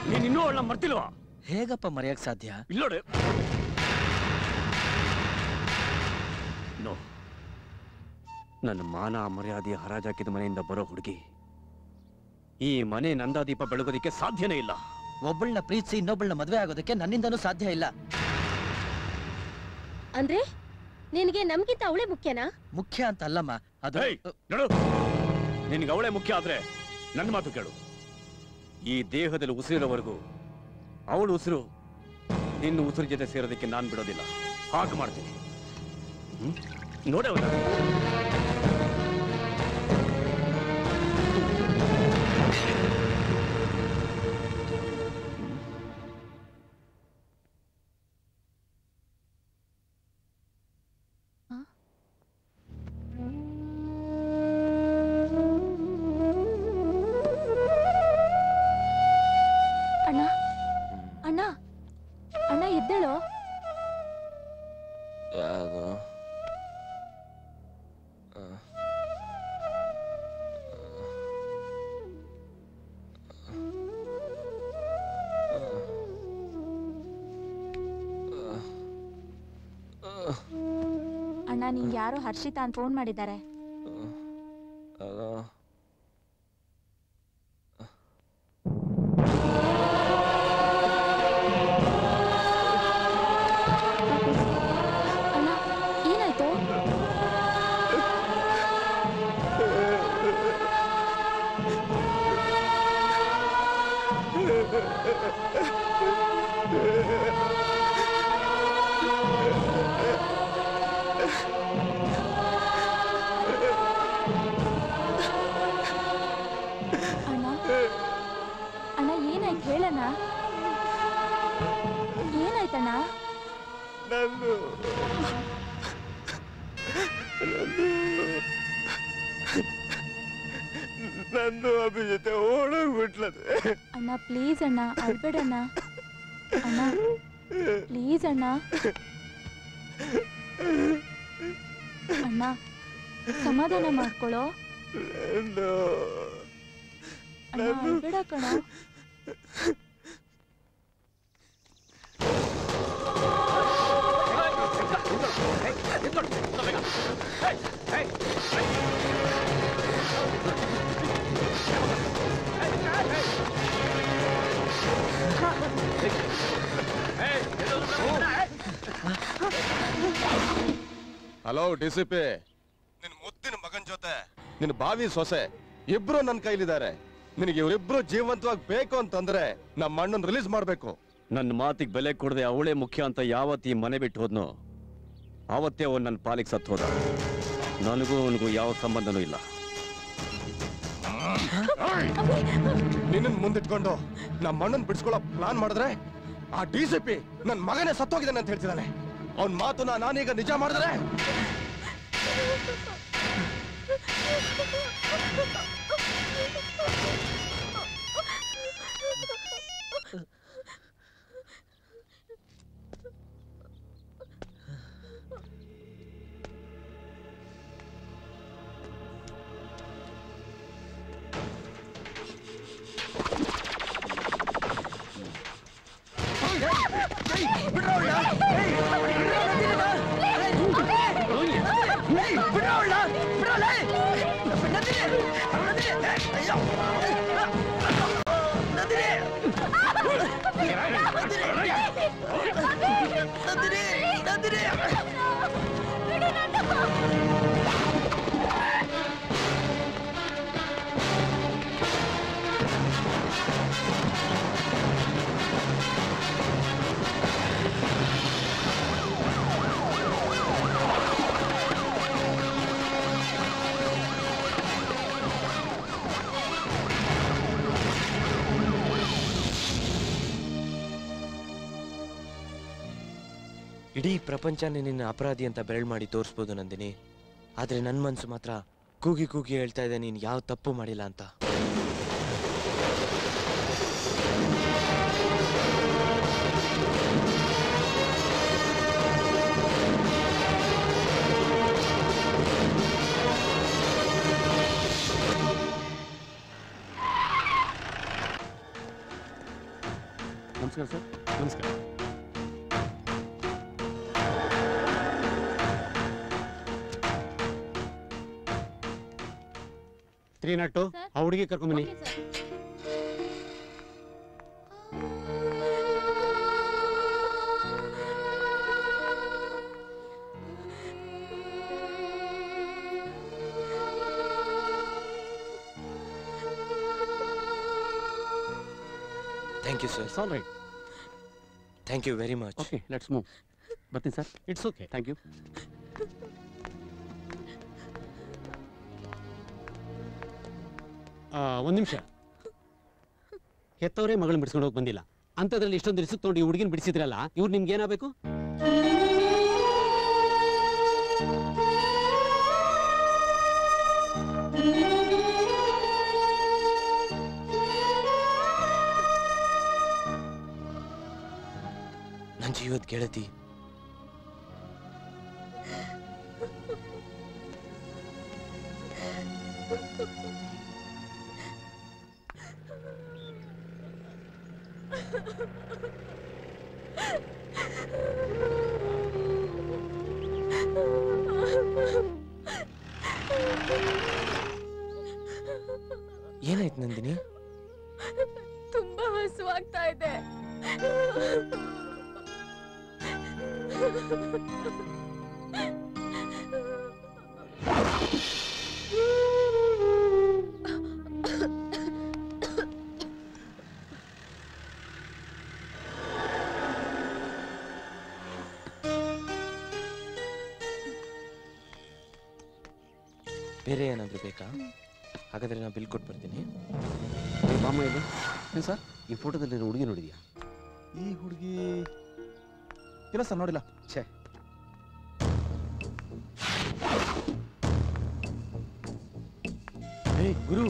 ನೀನ್ ಇನ್ನೂ ಅವಳನ್ನ ಮರ್ತಿಲ್ವಾ? ಹೇಗಪ್ಪ ಮರೆಯಕ್ ಸಾಧ್ಯ? ಇಲ್ಲೋಡೆ, ನೋ, ನನ್ನ ಮಾನ ಮರ್ಯಾದೆ ಹರಾಜಾಕಿದ ಮನೆಯಿಂದ ಬರೋ ಹುಡುಗಿ ಈ ಮನೆ ನಂದಾದೀಪ ಬೆಳಗೋದಿಕ್ಕೆ ಸಾಧ್ಯನೇ ಇಲ್ಲ. ಒಬ್ಬಳನ್ನ ಪ್ರೀತಿಸಿ ಇನ್ನೊಬ್ಬಳನ್ನ ಮದ್ವೆ ಆಗೋದಕ್ಕೆ ನನ್ನಿಂದನೂ ಸಾಧ್ಯ ಇಲ್ಲ. ಅಂದ್ರೆ ನಿನಗೆ ನಮ್ಗಿಂತ ಅವಳೇ ಮುಖ್ಯನಾ? ಮುಖ್ಯ ಅಂತ ಅಲ್ಲಮ್ಮ, ಅದು ನೋಡು, ನಿನ್ಗೆ ಅವಳೇ ಮುಖ್ಯ ಆದ್ರೆ ನನ್ನ ಮಾತು ಕೇಳು. ಈ ದೇಹದಲ್ಲಿ ಉಸಿರಿರೋವರೆಗೂ ಅವಳು ಉಸಿರು ನಿನ್ನ ಉಸಿರು ಜೊತೆ ಸೇರೋದಕ್ಕೆ ನಾನು ಬಿಡೋದಿಲ್ಲ. ಹಾಗೆ ಮಾಡ್ತೀನಿ. ನೋಡವಲ್ಲ, ಅಣ್ಣ ಅಣ್ಣ ಅಣ್ಣ ಎದ್ದೇಳೋ. ಅಣ್ಣ, ನಿಂಗೆ ಯಾರೋ ಹರ್ಷಿತಾ ಅಂತ ಫೋನ್ ಮಾಡಿದ್ದಾರೆ. ಅಣ್ಣ ಏನಾಯ್ತು? ಅಣ್ಣ ಅಣ್ಣ ಏನಾಯ್ತು ಹೇಳಣ್ಣ. ಏನಾಯ್ತಣ್ಣ? ನಂದು ಅಭಿ ಜೊತೆ ಓಡೋಗ್ಬಿಟ್ಲದೆ. ಅಣ್ಣ ಪ್ಲೀಸ್ ಅಣ್ಣ, ಅಳ್ಬೇಡಣ್ಣ. ಅಣ್ಣ ಪ್ಲೀಸ್ ಅಣ್ಣ. ಅಣ್ಣ ಸಮಾಧಾನ ಮಾಡ್ಕೊಳ್ಳೋ. ಅಣ್ಣ ಅಳ್ಬೇಡ ಕಣ. ಹಲೋ ಡಿಸಿಪಿ, ನಿನ್ ಮುದ್ದಿನ ಮಗನ್ ಜೊತೆ ನಿನ್ ಬಾವಿ ಸೊಸೆ ಇಬ್ರು ನನ್ನ ಕೈಲಿದ್ದಾರೆ. ನಿನಗೆ ಇವರಿಬ್ರು ಜೀವಂತವಾಗಿ ಬೇಕು ಅಂತಂದ್ರೆ ನಮ್ಮ ಅಣ್ಣನ್ ರಿಲೀಸ್ ಮಾಡ್ಬೇಕು. ನನ್ನ ಮಾತಿಗೆ ಬೆಲೆ ಕೊಡದೆ ಅವಳೇ ಮುಖ್ಯ ಅಂತ ಯಾವತ್ತಿ ಮನೆ ಬಿಟ್ಟು ಹೋದ್ನೋ ಆವತ್ತೇ ಅವನು ನನ್ನ ಪಾಲಿಗೆ ಸತ್ತು ಹೋದ. ನನಗೂ ಅವನಿಗೂ ಯಾವ ಸಂಬಂಧನೂ ಇಲ್ಲ. ನಿನ್ನ ಮುಂದಿಟ್ಕೊಂಡು ನಮ್ಮ ಅಣ್ಣನ್ ಬಿಡಿಸ್ಕೊಳ್ಳೋ ಪ್ಲಾನ್ ಮಾಡಿದ್ರೆ ಆ ಡಿಸಿಪಿ ನನ್ ಮಗನೇ ಸತ್ತೋಗಿದ್ದಾನೆ ಅಂತ ಹೇಳ್ತಿದ್ದಾನೆ. ಅವನ್ ಮಾತನ್ನ ನಾನೀಗ ನಿಜ ಮಾಡಿದ್ರೆ ಇಡೀ ಪ್ರಪಂಚನೇ ನಿನ್ನ ಅಪರಾಧಿ ಅಂತ ಬೆರಳು ಮಾಡಿ ತೋರಿಸ್ಬೋದು ನಂದಿನಿ. ಆದ್ರೆ ನನ್ನ ಮನಸ್ಸು ಮಾತ್ರ ಕೂಗಿ ಕೂಗಿ ಹೇಳ್ತಾ ಇದೆ ನೀನು ಯಾವ ತಪ್ಪು ಮಾಡಿಲ್ಲ ಅಂತ. ನಮಸ್ಕಾರ ಸರ್. ನಮಸ್ಕಾರ. ತ್ರೀನಟ್ಟು ಆ ಹುಡುಗಿ ಕರ್ಕೊಂಬನ್ನಿ. Thank you sir. It's all right. Thank you very much. Okay, let's move. ಬರ್ತೀನಿ sir. It's okay. Thank you. ಒಂದು ನಿಮಿಷ. ಹೆತ್ತವರೇ ಮಗಳನ್ನ ಬಿಡಿಸ್ಕೊಂಡು ಹೋಗಿ ಬಂದಿಲ್ಲ ಅಂಥದ್ರಲ್ಲಿ ಇಷ್ಟೊಂದು ರಿಸ್ಕ್ ತೊಗೊಂಡು ಈ ಹುಡುಗಿನ ಬಿಡಿಸಿದ್ರಲ್ಲ, ಇವ್ರು ನಿಮ್ಗೆ ಏನಾಗಬೇಕು? ನನ್ನ ಜೀವದ ಗೆಳತಿ. ಏನಾಯ್ತು ನಂದಿನಿ? ತುಂಬಾ ಹಸುವಾಗ್ತಾ ಇದೆ. ಬೇರೆ ಏನಾದರೂ ಬೇಕಾ? ಹಾಗಾದ್ರೆ ನಾನು ಬಿಲ್ ಕೊಟ್ಟು ಬರ್ತೀನಿ. ಬಾಮ ಇದು ಏನು ಸರ್? ಈ ಫೋಟೋದಲ್ಲಿ ಹುಡುಗಿ ನೋಡಿದ್ಯಾ? ಈ ಹುಡುಗಿ ಇಲ್ಲ ಸರ್, ನೋಡಿಲ್ಲ. ಛೇ, ಗುರು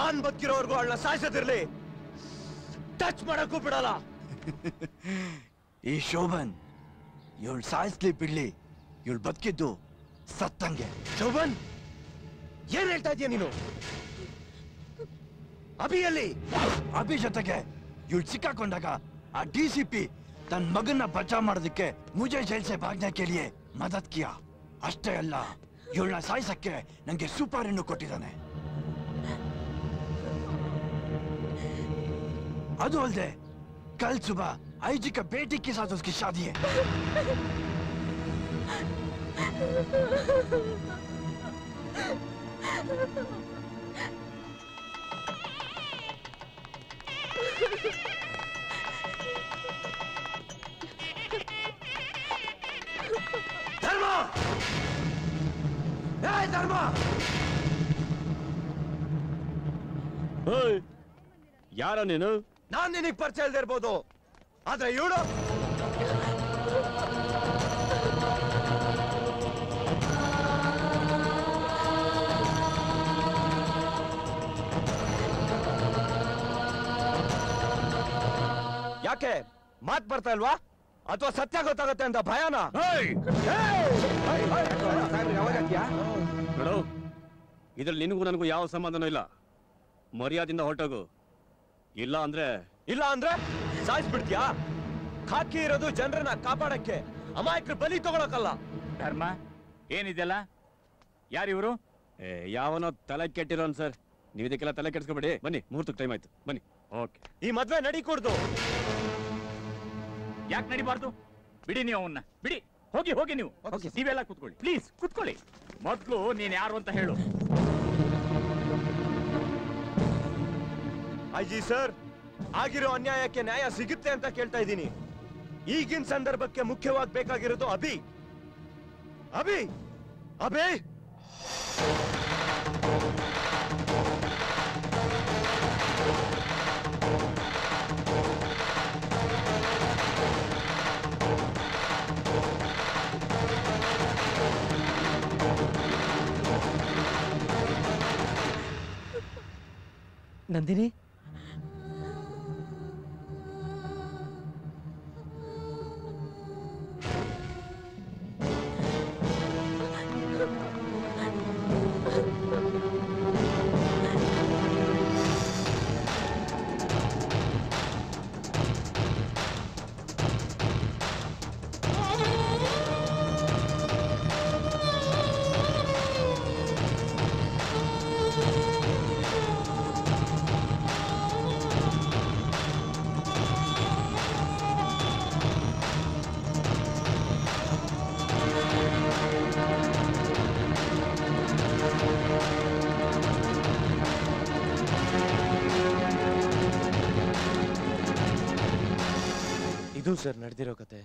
ನಾನ್ ಬದುಕಿರೋರ್ಗು ಅವಳನ್ನ ಸಾಯಿಸೋದಿರ್ಲಿ, ಟಚ್ ಮಾಡಕ್ಕೂ ಬಿಡಲ್ಲ. ಈ ಶೋಭನ್ ಇವಳು ಸಾಯಿಸ್ಲಿ ಬಿಡ್ಲಿ, ಇವಳು ಬದುಕಿದ್ದು ಸತ್ತಂಗೆ. ಶೋಭನ್, ಏನ್ ಹೇಳ್ತಾ ಇದೀಯ ನೀನು? ಅಭಿಯಲ್ಲಿ ಅಭಿ ಜೊತೆಗೆ ಇವಳು ಸಿಕ್ಕಾಕೊಂಡಾಗ ಆ ಡಿಸಿಪಿ ತನ್ನ ಮಗನ್ನ ಬಚಾವ್ ಮಾಡೋದಕ್ಕೆ ಮುಜೆ ಜೈಲ್ ಸೆ ಭಾಗ್ನೆ ಕೆ ಲಿಯೆ ಮದದ್ ಕಿಯಾ. ಅಷ್ಟೇ ಅಲ್ಲ, ಇವಳನ್ನ ಸಾಯಿಸಕ್ಕೆ ನಂಗೆ ಸೂಪರ್ ಇನ್ನು ಕೊಟ್ಟಿದ್ದಾನೆ. ಅದು ಅಲ್ಲದೆ कल सुबह आई जी का बेटी के साथ उसकी शादी है. धर्मा, धर्मा, ಯಾರ ನೀನು? ನಾನ್ ನಿನಗ್ ಪರಿಚಯ ಇಲ್ದೇ ಇರ್ಬೋದು, ಆದ್ರೆ ಇವಳು ಯಾಕೆ ಮಾತ್ ಬರ್ತಾ ಇಲ್ವಾ ಅಥವಾ ಸತ್ಯ ಗೊತ್ತಾಗತ್ತೆ ಅಂತ ಭಯನ? ನೋಡು, ಇದ್ರಲ್ಲಿ ನಿನಗೂ ನನಗೂ ಯಾವ ಸಂಬಂಧನೂ ಇಲ್ಲ. ಮರ್ಯಾದಿಂದ ಹೊರಟೋಗು. ಇಲ್ಲ ಅಂದ್ರೆ ಸಾಯಿಸ್ಬಿಡ್ತೀಯಾ? ಖಾಕಿ ಇರೋದು ಜನರನ್ನ ಕಾಪಾಡಕ್ಕೆ, ಅಮಾಯಕರು ಬಲಿ ತಗೊಳಕಲ್ಲ. ಧರ್ಮ ಏನಿದೆಯಲ್ಲ? ಯಾರಿವರು? ಯಾವನೋ ತಲೆ ಕೆಟ್ಟಿರೋನ್ ಸರ್. ನೀವು ಇದಕ್ಕೆಲ್ಲ ತಲೆ ಕೆಡ್ಸ್ಕೊಬೇಡಿ. ಬನ್ನಿ, ಮುಹೂರ್ತಕ್ಕೆ ಟೈಮ್ ಆಯ್ತು. ಬನ್ನಿ. ಓಕೆ. ಈ ಮದ್ವೆ ನಡೀಕೂಡ್ದು. ಯಾಕೆ ನಡಿಬಾರ್ದು? ಬಿಡಿ ನೀವು ಅವನ್ನ, ಬಿಡಿ. ಹೋಗಿ ಹೋಗಿ ನೀವು ನೀವೆಲ್ಲ ಕೂತ್ಕೊಳ್ಳಿ, ಪ್ಲೀಸ್ ಕೂತ್ಕೊಳ್ಳಿ. ಮೊದ್ಲು ನೀನ್ ಯಾರು ಅಂತ ಹೇಳು. ಐಜಿ ಸರ್, ಆಗಿರೋ ಅನ್ಯಾಯಕ್ಕೆ ನ್ಯಾಯ ಸಿಗುತ್ತೆ ಅಂತ ಕೇಳ್ತಾ ಇದ್ದೀನಿ. ಈಗಿನ ಸಂದರ್ಭಕ್ಕೆ ಮುಖ್ಯವಾಗಿ ಬೇಕಾಗಿರೋದು ಅಭಿ. ಅಭಿ ಅಭಿ ನಂದಿನಿ, ಇದು ಸರ್ ನಡೆದಿರೋ ಕತೆ.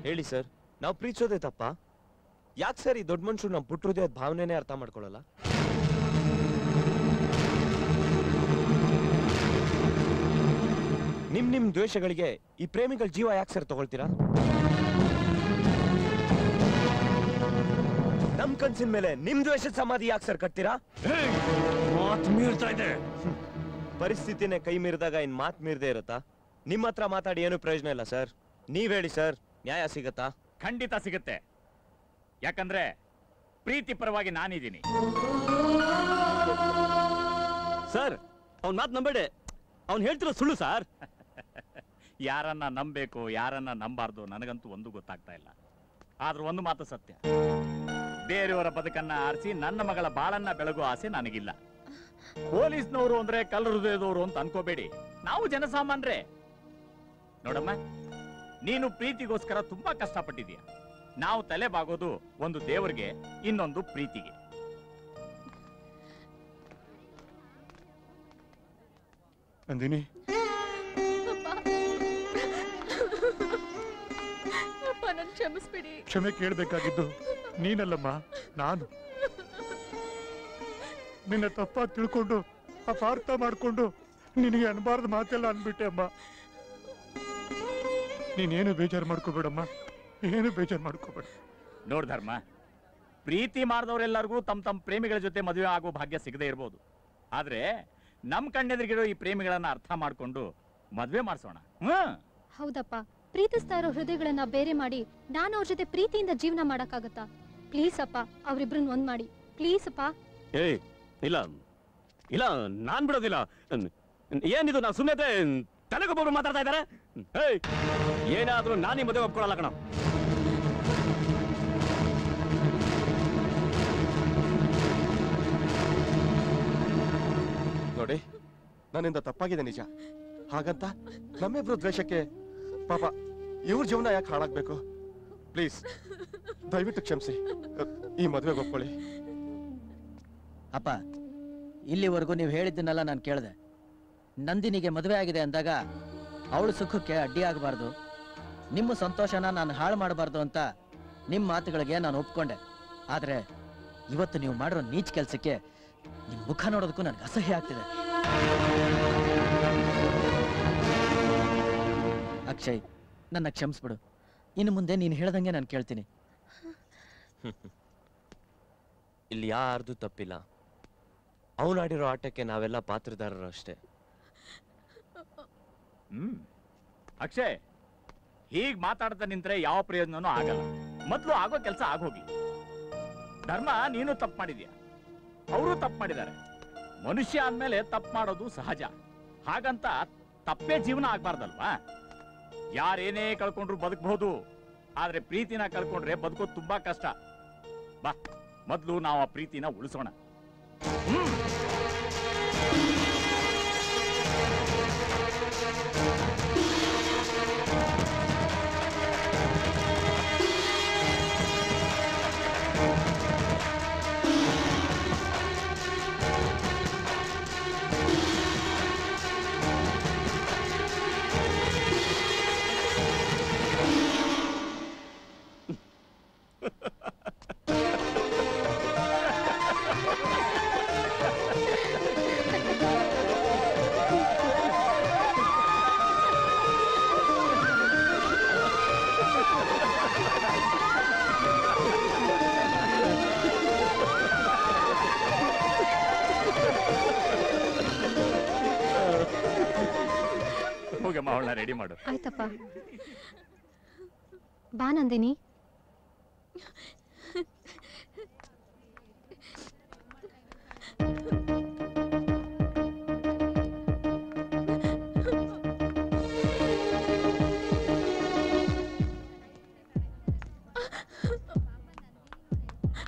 ಹೇಳಿ ಸರ್, ನಾವು ಪ್ರೀತಿಸೋದೇ ತಪ್ಪ? ಯಾಕೆ ಸರ್ ಈ ದೊಡ್ಡ ಮನುಷ್ಯರು ನಮ್ಮ ಪುಟ್ಟ ಹೃದಯದ ಭಾವನೆನೇ ಅರ್ಥ ಮಾಡ್ಕೊಳ್ಳಲ್ಲ? ನಿಮ್ ದ್ವೇಷಗಳಿಗೆ ಈ ಪ್ರೇಮಿಗಳ ಜೀವ ಯಾಕೆ ಸರ್ ತಗೊಳ್ತೀರಾ? ನಮ್ ಕನ್ಸಿನ ಮೇಲೆ ನಿಮ್ ದ್ವೇಷದ ಸಮಾಧಿ ಯಾಕೆ ಸರ್ ಕಟ್ತೀರಾ? ಮಾತು ಮೀರ್ತಾ ಇದೆ. ಪರಿಸ್ಥಿತಿನೇ ಕೈ ಮೀರಿದಾಗ ಇನ್ ಮಾತ್ ಮೀರದೆ ಇರುತ್ತಾ? ನಿಮ್ಮ ಹತ್ರ ಮಾತಾಡಿ ಏನು ಪ್ರಯೋಜನ ಇಲ್ಲ ಸರ್. ನೀವ್ ಹೇಳಿ ಸರ್, ನ್ಯಾಯ ಸಿಗತ್ತಾ? ಖಂಡಿತ ಸಿಗುತ್ತೆ. ಯಾಕಂದ್ರೆ ಪ್ರೀತಿ ಪರವಾಗಿ ನಾನಿದ್ದೀನಿ. ಸರ್, ಅವ್ನ್ ಮಾತು ನಂಬೇಡಿ. ಅವ್ನು ಹೇಳ್ತಿರೋ ಸುಳ್ಳು ಸರ್. ಯಾರನ್ನ ನಂಬೇಕು, ಯಾರನ್ನ ನಂಬಾರ್ದು ನನಗಂತೂ ಒಂದು ಗೊತ್ತಾಗ್ತಾ ಇಲ್ಲ. ಆದ್ರೂ ಒಂದು ಮಾತು ಸತ್ಯ, ಬೇರೆಯವರ ಬದುಕನ್ನ ಆರಿಸಿ ನನ್ನ ಮಗಳ ಬಾಳನ್ನ ಬೆಳಗೋ ಆಸೆ ನನಗಿಲ್ಲ. ಪೊಲೀಸ್ನವರು ಅಂದ್ರೆ ಕಲ್ಲು ಹೃದಯದವರು ಅಂತ ಅನ್ಕೋಬೇಡಿ, ನಾವು ಜನಸಾಮಾನ್ಯರೇ. ನೋಡಮ್ಮ, ನೀನು ಪ್ರೀತಿಗೋಸ್ಕರ ತುಂಬಾ ಕಷ್ಟಪಟ್ಟಿದೀಯ. ನಾವು ತಲೆ ಬಾಗೋದು ಒಂದು ದೇವರಿಗೆ, ಇನ್ನೊಂದು ಪ್ರೀತಿಗೆ. ನಂದಿನಿ, ನನ್ ಕ್ಷಮಿಸ್ಬಿಡಿ. ಕ್ಷಮೆ ಕೇಳಬೇಕಾಗಿದ್ದು ನೀನಲ್ಲಮ್ಮ, ನಾನು. ನಿನ್ನ ತಪ್ಪಾಗಿ ತಿಳ್ಕೊಂಡು ಅಪಾರ್ಥ ಮಾಡ್ಕೊಂಡು ನಿನಗೆ ಅನ್ಬಾರ್ದು ಮಾತೆಲ್ಲ ಅನ್ಬಿಟ್ಟೆ ಅಮ್ಮ. ನೀನೇನು ಬೇಜಾರು ಮಾಡ್ಕೋಬೇಡಮ್ಮ, ಏನು ಬೇಜಾರು ಮಾಡ್ಕೋಬೇಡ. ನೋಡ್ ಧರ್ಮ, ಪ್ರೀತಿ ಮಾಡಿದವರೆಲ್ಲರಿಗೂ ತಮ್ಮ ಪ್ರೇಮಿಗಳ ಜೊತೆ ಮದುವೆ ಆಗೋ ಭಾಗ್ಯ ಸಿಗದೆ ಇರ್ಬೋದು. ಆದ್ರೆ ನಮ್ ಕಣ್ಣೆದುರಿಗಿರೋ ಈ ಪ್ರೇಮಿಗಳನ್ನ ಅರ್ಥ ಮಾಡ್ಕೊಂಡು ಮದ್ವೆ ಮಾಡ್ಸೋಣ. ಹೌದಪ್ಪ, ಪ್ರೀತಿಸ್ತಾ ಇರೋ ಹೃದಯಗಳನ್ನ ಬೇರೆ ಮಾಡಿ ನಾನು ಅವ್ರ ಜೊತೆ ಪ್ರೀತಿಯಿಂದ ಜೀವನ ಮಾಡಕ್ಕಾಗತ್ತಾ? ಪ್ಲೀಸ್ ಅಪ್ಪ, ಅವ್ರಿಬ್ರನ್ನ ಒಂದ್ ಮಾಡಿ ಪ್ಲೀಸ್ ಅಪ್ಪ. ಏಯ್ ಇಲ್ಲ ಇಲ್ಲ, ನಾನ್ ಬಿಡೋದಿಲ್ಲ. ಏನಿದು, ನಾ ಸುಮ್ಮನೆ ತಲೆಗೊಬ್ಬರು ಮಾತಾಡ್ತಾ ಇದ್ದಾರೆ. ಏಯ್, ಏನಾದ್ರೂ ನಾನೀ ಮದುವೆ ಒಪ್ಕೊಳ್ಳಲ್ಲ ಕಣ. ನೋಡಿ, ನನ್ನಿಂದ ತಪ್ಪಾಗಿದೆ ನಿಜ. ಹಾಗಂತ ನಮ್ಮಿಬ್ರು ದ್ವೇಷಕ್ಕೆ ಪಾಪ ಇವ್ರ ಜೀವನ ಯಾಕೆ ಹಾಳಾಗ್ಬೇಕು? ಪ್ಲೀಸ್ ದಯವಿಟ್ಟು ಕ್ಷಮಿಸಿ, ಈ ಮದುವೆಗೆ ಒಪ್ಕೊಳ್ಳಿ. ಅಪ್ಪ, ಇಲ್ಲಿವರೆಗೂ ನೀವು ಹೇಳಿದ್ದನ್ನೆಲ್ಲ ನಾನು ಕೇಳಿದೆ. ನಂದಿನಿಗೆ ಮದುವೆ ಆಗಿದೆ ಅಂದಾಗ ಅವಳು ಸುಖಕ್ಕೆ ಅಡ್ಡಿ ಆಗಬಾರ್ದು, ನಿಮ್ಮ ಸಂತೋಷನ ನಾನು ಹಾಳು ಮಾಡಬಾರ್ದು ಅಂತ ನಿಮ್ಮ ಮಾತುಗಳಿಗೆ ನಾನು ಒಪ್ಕೊಂಡೆ. ಆದ್ರೆ ಇವತ್ತು ನೀವು ಮಾಡಿರೋ ನೀಚ್ ಕೆಲಸಕ್ಕೆ ನಿಮ್ಮ ಮುಖ ನೋಡೋದಕ್ಕೂ ನನಗೆ ಅಸಹ್ಯ ಆಗ್ತಿದೆ. ಅಕ್ಷಯ್, ನನ್ನ ಕ್ಷಮಿಸ್ಬಿಡು. ಇನ್ನು ಮುಂದೆ ನೀನು ಹೇಳ್ದಂಗೆ ನಾನು ಕೇಳ್ತೀನಿ. ಇಲ್ಲಿ ಯಾರ್ದು ತಪ್ಪಿಲ್ಲ. ಅವನಾಡಿರೋ ಆಟಕ್ಕೆ ನಾವೆಲ್ಲ ಪಾತ್ರದಾರರು ಅಷ್ಟೇ. ಅಕ್ಷಯ್, ಹೀಗ್ ಮಾತಾಡ್ತಾ ನಿಂತ್ರೆ ಯಾವ ಪ್ರಯೋಜನನೂ ಆಗಲ್ಲ. ಮೊದ್ಲು ಆಗೋ ಕೆಲಸ ಆಗೋಗಿ. ಧರ್ಮ, ನೀನು ತಪ್ಪು ಮಾಡಿದ್ಯಾ, ಅವರು ತಪ್ಪು ಮಾಡಿದ್ದಾರೆ. ಮನುಷ್ಯ ಅಂದ್ಮೇಲೆ ತಪ್ಪು ಮಾಡೋದು ಸಹಜ. ಹಾಗಂತ ತಪ್ಪೇ ಜೀವನ ಆಗ್ಬಾರ್ದಲ್ವಾ? ಯಾರೇನೇ ಕಳ್ಕೊಂಡ್ರು ಬದುಕಬಹುದು, ಆದ್ರೆ ಪ್ರೀತಿನ ಕಳ್ಕೊಂಡ್ರೆ ಬದುಕೋದು ತುಂಬಾ ಕಷ್ಟ. ಬಾ, ಮೊದ್ಲು ನಾವು ಆ ಪ್ರೀತಿನ ಉಳಿಸೋಣ. ಹೋಗಮ್ಮ, ಅವಳನ್ನ ರೆಡಿ ಮಾಡು. ಆಯ್ತಪ್ಪ. ಬಾ ನಂದಿನಿ.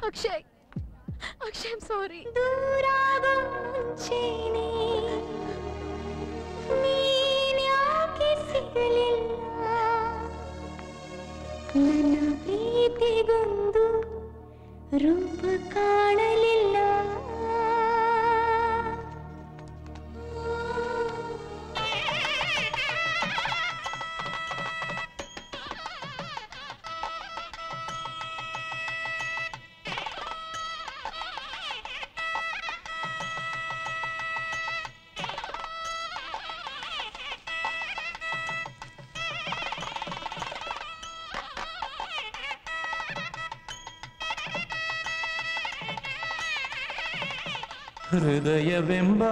Akshay, Akshay, I'm sorry. ನನ್ನ ಪ್ರೀತಿಗೊಂದು ರೂಪ ಕಾಣಲಿಲ್ಲ. ಹೃದಯವೆಂಬ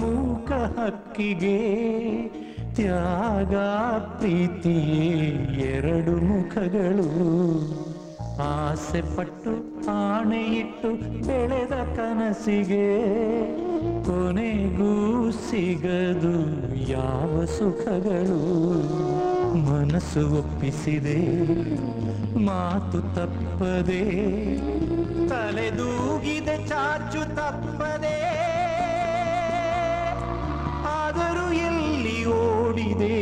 ಮೂಕ ಹಕ್ಕಿಗೆ ತ್ಯಾಗ ಪ್ರೀತಿಯೇ ಎರಡು ಮುಖಗಳು. ಆಸೆ ಪಟ್ಟು ಆಣೆಯಿಟ್ಟು ಬೆಳೆದ ಕನಸಿಗೆ ಕೊನೆಗೂ ಸಿಗದು ಯಾವ ಸುಖಗಳು. ಮನಸ್ಸು ಒಪ್ಪಿಸಿದೆ ಮಾತು ತಪ್ಪದೆ, ತಲೆದೂಗಿದೆ ಚಾಚು ತಪ್ಪದೆ. ಆದರೂ ಎಲ್ಲಿ ಓಡಿದೆ